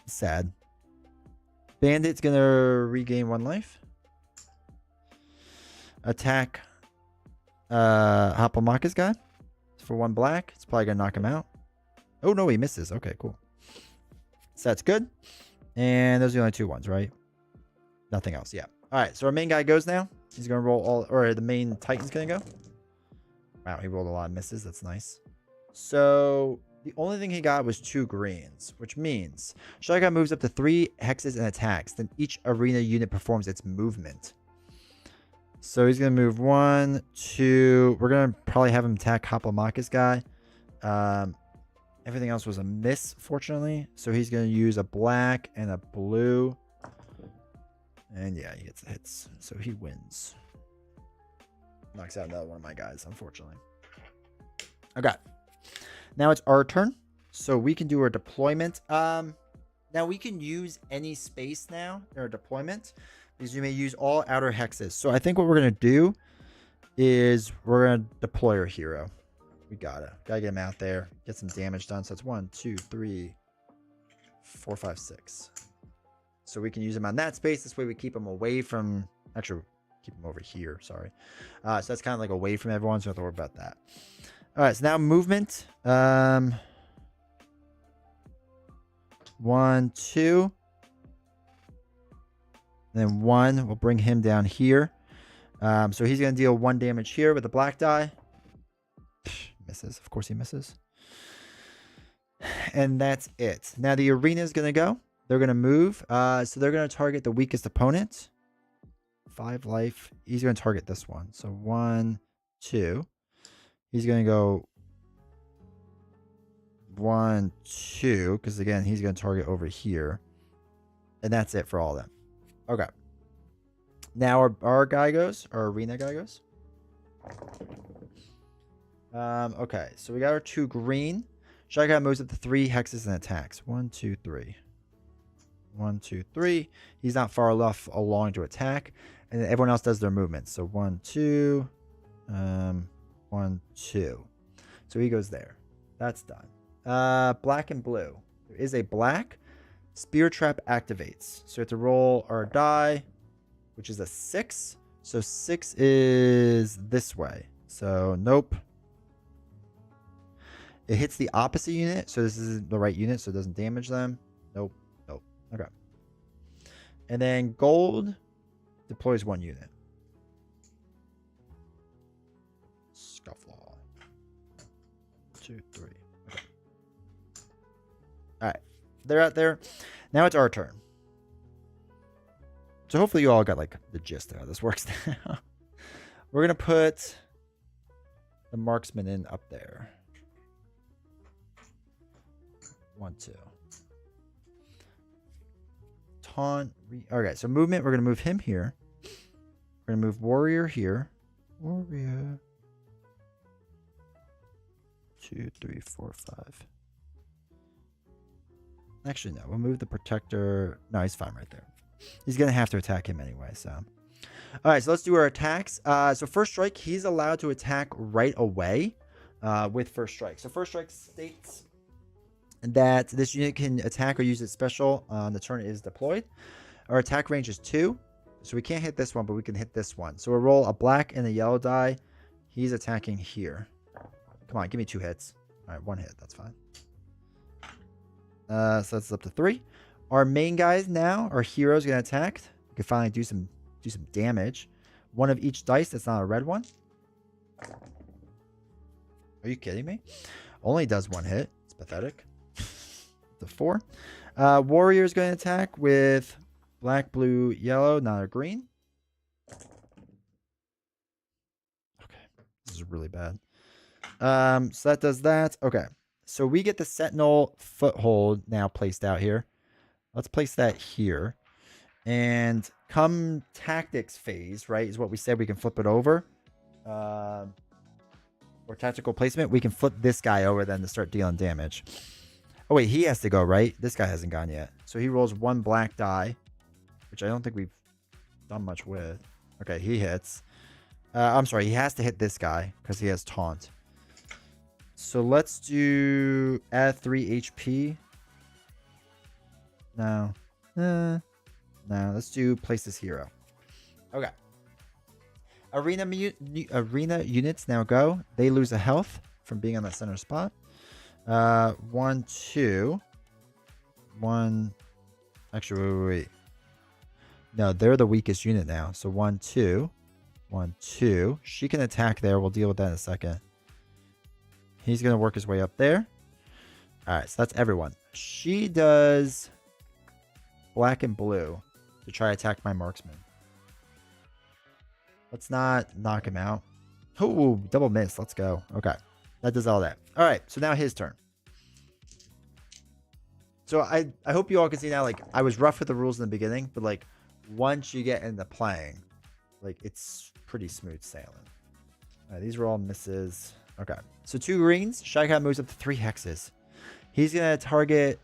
Sad. Bandit's gonna regain 1 life. Attack Hoplomachus guy for 1 black. It's probably gonna knock him out. Oh no, he misses. Okay, cool. So that's good. And those are the only 2 ones, right? Nothing else. Yeah. All right. So our main guy goes now. He's gonna roll all, or the main Titan's gonna go. Wow, he rolled a lot of misses. That's nice. So the only thing he got was 2 greens, which means Shy Guy moves up to 3 hexes and attacks. Then each arena unit performs its movement. So he's going to move 1, 2. We're going to probably have him attack Hoplomachus guy. Everything else was a miss, fortunately. So he's going to use a black and a blue. And yeah, he gets the hits. So he wins. Knocks out another one of my guys, unfortunately. Okay. Now it's our turn. So we can do our deployment. Now we can use any space now in our deployment because you may use all outer hexes. So I think what we're going to do is we're going to deploy our hero. We gotta get him out there, get some damage done. So it's 1, 2, 3, 4, 5, 6. So we can use him on that space. This way we keep him away from, actually keep him over here. Sorry. So that's kind of like away from everyone. So don't have to worry about that. All right. So now movement. 1, 2. Then 1. We'll bring him down here. So he's going to deal 1 damage here with the black die. Misses. Of course he misses. And that's it. Now the arena is going to go. They're going to move. So they're going to target the weakest opponent. 5 life. He's going to target this one. So 1, 2. He's going to go 1, 2. Because again, he's going to target over here. And that's it for all of them. Okay. Now our guy goes. Our arena guy goes. Okay, so we got our 2 green. Shy guy moves up to 3 hexes and attacks. 1, 2, 3. 1, 2, 3. He's not far enough along to attack. And then everyone else does their movements. So 1, 2. 1, 2. So he goes there. That's done. Black and blue. There is a black. Spear trap activates. So we have to roll our die, which is a 6. So 6 is this way. So nope. It hits the opposite unit. So this is the right unit. So it doesn't damage them. Nope. Nope. Okay. And then gold deploys 1 unit. Scufflaw. 2, 3. Okay. All right. They're out there. Now it's our turn. So hopefully you all got like the gist of how this works now. We're going to put the marksman in up there. 1, 2. Taunt. Okay, so movement. We're going to move him here. We're going to move warrior here. Warrior. 2, 3, 4, 5. Actually, no. We'll move the protector. No, he's fine right there. He's going to have to attack him anyway, so. All right, so let's do our attacks. So first strike, he's allowed to attack right away with first strike. So first strike states that this unit can attack or use its special on the turn it is deployed. Our attack range is 2. So we can't hit this one, but we can hit this one. So we'll roll a black and a yellow die. He's attacking here. Come on, give me 2 hits. All right, 1 hit. That's fine. So that's up to 3. Our main guys now, our heroes, going to attack. We can finally do some damage. 1 of each dice. That's not a red one. Are you kidding me? Only does 1 hit. It's pathetic. The 4. Warrior is going to attack with black, blue, yellow, not a green. Okay, this is really bad. So that does that. Okay, so we get the Sentinel foothold now placed out here. Let's place that here. And come tactics phase, right, is what we said. We can flip it over. Or tactical placement. We can flip this guy over then to start dealing damage. Oh, wait, he has to go, right? This guy hasn't gone yet. So he rolls 1 black die, which I don't think we've done much with. Okay, he hits. I'm sorry, he has to hit this guy because he has taunt. So let's do add 3 HP. No. No, let's do place this hero. Okay. Arena units now go. They lose a health from being on that center spot. 1, 2. 1. Actually, wait. No, they're the weakest unit now. So 1, 2. 1, 2. She can attack there. We'll deal with that in a second. He's going to work his way up there. All right, so that's everyone. She does black and blue to try to attack my marksman. Let's not knock him out. Oh, double miss. Let's go. Okay. That does all that. All right. So now his turn. So I hope you all can see now, like, I was rough with the rules in the beginning, but like once you get into playing, like it's pretty smooth sailing. All right, these were all misses. Okay. So 2 greens. Shy Cat moves up to 3 hexes. He's going to target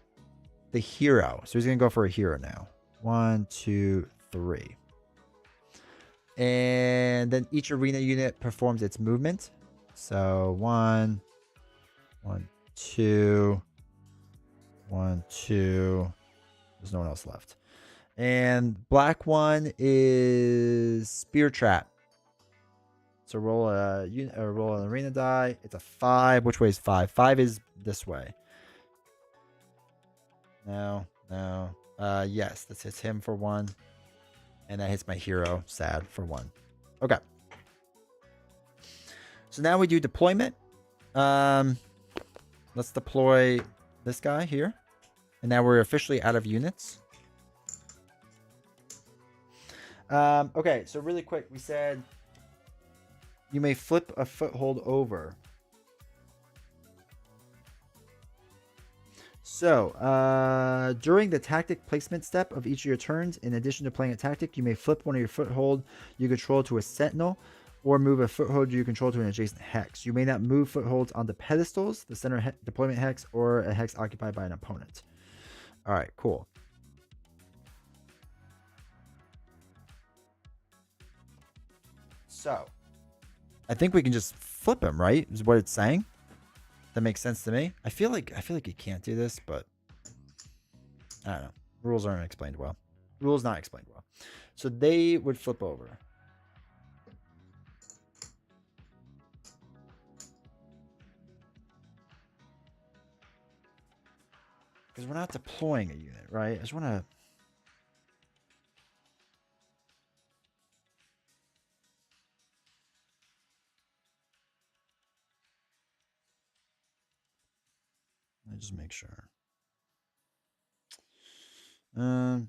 the hero. So he's going to go for a hero now. 1, 2, 3. And then each arena unit performs its movement. So 1, 1, 2, 1, 2. There's no one else left. And black one is Spear Trap. So roll roll an arena die. It's a 5. Which way is 5? 5 is this way. No. Yes, this hits him for 1. And that hits my hero, sad, for 1. Okay. So now we do deployment. Let's deploy this guy here. And now we're officially out of units. Okay, so really quick, we said you may flip a foothold over. So, during the tactic placement step of each of your turns, in addition to playing a tactic, you may flip one of your foothold you control to a sentinel, or move a foothold you control to an adjacent hex. You may not move footholds onto pedestals, the center deployment hex, or a hex occupied by an opponent. All right, cool. So, I think we can just flip him, right? Is what it's saying. That makes sense to me. I feel like you can't do this, but I don't know. Rules aren't explained well. Rules not explained well. So they would flip over. Because we're not deploying a unit, right? I just want to... Let me just make sure. Yeah.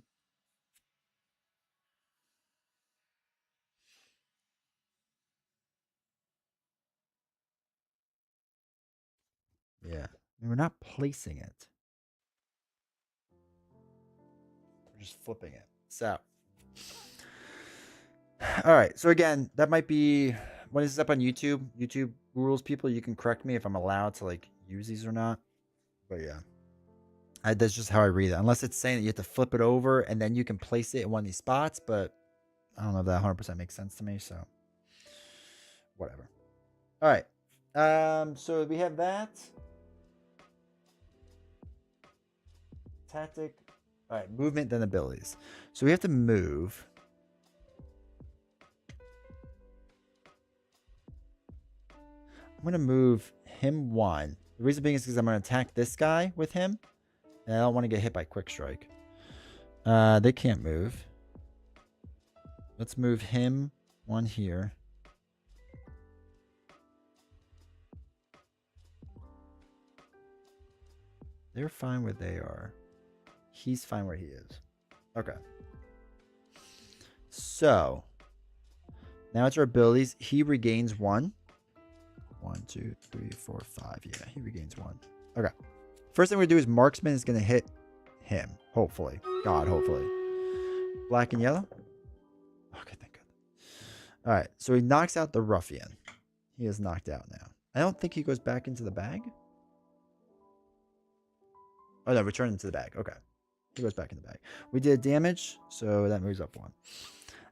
I mean, we're not placing it. We're just flipping it. So. All right. So again, that might be... When this is up on YouTube, YouTube rules people, you can correct me if I'm allowed to like use these or not. But yeah. That's just how I read it. Unless it's saying that you have to flip it over and then you can place it in one of these spots. But I don't know if that 100% makes sense to me. So whatever. All right. So we have that. Tactic. All right. Movement, then abilities. So we have to move. I'm going to move him 1. The reason being is because I'm going to attack this guy with him. And I don't want to get hit by quick strike. They can't move. Let's move him 1 here. They're fine where they are. He's fine where he is. Okay. So, now it's our abilities. He regains 1. 1, 2, 3, 4, 5. Yeah, he regains 1. Okay. First thing we do is marksman is going to hit him. Hopefully. God, hopefully. Black and yellow. Okay, thank God. All right. So he knocks out the ruffian. He is knocked out now. I don't think he goes back into the bag. Oh, no. Return into the bag. Okay. He goes back in the bag. We did damage. So that moves up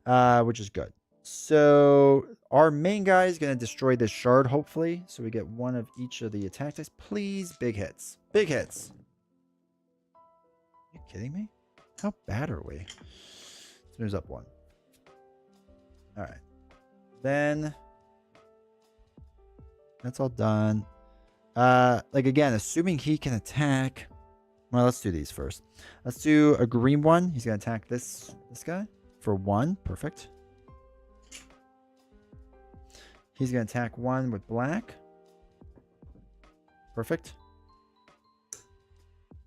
1. Which is good. So our main guy is going to destroy this shard, hopefully. So we get 1 of each of the attack dice. Please, big hits. Big hits. Are you kidding me? How bad are we? This moves up 1. All right. Then that's all done. Like again, assuming he can attack. Well, let's do these first. Let's do a green one. He's going to attack this guy for 1. Perfect. He's going to attack 1 with black. Perfect.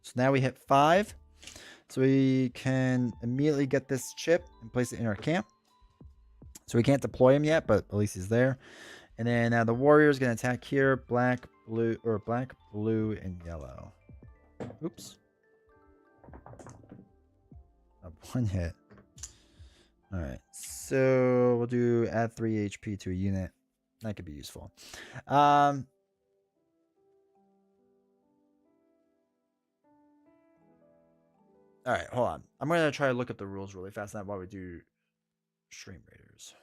So now we hit 5. So we can immediately get this chip and place it in our camp. So we can't deploy him yet, but at least he's there. And then now the warrior is going to attack here. Black, blue, and yellow. Oops. 1 hit. All right. So we'll do add 3 HP to a unit. That could be useful. All right, hold on. I'm gonna try to look up the rules really fast now while we do Stream Raiders.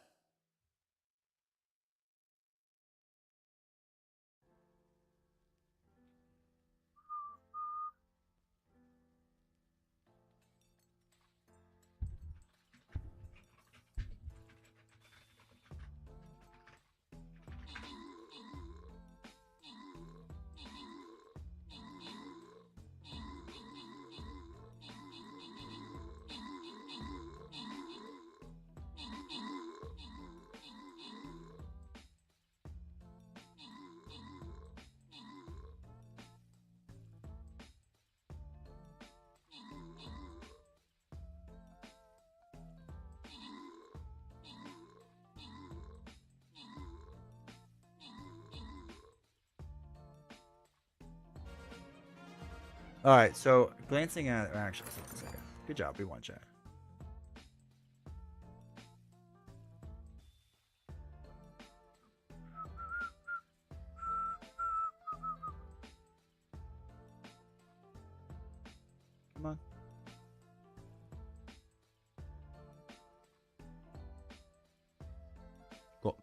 All right, so glancing at actually, a second. Good job, we won, chat. Come on. Cool.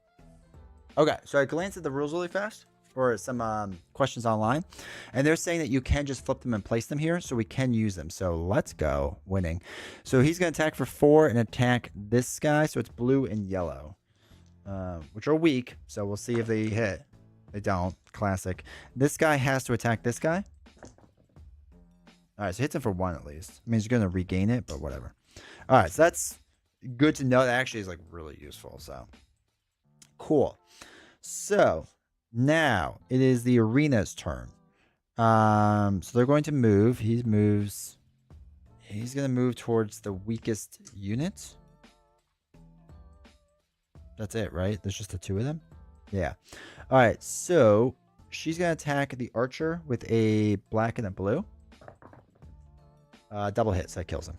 Okay, so I glanced at the rules really fast, or some questions online, and they're saying that you can just flip them and place them here, so we can use them. So let's go, winning. So he's going to attack for 4 and attack this guy, so it's blue and yellow, which are weak, so we'll see if they hit. They don't. Classic. This guy has to attack this guy. All right, so hits him for 1 at least. I mean, he's going to regain it, but whatever. All right, so that's good to know. That actually is like really useful, so cool. So now it is the arena's turn. So they're going to move. He moves. He's going to move towards the weakest unit. That's it, right? There's just the 2 of them. Yeah. All right. So she's going to attack the archer with a black and a blue. Double hit, so that kills him.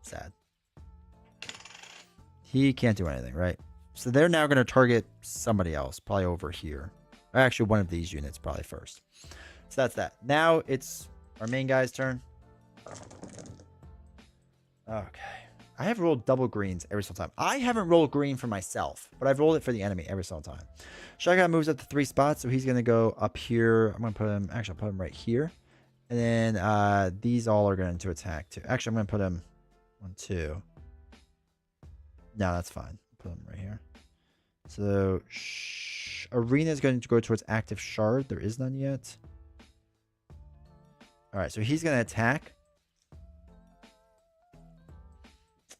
Sad. He can't do anything, right? So they're now going to target somebody else, probably over here. Or actually, one of these units probably first. So that's that. Now it's our main guy's turn. Okay. I have rolled double greens every single time. I haven't rolled green for myself, but I've rolled it for the enemy every single time. Shotgun moves up to 3 spots, so he's going to go up here. I'm going to put him, actually, I'll put him right here. And then these all are going to attack too. Actually, I'm going to put him 1, 2. No, that's fine. Put him right here. So arena is going to go towards active shard. There is none yet. All right, so he's going to attack.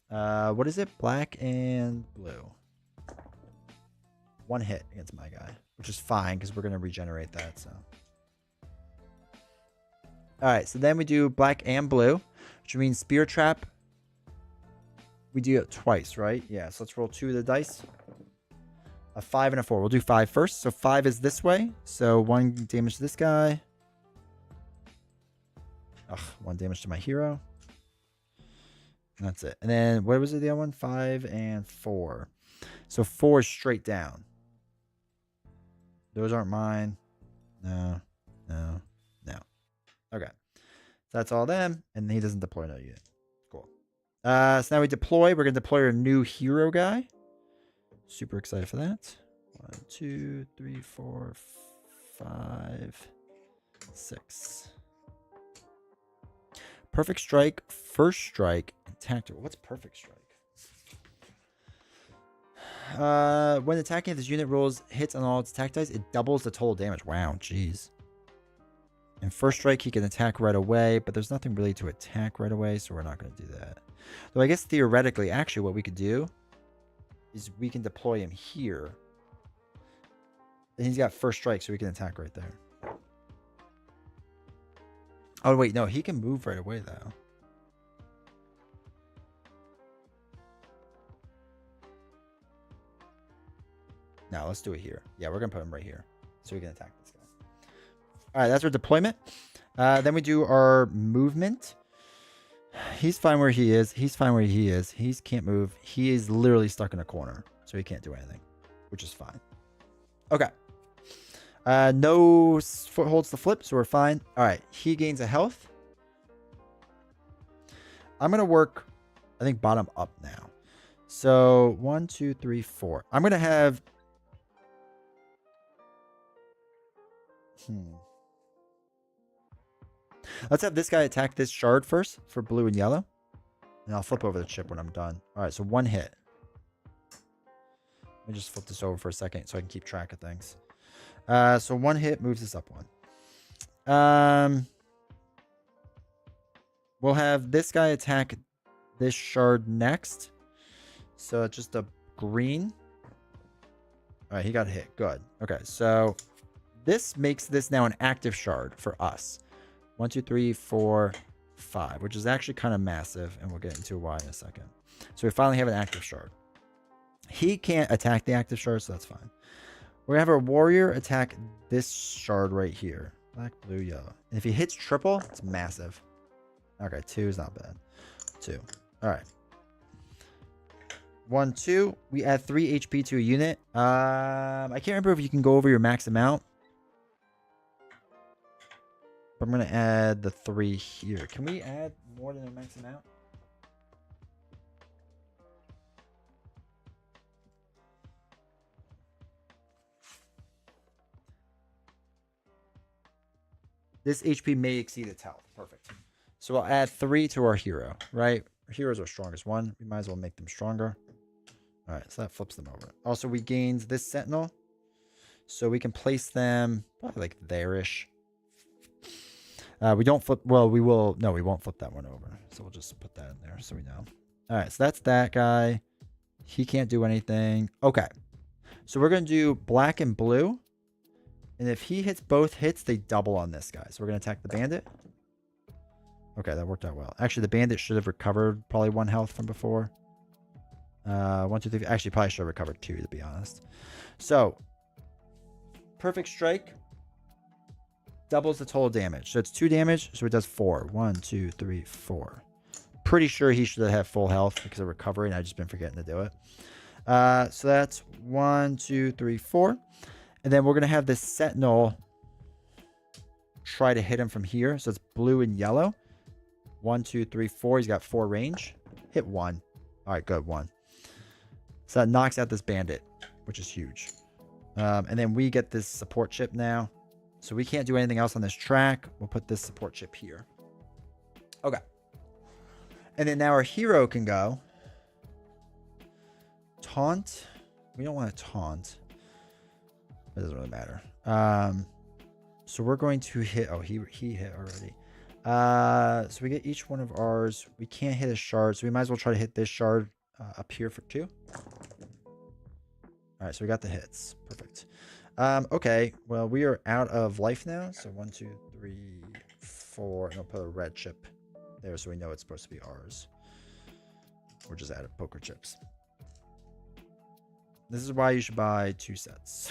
What is it? Black and blue. 1 hit against my guy, which is fine because we're going to regenerate that. So. All right, so then we do black and blue, which means spear trap. We do it twice, right? Yeah, so let's roll 2 of the dice. A 5 and a 4. We'll do 5 first. So 5 is this way. So 1 damage to this guy. Ugh, 1 damage to my hero. And that's it. And then what was it, the other one? 5 and 4. So 4 is straight down. Those aren't mine. No. Okay. So that's all them. And he doesn't deploy no unit. Cool. So now we deploy. We're going to deploy our new hero guy. Super excited for that. 1, 2, 3, 4, 5, 6. Perfect strike, first strike, and tactical. What's perfect strike? When attacking, if this unit rolls hits on all its attack dice, it doubles the total damage. Wow, jeez. And first strike, he can attack right away, but there's nothing really to attack right away, so we're not going to do that. Though I guess theoretically, actually, what we could do is we can deploy him here. And he's got first strike, so we can attack right there. Oh, wait, no, he can move right away, though. No, let's do it here. Yeah, we're going to put him right here so we can attack this guy. All right, that's our deployment. Then we do our movement. He's fine where he is. He's fine where he is. He can't move. He is literally stuck in a corner. So So he can't do anything, which is fine. Okay. No footholds to flip, so we're fine. All right. He gains a health. I'm going to work, I think, bottom up now. So 1, 2, 3, 4. I'm going to have... Let's have this guy attack this shard first for blue and yellow. And I'll flip over the chip when I'm done. All right, so 1 hit. Let me just flip this over for a second so I can keep track of things. So 1 hit moves us up 1. We'll have this guy attack this shard next. So it's just a green. All right, he got hit. Good. Okay, so this makes this now an active shard for us. 1, 2, 3, 4, 5, which is actually kind of massive, and we'll get into why in a second. So we finally have an active shard. He can't attack the active shard, so that's fine. We're going to have our warrior attack this shard right here. Black, blue, yellow. And if he hits triple, it's massive. Okay, 2 is not bad. 2. All right. 1, 2. We add 3 HP to a unit. I can't remember if you can go over your max amount. But I'm going to add the 3 here. Can we add more than a max amount? This HP may exceed its health. Perfect. So we'll add 3 to our hero, right? Our hero's our strongest one. We might as well make them stronger. All right, so that flips them over. Also, we gained this sentinel. So we can place them probably like there-ish. We don't flip. Well, we will. No, we won't flip that one over. So we'll just put that in there so we know. All right, so that's that guy. He can't do anything. Okay. So we're going to do black and blue. And if he hits both hits, they double on this guy. So we're going to attack the bandit. Okay, that worked out well. Actually, the bandit should have recovered probably 1 health from before. 1, 2, 3. Actually, probably should have recovered 2, to be honest. So, perfect strike doubles the total damage. So it's 2 damage, so it does 4. 1, 2, 3, 4. Pretty sure he should have full health because of recovery, and I've just been forgetting to do it. So that's 1, 2, 3, 4. And then we're going to have this sentinel try to hit him from here. So it's blue and yellow. 1, 2, 3, 4. He's got 4 range. Hit 1. All right, good. 1. So that knocks out this bandit, which is huge. And then we get this support chip now. So we can't do anything else on this track. We'll put this support chip here. Okay. And then now our hero can go. Taunt. We don't want to taunt. It doesn't really matter. So we're going to hit. Oh, he hit already. So we get each one of ours. We can't hit a shard, so we might as well try to hit this shard up here for 2. All right, so we got the hits. Perfect. Okay, well, we are out of life now. So 1, 2, 3, 4. And I'll put a red chip there so we know it's supposed to be ours. We're just out of poker chips. This is why you should buy 2 sets.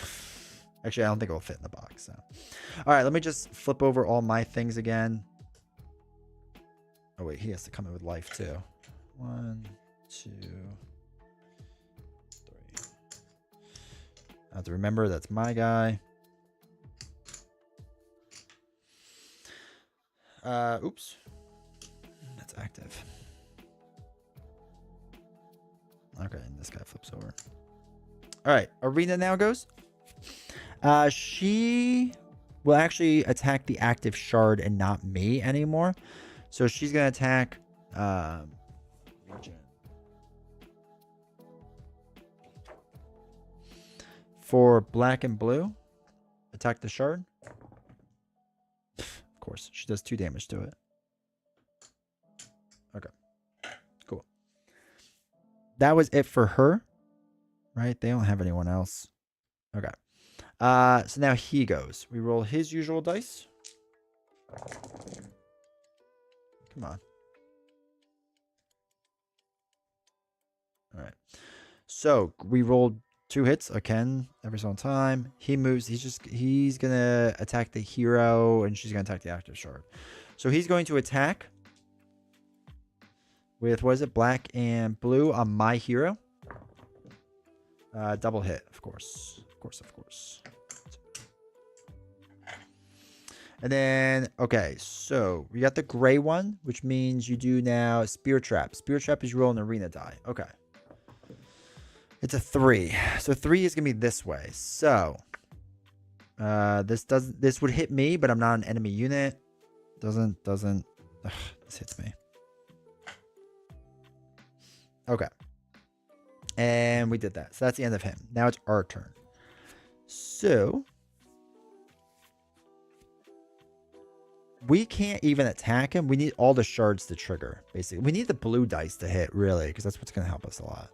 Actually, I don't think it will fit in the box. So. All right, let me just flip over all my things again. Oh, wait, he has to come in with life, too. 1, 2, 3. I have to remember that's my guy. Oops. That's active. Okay, and this guy flips over. All right, Arena now goes. She will actually attack the active shard and not me anymore. So she's going to attack for black and blue. Attack the shard. Of course, she does 2 damage to it. Okay, cool. That was it for her, right? They don't have anyone else. Okay. So now he goes. We roll his usual dice. Come on. All right. So we rolled 2 hits again every single time. He moves. He's gonna attack the hero, and she's gonna attack the active shard. So he's going to attack with, what is it, black and blue on my hero. Double hit, of course. Of course, of course. And then, okay, so we got the gray one, which means you do now Spear Trap. Spear Trap is you roll an arena die. Okay. It's a 3. So 3 is going to be this way. So this would hit me, but I'm not an enemy unit. Doesn't. Ugh, this hits me. Okay. And we did that. So that's the end of him. Now it's our turn. So we can't even attack him. We need all the shards to trigger, basically. We need the blue dice to hit, really, because that's what's going to help us a lot.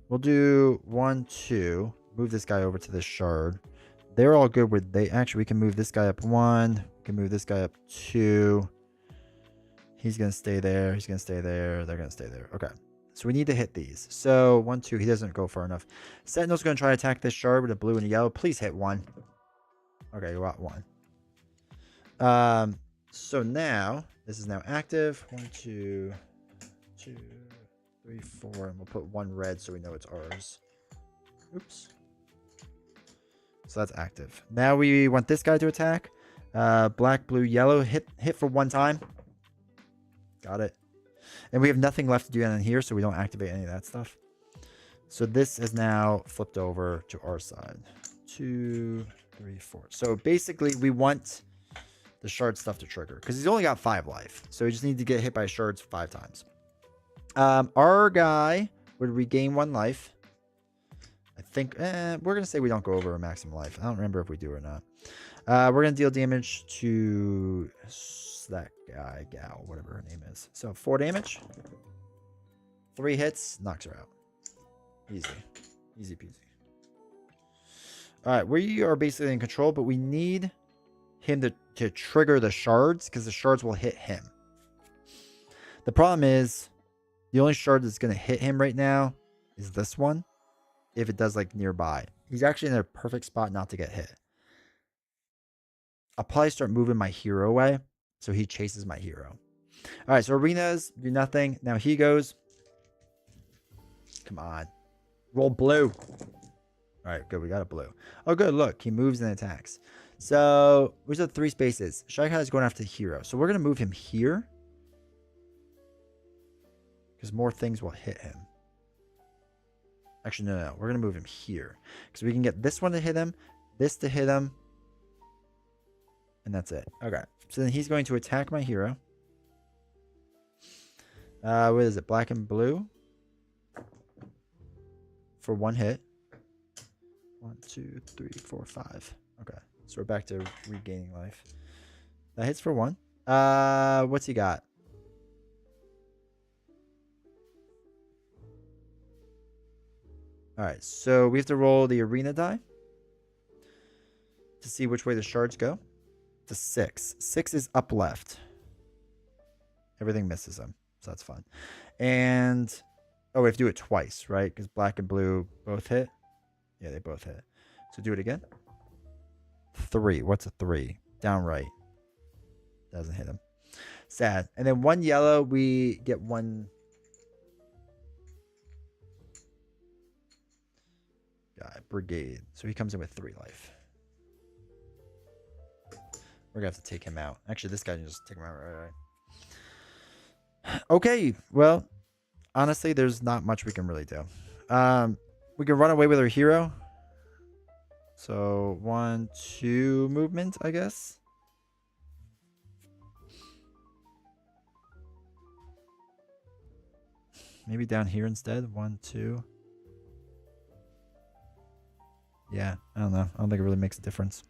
We'll do 1, 2. Move this guy over to this shard. They're all good with they. Actually, we can move this guy up 1. We can move this guy up 2. He's going to stay there. He's going to stay there. They're going to stay there. Okay. So we need to hit these. So 1, 2. He doesn't go far enough. Sentinel's going to try to attack this shard with a blue and a yellow. Please hit 1. Okay, you got 1. So now, this is now active. 1, 2, 2. 3, 4, and we'll put 1 red so we know it's ours. Oops. So that's active. Now we want this guy to attack. Black, blue, yellow. Hit for 1 time. Got it. And we have nothing left to do in here, so we don't activate any of that stuff. So this is now flipped over to our side. 2, 3, 4. So basically, we want the shard stuff to trigger because he's only got 5 life. So we just need to get hit by shards 5 times. Our guy would regain 1 life. I think we're going to say we don't go over a maximum life. I don't remember if we do or not. We're going to deal damage to that guy, gal, whatever her name is. So 4 damage. 3 hits, knocks her out. Easy. Easy peasy. All right, we are basically in control, but we need him to trigger the shards because the shards will hit him. The problem is the only shard that's going to hit him right now is this one. If it does like nearby. He's actually in a perfect spot not to get hit. I'll probably start moving my hero away so he chases my hero. All right, so arenas do nothing. Now he goes. Come on. Roll blue. All right, good. We got a blue. Oh, good. Look, he moves and attacks. So where's the 3 spaces? Shy Guy is going after the hero. So we're going to move him here. Because more things will hit him. Actually, no. We're going to move him here. Because we can get this one to hit him. This to hit him. And that's it. Okay. So then he's going to attack my hero. What is it? Black and blue. For 1 hit. 1, 2, 3, 4, 5. Okay. So we're back to regaining life. That hits for 1. What's he got? All right, so we have to roll the arena die to see which way the shards go. It's a 6. 6 is up left. Everything misses him, so that's fun. And, oh, we have to do it twice, right? Because black and blue both hit. Yeah, they both hit. So do it again. 3. What's a 3? Down right. Doesn't hit him. Sad. And then 1 yellow, we get 1... brigade. So he comes in with 3 life. We're gonna have to take him out. Actually, this guy can just take him out right. Okay, well, honestly, there's not much we can really do. We can run away with our hero. So 1, 2 movement, I guess. Maybe down here instead. 1, 2. Yeah, I don't know. I don't think it really makes a difference.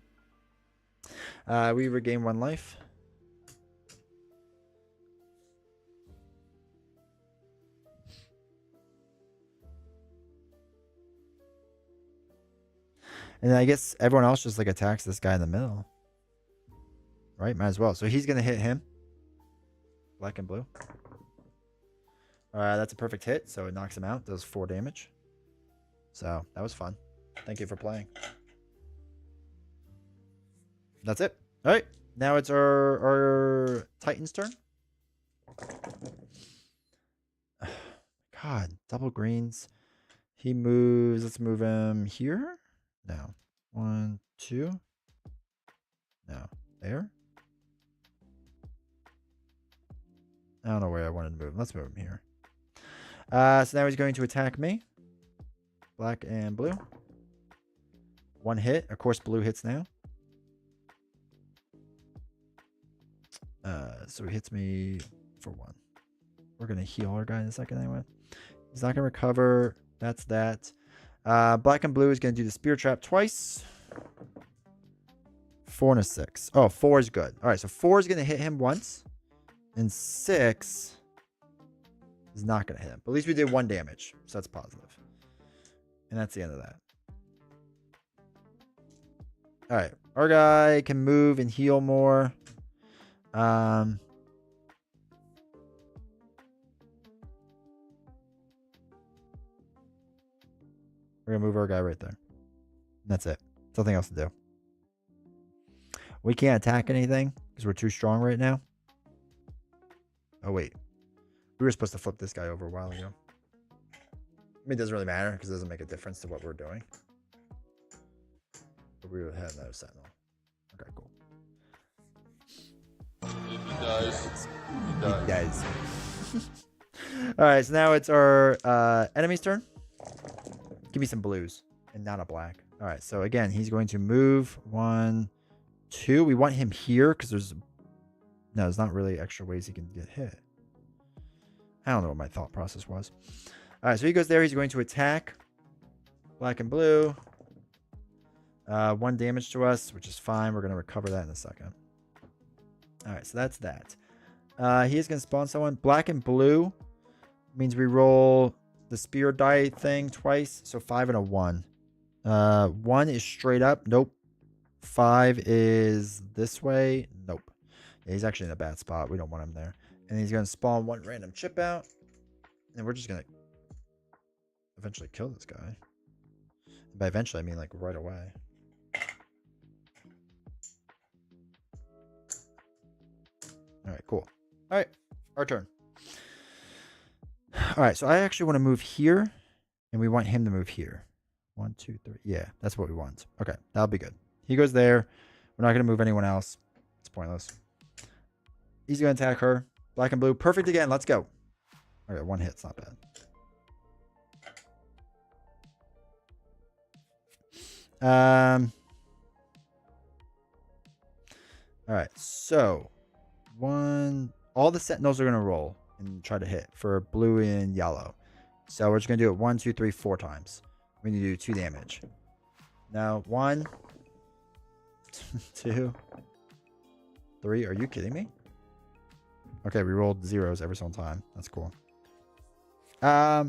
We regain 1 life. And I guess everyone else just like attacks this guy in the middle. Right? Might as well. So he's going to hit him. Black and blue. That's a perfect hit. So it knocks him out. Does 4 damage. So that was fun. Thank you for playing. That's it. All right. Now it's our Titan's turn. God, double greens. He moves. Let's move him here. No. 1, 2. No. There. I don't know where I wanted to move him. Let's move him here. So now he's going to attack me. Black and blue. 1 hit. Of course, blue hits now. So he hits me for 1. We're going to heal our guy in a second anyway. He's not going to recover. That's that. Black and blue is going to do the spear trap twice. 4 and a 6. Oh, 4 is good. All right, so 4 is going to hit him once. And 6 is not going to hit him. But at least we did 1 damage. So that's positive. And that's the end of that. All right. Our guy can move and heal more. We're going to move our guy right there. And that's it. Nothing else to do. We can't attack anything because we're too strong right now. Oh, wait. We were supposed to flip this guy over a while ago. I mean, it doesn't really matter because it doesn't make a difference to what we're doing. But we would have another sentinel. Okay, cool. He dies. He dies. All right, so now it's our enemy's turn. Give me some blues and not a black. All right, so again, he's going to move 1, 2. We want him here because there's not really extra ways he can get hit. I don't know what my thought process was. All right, so he goes there. He's going to attack black and blue. 1 damage to us, which is fine. We're going to recover that in a second. All right, so that's that. He is going to spawn someone. Black and blue means we roll the spear die thing twice. So 5 and a 1. 1 is straight up. Nope. 5 is this way. Nope. Yeah, he's actually in a bad spot. We don't want him there. And he's going to spawn 1 random chip out. And we're just going to eventually kill this guy. By eventually, I mean like right away. All right, cool. All right, our turn. All right, so I actually want to move here, and we want him to move here. 1, 2, 3. Yeah, that's what we want. Okay, that'll be good. He goes there. We're not going to move anyone else. It's pointless. He's going to attack her. Black and blue. Perfect again. Let's go. Okay, 1 hit's not bad. All right, so all the sentinels are going to roll and try to hit for blue and yellow. So we're just going to do it 1, 2, 3, 4 times. We need to do 2 damage. Now, 1, 2, 3. Are you kidding me? Okay, we rolled zeros every single time. That's cool. All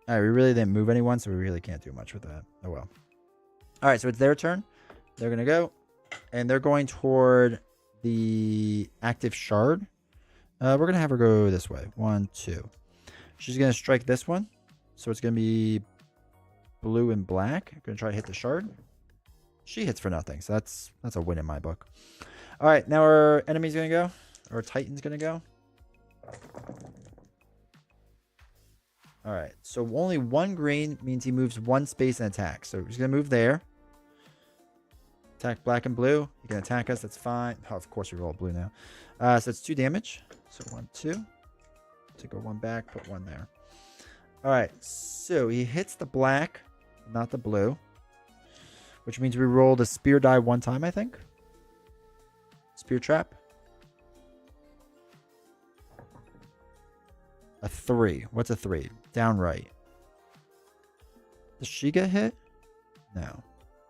right, we really didn't move anyone, so we really can't do much with that. Oh, well. All right, so it's their turn. They're going to go, and they're going toward the active shard. We're going to have her go this way. 1, 2. She's going to strike this one. So it's going to be blue and black. Going to try to hit the shard. She hits for nothing, so that's a win in my book. All right, now our enemy's going to go. Our Titan's going to go. All right, so only 1 green means he moves 1 space and attacks. So he's going to move there. Attack black and blue. He can attack us. That's fine. Oh, of course, we roll blue now. So it's 2 damage. So 1, 2. Take a 1 back. Put 1 there. All right. So he hits the black, not the blue. Which means we rolled a spear die 1 time, I think. Spear trap. A 3. What's a 3? Down right. Does she get hit? No.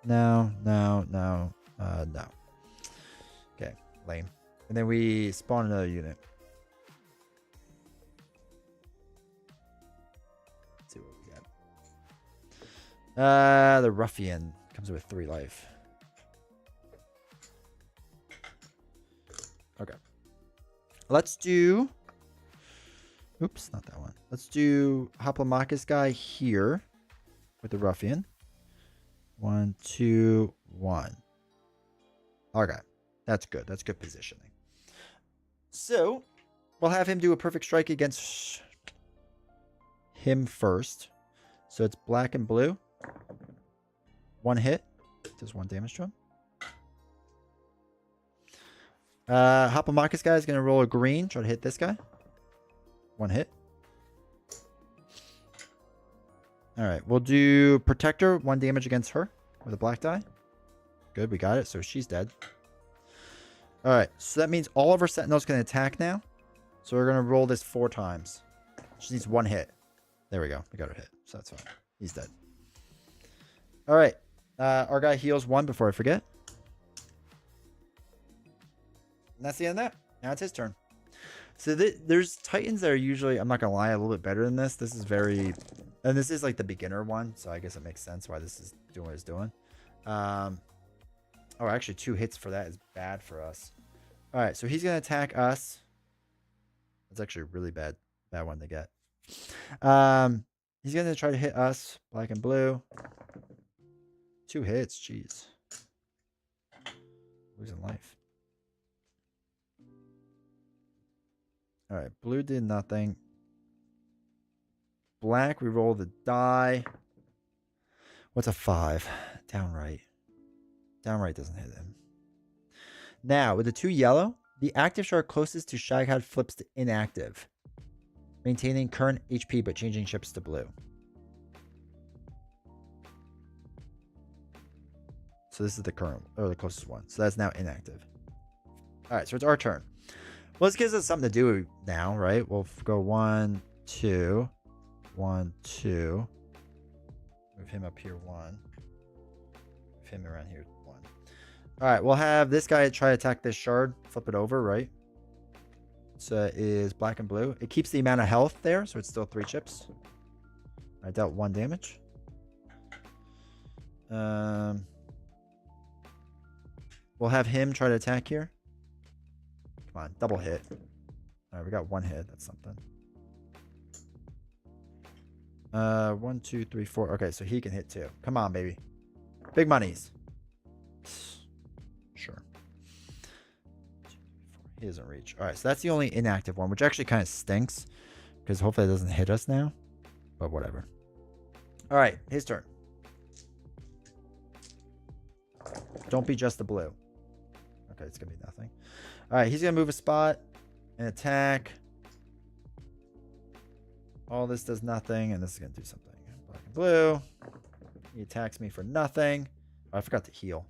No. No. Okay, lame. And then we spawn another unit. Let's see what we got. The ruffian comes with 3 life. Okay. Let's do... Oops, not that one. Let's do Hoplomachus guy here. with the ruffian. 1, 2, 1. Okay. That's good. That's good positioning. So, we'll have him do a perfect strike against him first. So it's black and blue. 1 hit. Does 1 damage to him. Hoplomachus guy is going to roll a green. Try to hit this guy. 1 hit. Alright, we'll do Protector. 1 damage against her with a black die. Good, we got it. So she's dead. Alright, so that means all of our Sentinels can attack now. So we're going to roll this 4 times. She needs 1 hit. There we go. We got her hit. So that's fine. He's dead. Alright. Our guy heals 1 before I forget. And that's the end of that. Now it's his turn. So there's Titans that are usually, I'm not going to lie, a little bit better than this. This is very... And this is like the beginner one, so I guess it makes sense why this is doing what it's doing. Oh, actually 2 hits for that is bad for us. Alright, so he's going to attack us. That's actually a really bad one to get. He's going to try to hit us, black and blue. 2 hits, jeez. Losing life. Alright, blue did nothing. Black, we roll the die. What's a 5? Downright. Downright doesn't hit him. Now, with the 2 yellow, the active shard closest to Shaghat flips to inactive, maintaining current HP but changing chips to blue. So this is the current, or the closest one. So that's now inactive. Alright, so it's our turn. Well, this gives us something to do now, right? We'll go 1, 2... 1, 2. Move him up here 1. Move him around here 1. Alright, we'll have this guy try to attack this shard. Flip it over, right? So it is black and blue. It keeps the amount of health there, so it's still 3 chips. I dealt 1 damage. We'll have him try to attack here. Come on, double hit. Alright, we got 1 hit. That's something. 1, 2, 3, 4. Okay, so he can hit 2. Come on, baby. Big monies. Sure. 2, 3, 4. He doesn't reach. All right, so that's the only inactive one, which actually kind of stinks because hopefully it doesn't hit us now. But whatever. All right, his turn. Don't be just the blue. Okay, it's gonna be nothing. All right, he's gonna move a spot and attack. All this does nothing, and this is going to do something. Black and blue. He attacks me for nothing. Oh, I forgot to heal.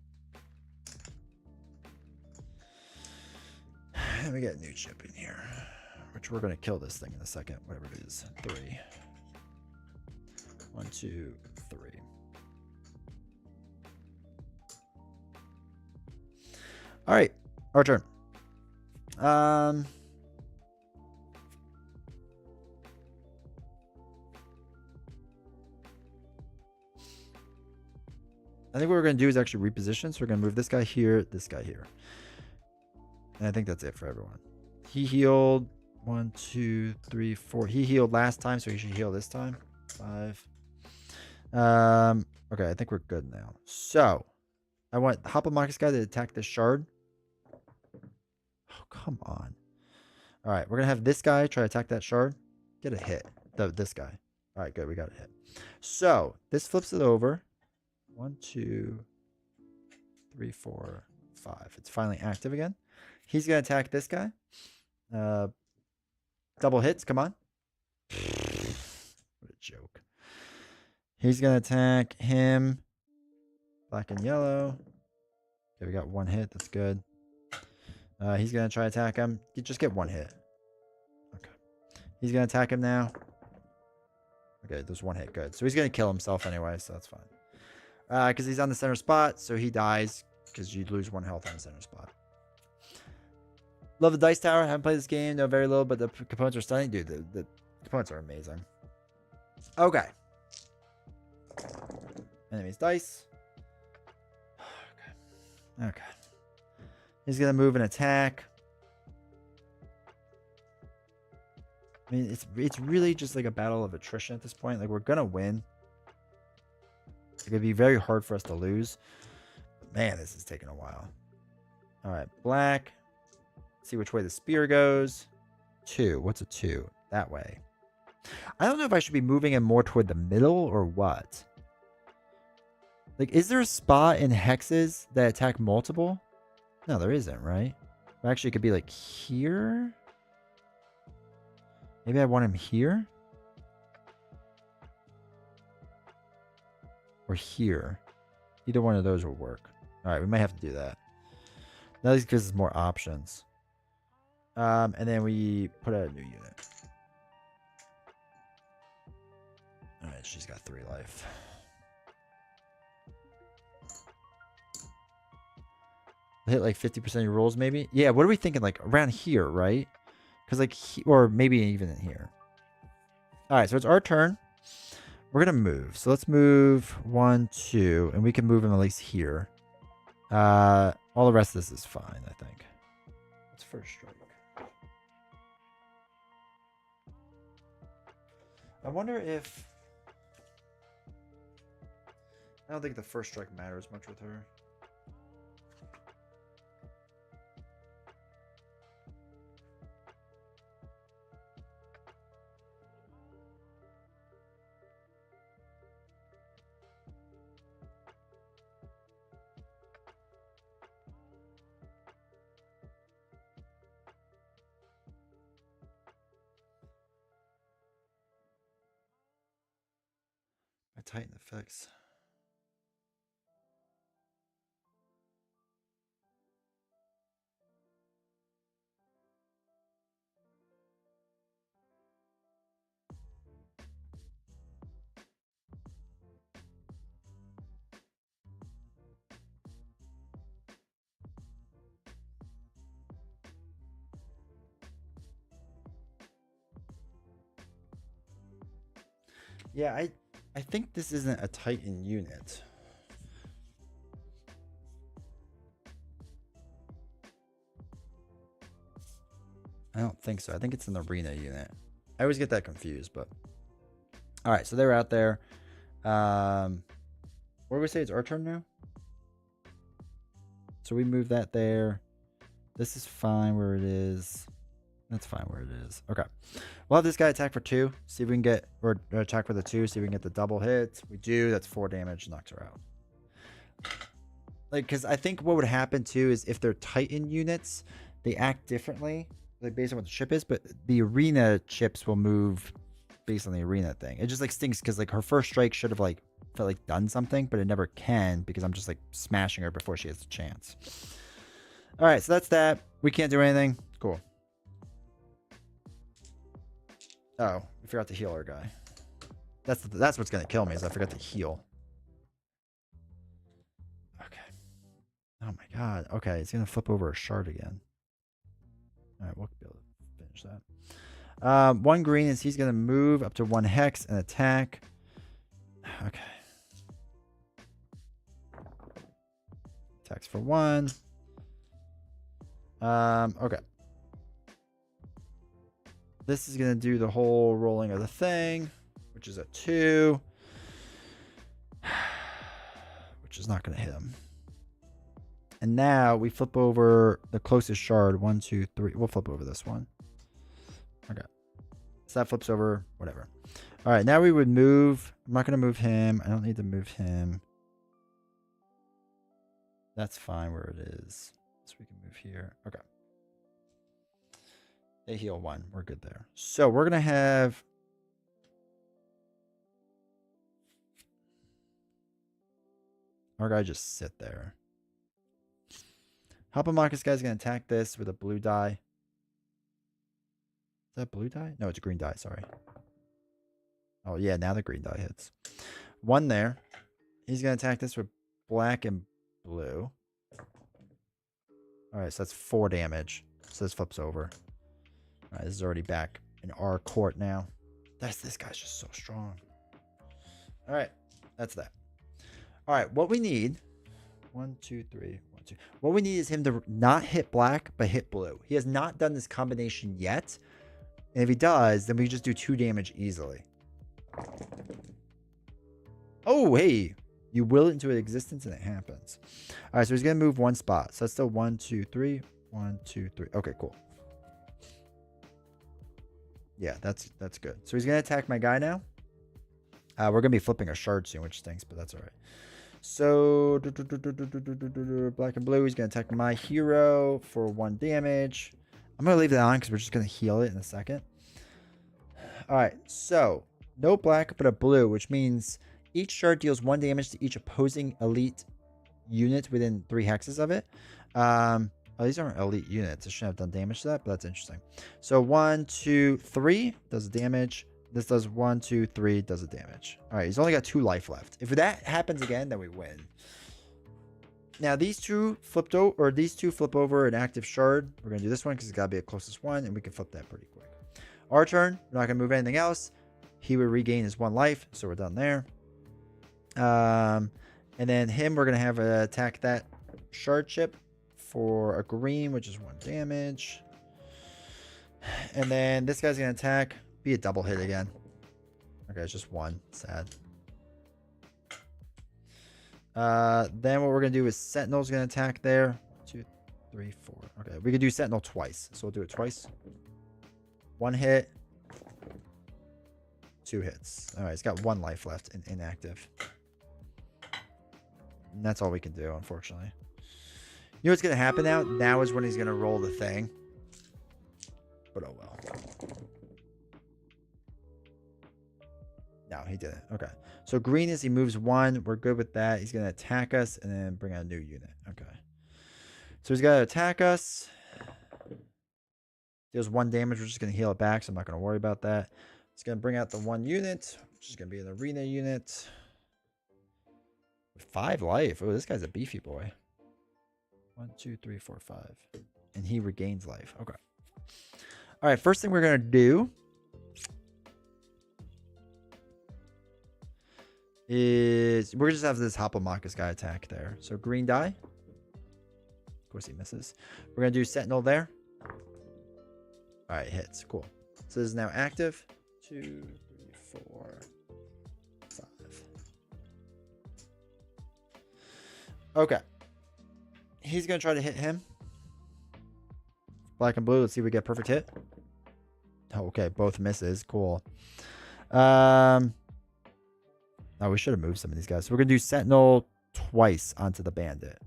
And we get a new chip in here, which we're going to kill this thing in a second, whatever it is. 3. 1, 2, 3. All right, our turn. I think what we're going to do is actually reposition. So we're going to move this guy here, this guy here. And I think that's it for everyone. He healed 1, 2, 3, 4. He healed last time, so he should heal this time. 5. Okay, I think we're good now. So I want Hoplomachus guy to attack this shard. Oh, come on. All right, we're going to have this guy try to attack that shard. Get a hit. This guy. All right, good. We got a hit. So this flips it over. 1, 2, 3, 4, 5. It's finally active again. He's going to attack this guy. Double hits. Come on. What a joke. He's going to attack him. Black and yellow. Okay, we got 1 hit. That's good. He's going to try to attack him. You just get 1 hit. Okay. He's going to attack him now. Okay, there's 1 hit. Good. So he's going to kill himself anyway, so that's fine. Because he's on the center spot, so he dies because you lose 1 health on the center spot. Love the dice tower. Haven't played this game. Know very little, but the components are stunning. Dude, the components are amazing. Okay. Enemies dice. Okay. He's going to move and attack. I mean, it's really just like a battle of attrition at this point. Like, we're going to win. It's going to be very hard for us to lose. But man, this is taking a while. All right, black. See which way the spear goes. 2. What's a 2? That way. I don't know if I should be moving him more toward the middle or what. Like, is there a spot in hexes that attack multiple? No, there isn't, right? Actually, it could be like here. Maybe I want him here. Or here. Either one of those will work. All right, we might have to do that. That gives us more options. And then we put out a new unit. All right, she's got 3 life. Hit like 50% of your rolls, maybe? Yeah, what are we thinking? Like around here, right? Because like, or maybe even in here. All right, so it's our turn. We're going to move. So let's move 1, 2, and we can move him at least here. All the rest of this is fine, I think. What's first strike? I wonder if... I don't think the first strike matters much with her. I tighten the fix. Yeah, I think this isn't a Titan unit. I don't think so. I think it's an arena unit. I always get that confused, but... Alright, so they're out there. What do we say? It's our turn now? So we move that there. This is fine where it is. That's fine where it is. Okay. We'll have this guy attack for 2. See if we can get... Or attack for the 2. See if we can get the double hit. We do. That's 4 damage. Knocks her out. Like, because I think what would happen, too, is if they're Titan units, they act differently. Like, based on what the chip is. But the arena chips will move based on the arena thing. It just, like, stinks because, like, her first strike should have, like, felt like done something. But it never can because I'm just, like, smashing her before she has a chance. All right. So that's that. We can't do anything. Cool. Oh, we forgot to heal our guy. That's what's gonna kill me is I forgot to heal. Okay. Oh my god. Okay, it's gonna flip over a shard again. All right, we'll be able to finish that. 1 green is he's gonna move up to 1 hex and attack. Okay. Attacks for 1. Okay. This is going to do the whole rolling of the thing, which is a 2. Which is not going to hit him. And now we flip over the closest shard. 1, 2, 3. We'll flip over this one. Okay. So that flips over. Whatever. All right. Now we would move. I'm not going to move him. I don't need to move him. That's fine where it is. So we can move here. Okay. They heal 1. We're good there. So we're going to have... our guy just sit there. Hoplomachus guy's going to attack this with a blue die. Is that blue die? No, it's green die. Sorry. Oh, yeah. Now the green die hits. 1 there. He's going to attack this with black and blue. All right. So that's 4 damage. So this flips over. All right, this is already back in our court now. This guy's just so strong. All right, that's that. All right, what we need, 1, 2, 3, 1, 2. What we need is him to not hit black, but hit blue. He has not done this combination yet. And if he does, then we just do 2 damage easily. Oh, hey, You will it into existence and it happens. All right, so he's going to move one spot. So that's still 1, 2, 3. 1, 2, 3. Okay, cool. Yeah, that's good. So he's going to attack my guy now. We're going to be flipping a shard soon, which stinks, but that's all right. So, black and blue, he's going to attack my hero for 1 damage. I'm going to leave that on because we're just going to heal it in a second. All right, so no black, but a blue, which means each shard deals 1 damage to each opposing elite unit within 3 hexes of it. Oh, these aren't elite units. I shouldn't have done damage to that, but that's interesting. So 1, 2, 3 does damage. This does 1, 2, 3 does a damage. All right, he's only got 2 life left. If that happens again, then we win. Now these two flipped over, or these two flip over an active shard. We're gonna do this one because it's gotta be the closest one, and we can flip that pretty quick. Our turn. We're not gonna move anything else. He would regain his 1 life, so we're done there. And then him, we're gonna have attack that shard chip for a green, which is 1 damage. And then this guy's gonna attack. Be a double hit again. Okay, it's just 1. Sad. Then what we're gonna do is Sentinel's gonna attack there. 1, 2, 3, 4. Okay, we could do Sentinel twice, so we'll do it twice. 1 hit, 2 hits. All right, he's got 1 life left in inactive. And that's all we can do, unfortunately. You know what's gonna happen now? Now is when he's gonna roll the thing. But oh well. No, he didn't. Okay. So green is he moves 1. We're good with that. He's going to attack us and then bring out a new unit. Okay. So he's got to attack us. Deals 1 damage. We're just going to heal it back, so I'm not going to worry about that. He's going to bring out the 1 unit, which is going to be an arena unit. With 5 life. Oh, this guy's a beefy boy. 1, 2, 3, 4, 5. And he regains life. Okay. All right. First thing we're going to do is we're just have this Hoplomachus guy attack there. So green die. Of course he misses. We're gonna do Sentinel there. All right, hits. Cool. So this is now active. 2, 3, 4, 5. Okay. He's gonna try to hit him. Black and blue. Let's see if we get a perfect hit. Okay, both misses. Cool. Oh, we should have moved some of these guys. So we're going to do Sentinel twice onto the bandit.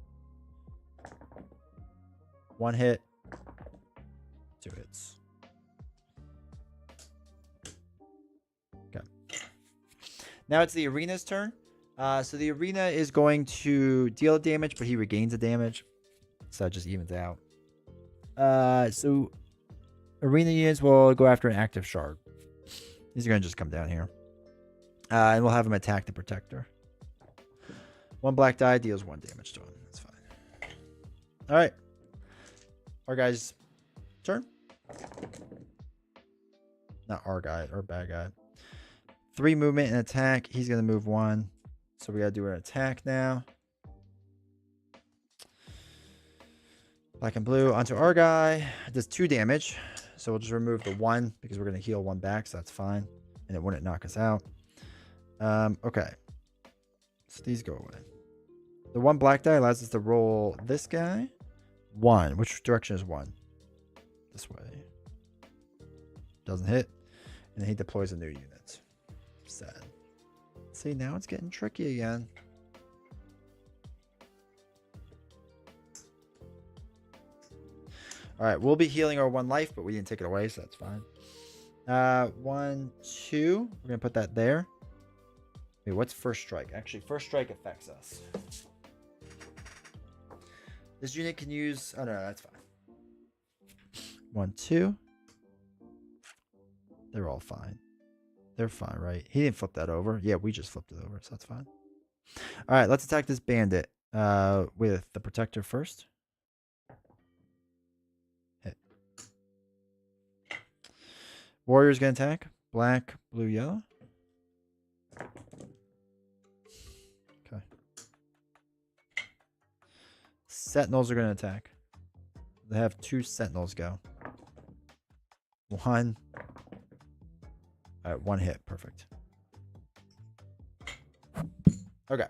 1 hit. 2 hits. Okay. Now it's the arena's turn. So the arena is going to deal damage, but he regains the damage. So it just evens out. So arena units will go after an active shard. These are going to just come down here. And we'll have him attack the protector. 1 black die deals 1 damage to him. That's fine. All right. Our guy's turn. Not our guy, our bad guy. 3 movement and attack. He's going to move 1. So we got to do an attack now. Black and blue onto our guy. It does 2 damage. So we'll just remove the 1 because we're going to heal 1 back. So that's fine. And it wouldn't knock us out. Okay. So these go away. The 1 black die allows us to roll this guy. 1. Which direction is 1? This way. Doesn't hit. And then he deploys a new unit. Sad. See, now it's getting tricky again. Alright, we'll be healing our 1 life, but we didn't take it away, so that's fine. 1, 2. We're going to put that there. Wait, what's first strike? Actually, first strike affects us. This unit can use... Oh, no, that's fine. 1, 2. They're all fine. They're fine, right? He didn't flip that over. Yeah, we just flipped it over, so that's fine. All right, let's attack this bandit with the protector first. Hit. Warrior's going to attack. Black, blue, yellow. Okay. Sentinels are going to attack. They have 2 sentinels go. 1. All right, 1 hit. Perfect. Okay.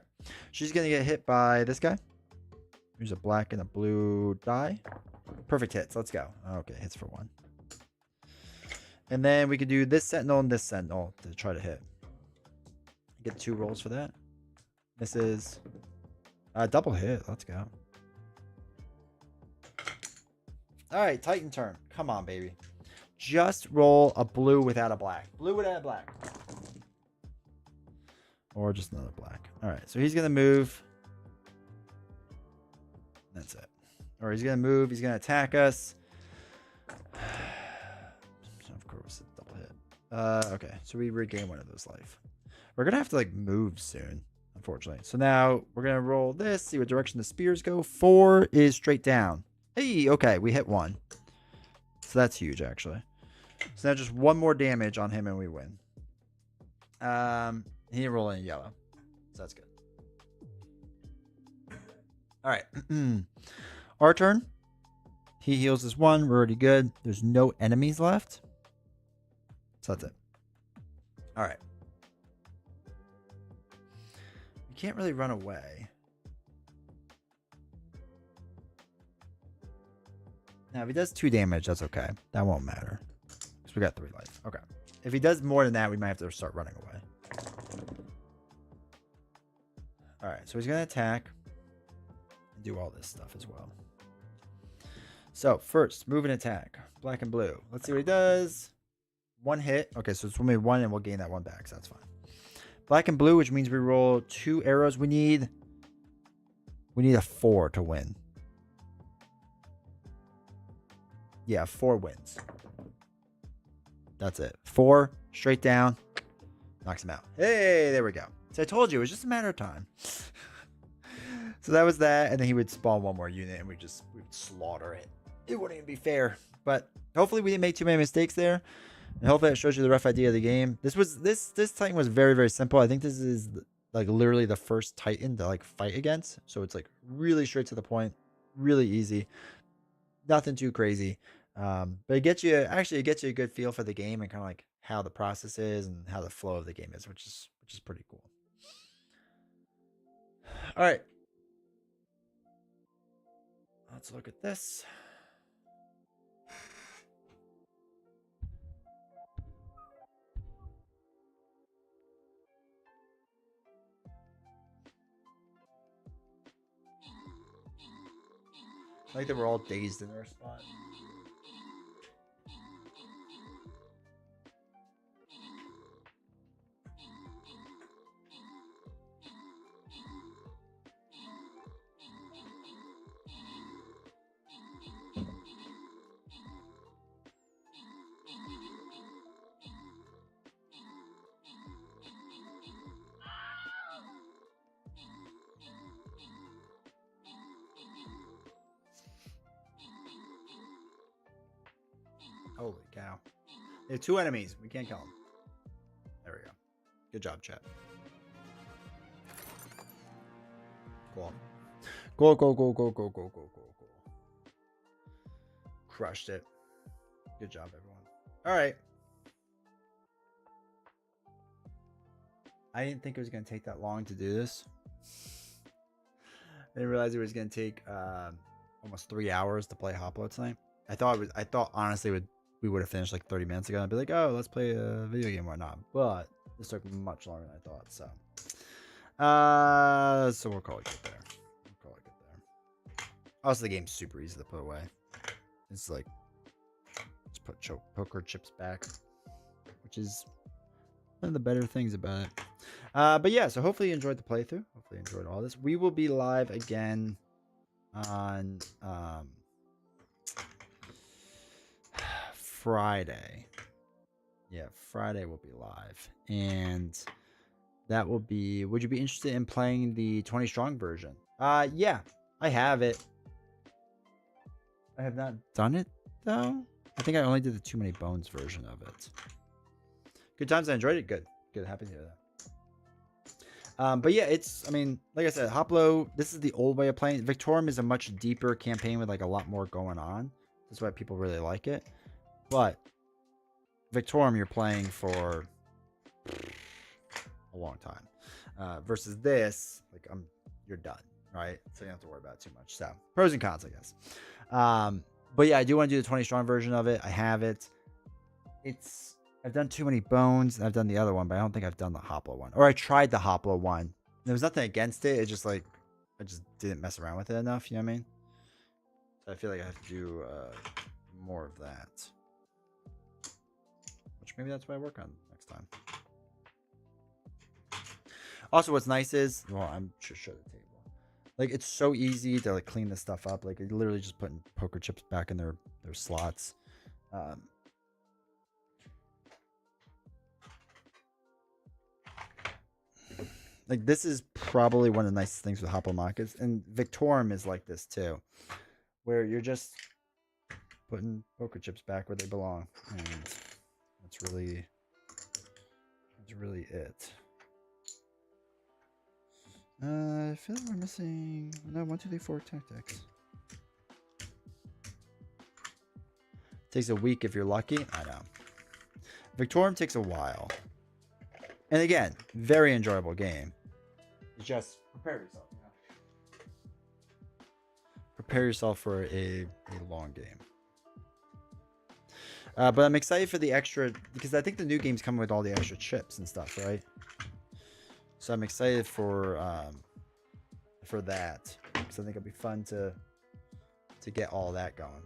She's going to get hit by this guy. Here's a black and a blue die. Perfect hits. Let's go. Okay, hits for 1. And then we could do this sentinel and this sentinel to try to hit. Get 2 rolls for that. This is a double hit. Let's go. All right, Titan turn. Come on, baby. Just roll a blue without a black. Blue without a black. Or just another black. All right, so he's going to move. That's it. Or he's going to move. He's going to attack us. Of course, a double hit. Okay, so we regain 1 of those life. We're going to have to, like, move soon, unfortunately. So now we're going to roll this, see what direction the spears go. 4 is straight down. Hey, okay, we hit 1. So that's huge, actually. So now just 1 more damage on him and we win. He didn't roll any yellow. So that's good. All right. Our turn. He heals us 1. We're already good. There's no enemies left. So that's it. All right. We can't really run away. Now, if he does 2 damage, that's okay. That won't matter. Because we got 3 life. Okay. If he does more than that, we might have to start running away. Alright, so he's going to attack. And do all this stuff as well. So, first, move and attack. Black and blue. Let's see what he does. 1 hit. Okay, so it's only 1 and we'll gain that 1 back, so that's fine. Black and blue, which means we roll 2 arrows. We need a 4 to win. Yeah, 4 wins. That's it. 4, straight down. Knocks him out. Hey, there we go. So I told you, it was just a matter of time. So that was that. And then he would spawn 1 more unit and we'd slaughter it. It wouldn't even be fair. But hopefully we didn't make too many mistakes there. And hopefully it shows you the rough idea of the game. This Titan was very, very simple. I think this is like literally the first Titan to like fight against. So it's like really straight to the point. Really easy. Nothing too crazy. But it gets you a good feel for the game and kind of like how the process is and how the flow of the game is, which is pretty cool. All right. Let's look at this. I like that we're all dazed in our spot. Holy cow. They have 2 enemies. We can't kill them. There we go. Good job, chat. Cool. Go. Crushed it. Good job, everyone. All right. I didn't think it was going to take that long to do this. I didn't realize it was going to take almost 3 hours to play Hoplo tonight. I thought honestly we would have finished like 30 minutes ago. I'd be like, oh, let's play a video game or whatnot. But this took much longer than I thought. So we'll call it good there. Also, the game's super easy to put away. It's like just put poker chips back, which is one of the better things about it. But yeah, so hopefully you enjoyed the playthrough. Hopefully you enjoyed all this. We will be live again on Friday. Yeah, Friday will be live. And that will be... Would you be interested in playing the 20 strong version? Yeah, I have it. I have not done it, though. I think I only did the Too Many Bones version of it. Good times. I enjoyed it. Good. Happy to hear that. But yeah, I mean, like I said, Hoplo, this is the old way of playing. Victorum is a much deeper campaign with like a lot more going on. That's why people really like it. But Victorum, you're playing for a long time. Versus this, like you're done, right? So you don't have to worry about it too much. So pros and cons, I guess. But yeah, I do want to do the 20 strong version of it. I have it. I've done too many bones, and I've done the other one, but I don't think I've done the Hoplo one. Or I tried the Hoplo one. There was nothing against it. It's just like I just didn't mess around with it enough. You know what I mean? So I feel like I have to do more of that. Which maybe that's what I work on next time. Also, what's nice is, well, I'm just show the table. Like, it's so easy to like clean this stuff up. Like, literally just putting poker chips back in their slots. Like, this is probably one of the nicest things with Hoplomachus, and Victorum is like this too, where you're just putting poker chips back where they belong, and that's really it. I feel like we're missing 1, 2, 3, 4 tactics. Takes a week if you're lucky. I know. Victorum takes a while. And again, very enjoyable game. Just prepare yourself. You know? Prepare yourself for a long game. But I'm excited for the extra, because I think the new games come with all the extra chips and stuff, right? So I'm excited for that, because I think it'll be fun to get all that going.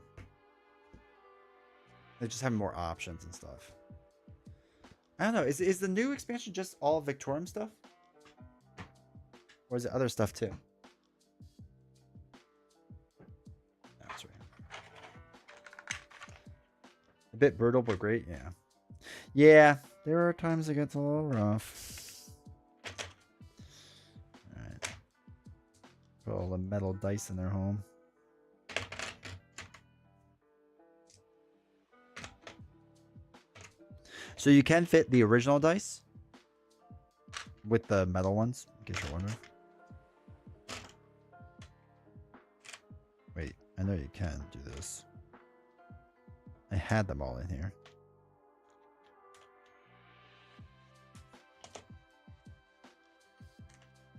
They just have more options and stuff. I don't know. Is the new expansion just all Victorum stuff? Or is it other stuff too? That's right. A bit brutal, but great. Yeah. Yeah. There are times it gets a little rough. Alright. Put all the metal dice in their home. So you can fit the original dice with the metal ones, in case you're wondering. Wait, I know you can do this. I had them all in here.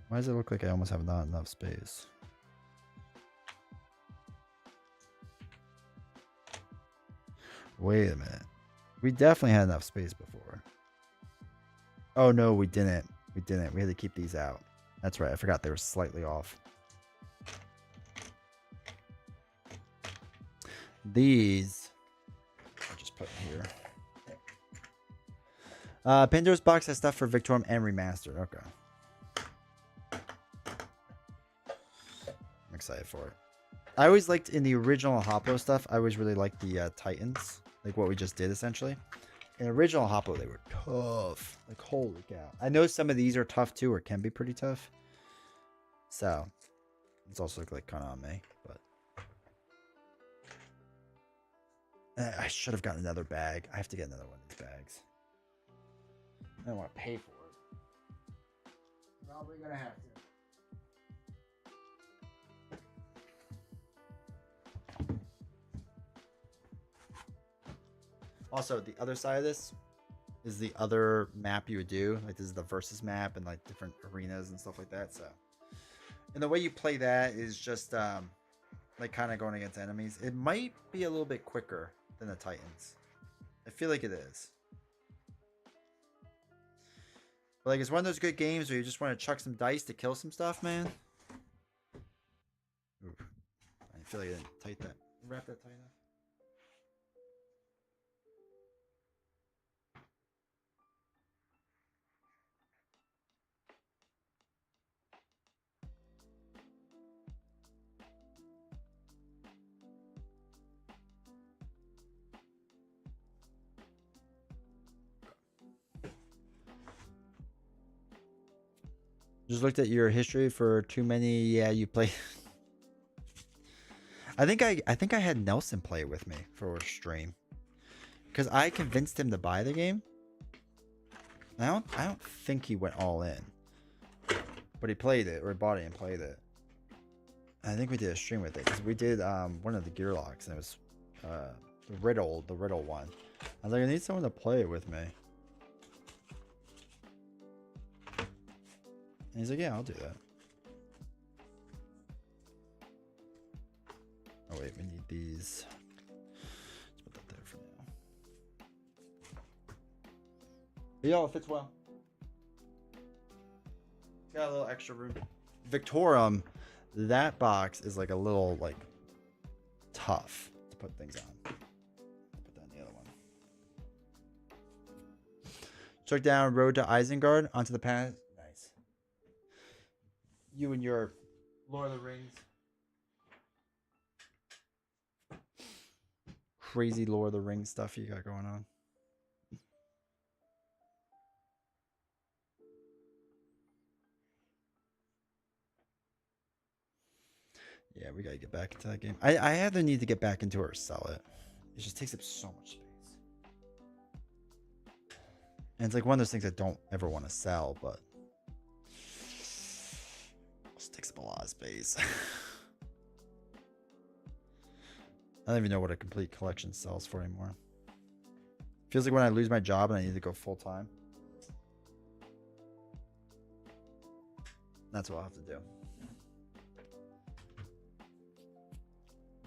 Why does it look like I almost have not enough space? Wait a minute. We definitely had enough space before. Oh no, we didn't. We didn't. We had to keep these out. That's right. I forgot they were slightly off. These I'll just put here. Pandora's box has stuff for Victorum and Remastered. Okay. I'm excited for it. I always liked in the original Hoplo stuff, I always really liked the Titans. Like what we just did essentially. In original Hoplo, they were tough. Like holy cow. I know some of these are tough too, or can be pretty tough. So it's also like kind of on me, but I should have gotten another bag. I have to get another one of these bags. I don't want to pay for it. Probably gonna have to. Also, the other side of this is the other map you would do. Like this is the versus map and like different arenas and stuff like that. So, and the way you play that is just like kind of going against enemies. It might be a little bit quicker than the Titans. I feel like it is. But like it's one of those good games where you just want to chuck some dice to kill some stuff, man. Oof. I feel like I didn't tight that. Wrap that tight enough. Just looked at your history for too many. Yeah, you play. I think I had Nelson play with me for a stream, because I convinced him to buy the game. I don't think he went all in, but he played it, or he bought it and played it. I think we did a stream with it because we did one of the gear locks, and it was the riddle one. I was like, I need someone to play it with me. And he's like, yeah, I'll do that. Oh wait, we need these. Let's put that there for now. But yeah, it fits well. Got a little extra room. Victorum, that box is like a little like tough to put things on. Put that in the other one. Took down Road to Isengard onto the path. Nice. You and your Lord of the Rings. Crazy Lord of the Rings stuff you got going on. Yeah, we gotta get back into that game. I either need to get back into it or sell it. It just takes up so much space. And it's like one of those things I don't ever want to sell, but it just takes up a lot of space. I don't even know what a complete collection sells for anymore. Feels like when I lose my job and I need to go full time. That's what I'll have to do.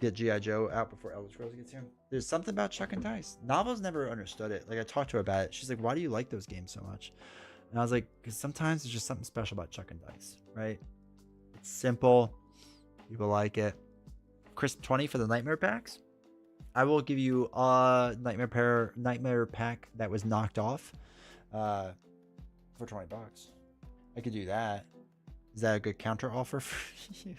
Get G.I. Joe out before Elder Scrolls gets here. There's something about Chuck and Dice. Novels never understood it. Like I talked to her about it. She's like, why do you like those games so much? And I was like, because sometimes there's just something special about Chuck and Dice, right? It's simple. People like it. Crisp 20 for the Nightmare packs. I will give you a Nightmare pack that was knocked off for $20. I could do that. Is that a good counter offer for you?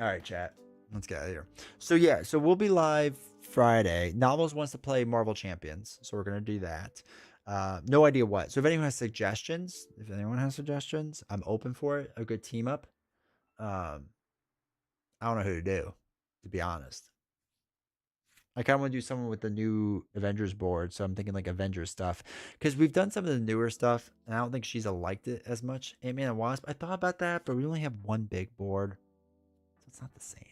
All right, chat. Let's get out of here. So yeah, so we'll be live Friday. Novels wants to play Marvel Champions, so we're gonna do that. No idea what. So if anyone has suggestions, I'm open for it. A good team up. I don't know who to do, to be honest. I kind of want to do someone with the new Avengers board, so I'm thinking like Avengers stuff, because we've done some of the newer stuff, and I don't think she's liked it as much. Ant-Man and Wasp, I thought about that, but we only have one big board. It's not the same.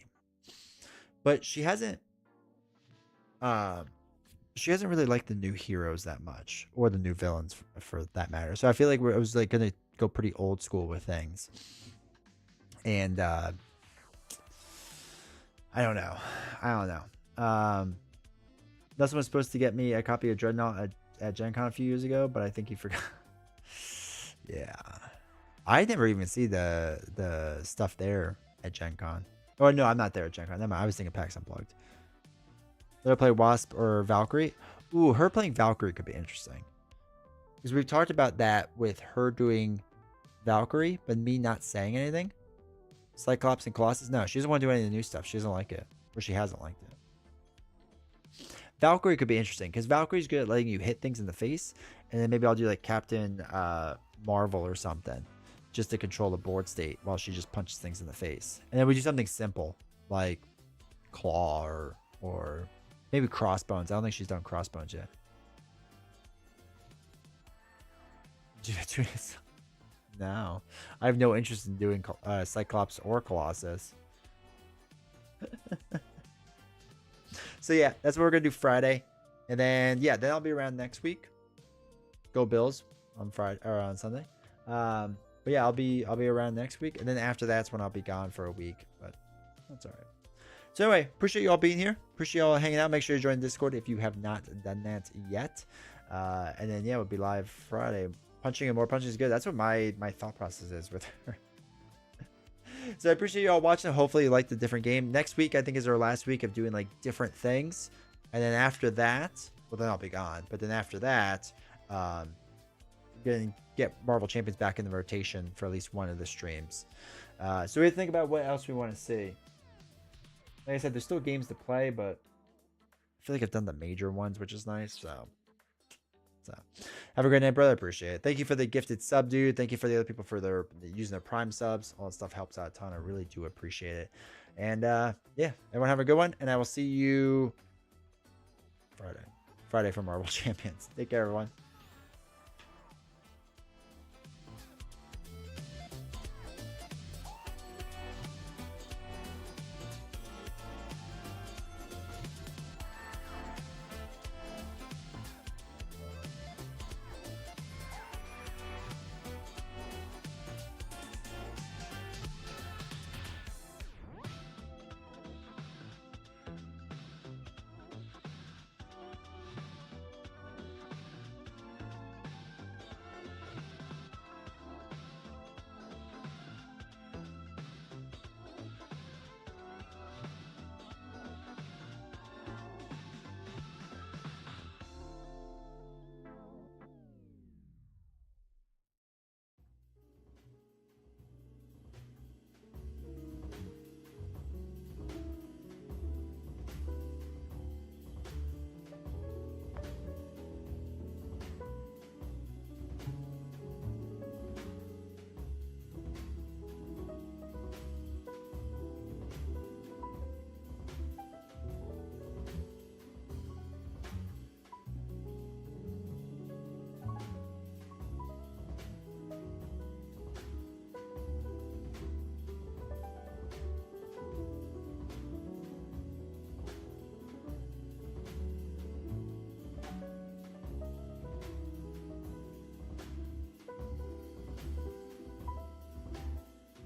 But she hasn't really liked the new heroes that much, or the new villains for that matter. So I feel like I was like gonna go pretty old school with things. And I don't know. Dustin was supposed to get me a copy of Dreadnought at Gen Con a few years ago, but I think he forgot. Yeah. I never even see the stuff there at Gen Con. Oh, no, I'm not there at Gen Con. Never mind. I was thinking PAX Unplugged. Let her play Wasp or Valkyrie. Ooh, her playing Valkyrie could be interesting. Because we've talked about that with her doing Valkyrie, but me not saying anything. Cyclops and Colossus. No, she doesn't want to do any of the new stuff. She doesn't like it. Or she hasn't liked it. Valkyrie could be interesting. Because Valkyrie's good at letting you hit things in the face. And then maybe I'll do like Captain Marvel or something. Just to control the board state while she just punches things in the face. And then we do something simple. Like Claw or maybe Crossbones. I don't think she's done Crossbones yet. No. I have no interest in doing Cyclops or Colossus. So yeah, that's what we're going to do Friday. And then, yeah, then I'll be around next week. Go Bills on Friday or on Sunday. But yeah, I'll be around next week. And then after that's when I'll be gone for a week. But that's all right. So anyway, appreciate you all being here. Appreciate you all hanging out. Make sure you join Discord if you have not done that yet. And then, yeah, we'll be live Friday. Punching and more punching is good. That's what my thought process is with her. So I appreciate you all watching. Hopefully you liked the different game. Next week, I think, is our last week of doing like different things. And then after that, well, then I'll be gone. But then after that, get Marvel Champions back in the rotation for at least one of the streams. So we have to think about what else we want to see. Like I said, there's still games to play, but I feel like I've done the major ones, which is nice. So have a great night, brother. Appreciate it. Thank you for the gifted sub, dude. Thank you for the other people for using their Prime subs. All that stuff helps out a ton. I really do appreciate it. And yeah, everyone have a good one. And I will see you Friday for Marvel Champions. Take care, everyone.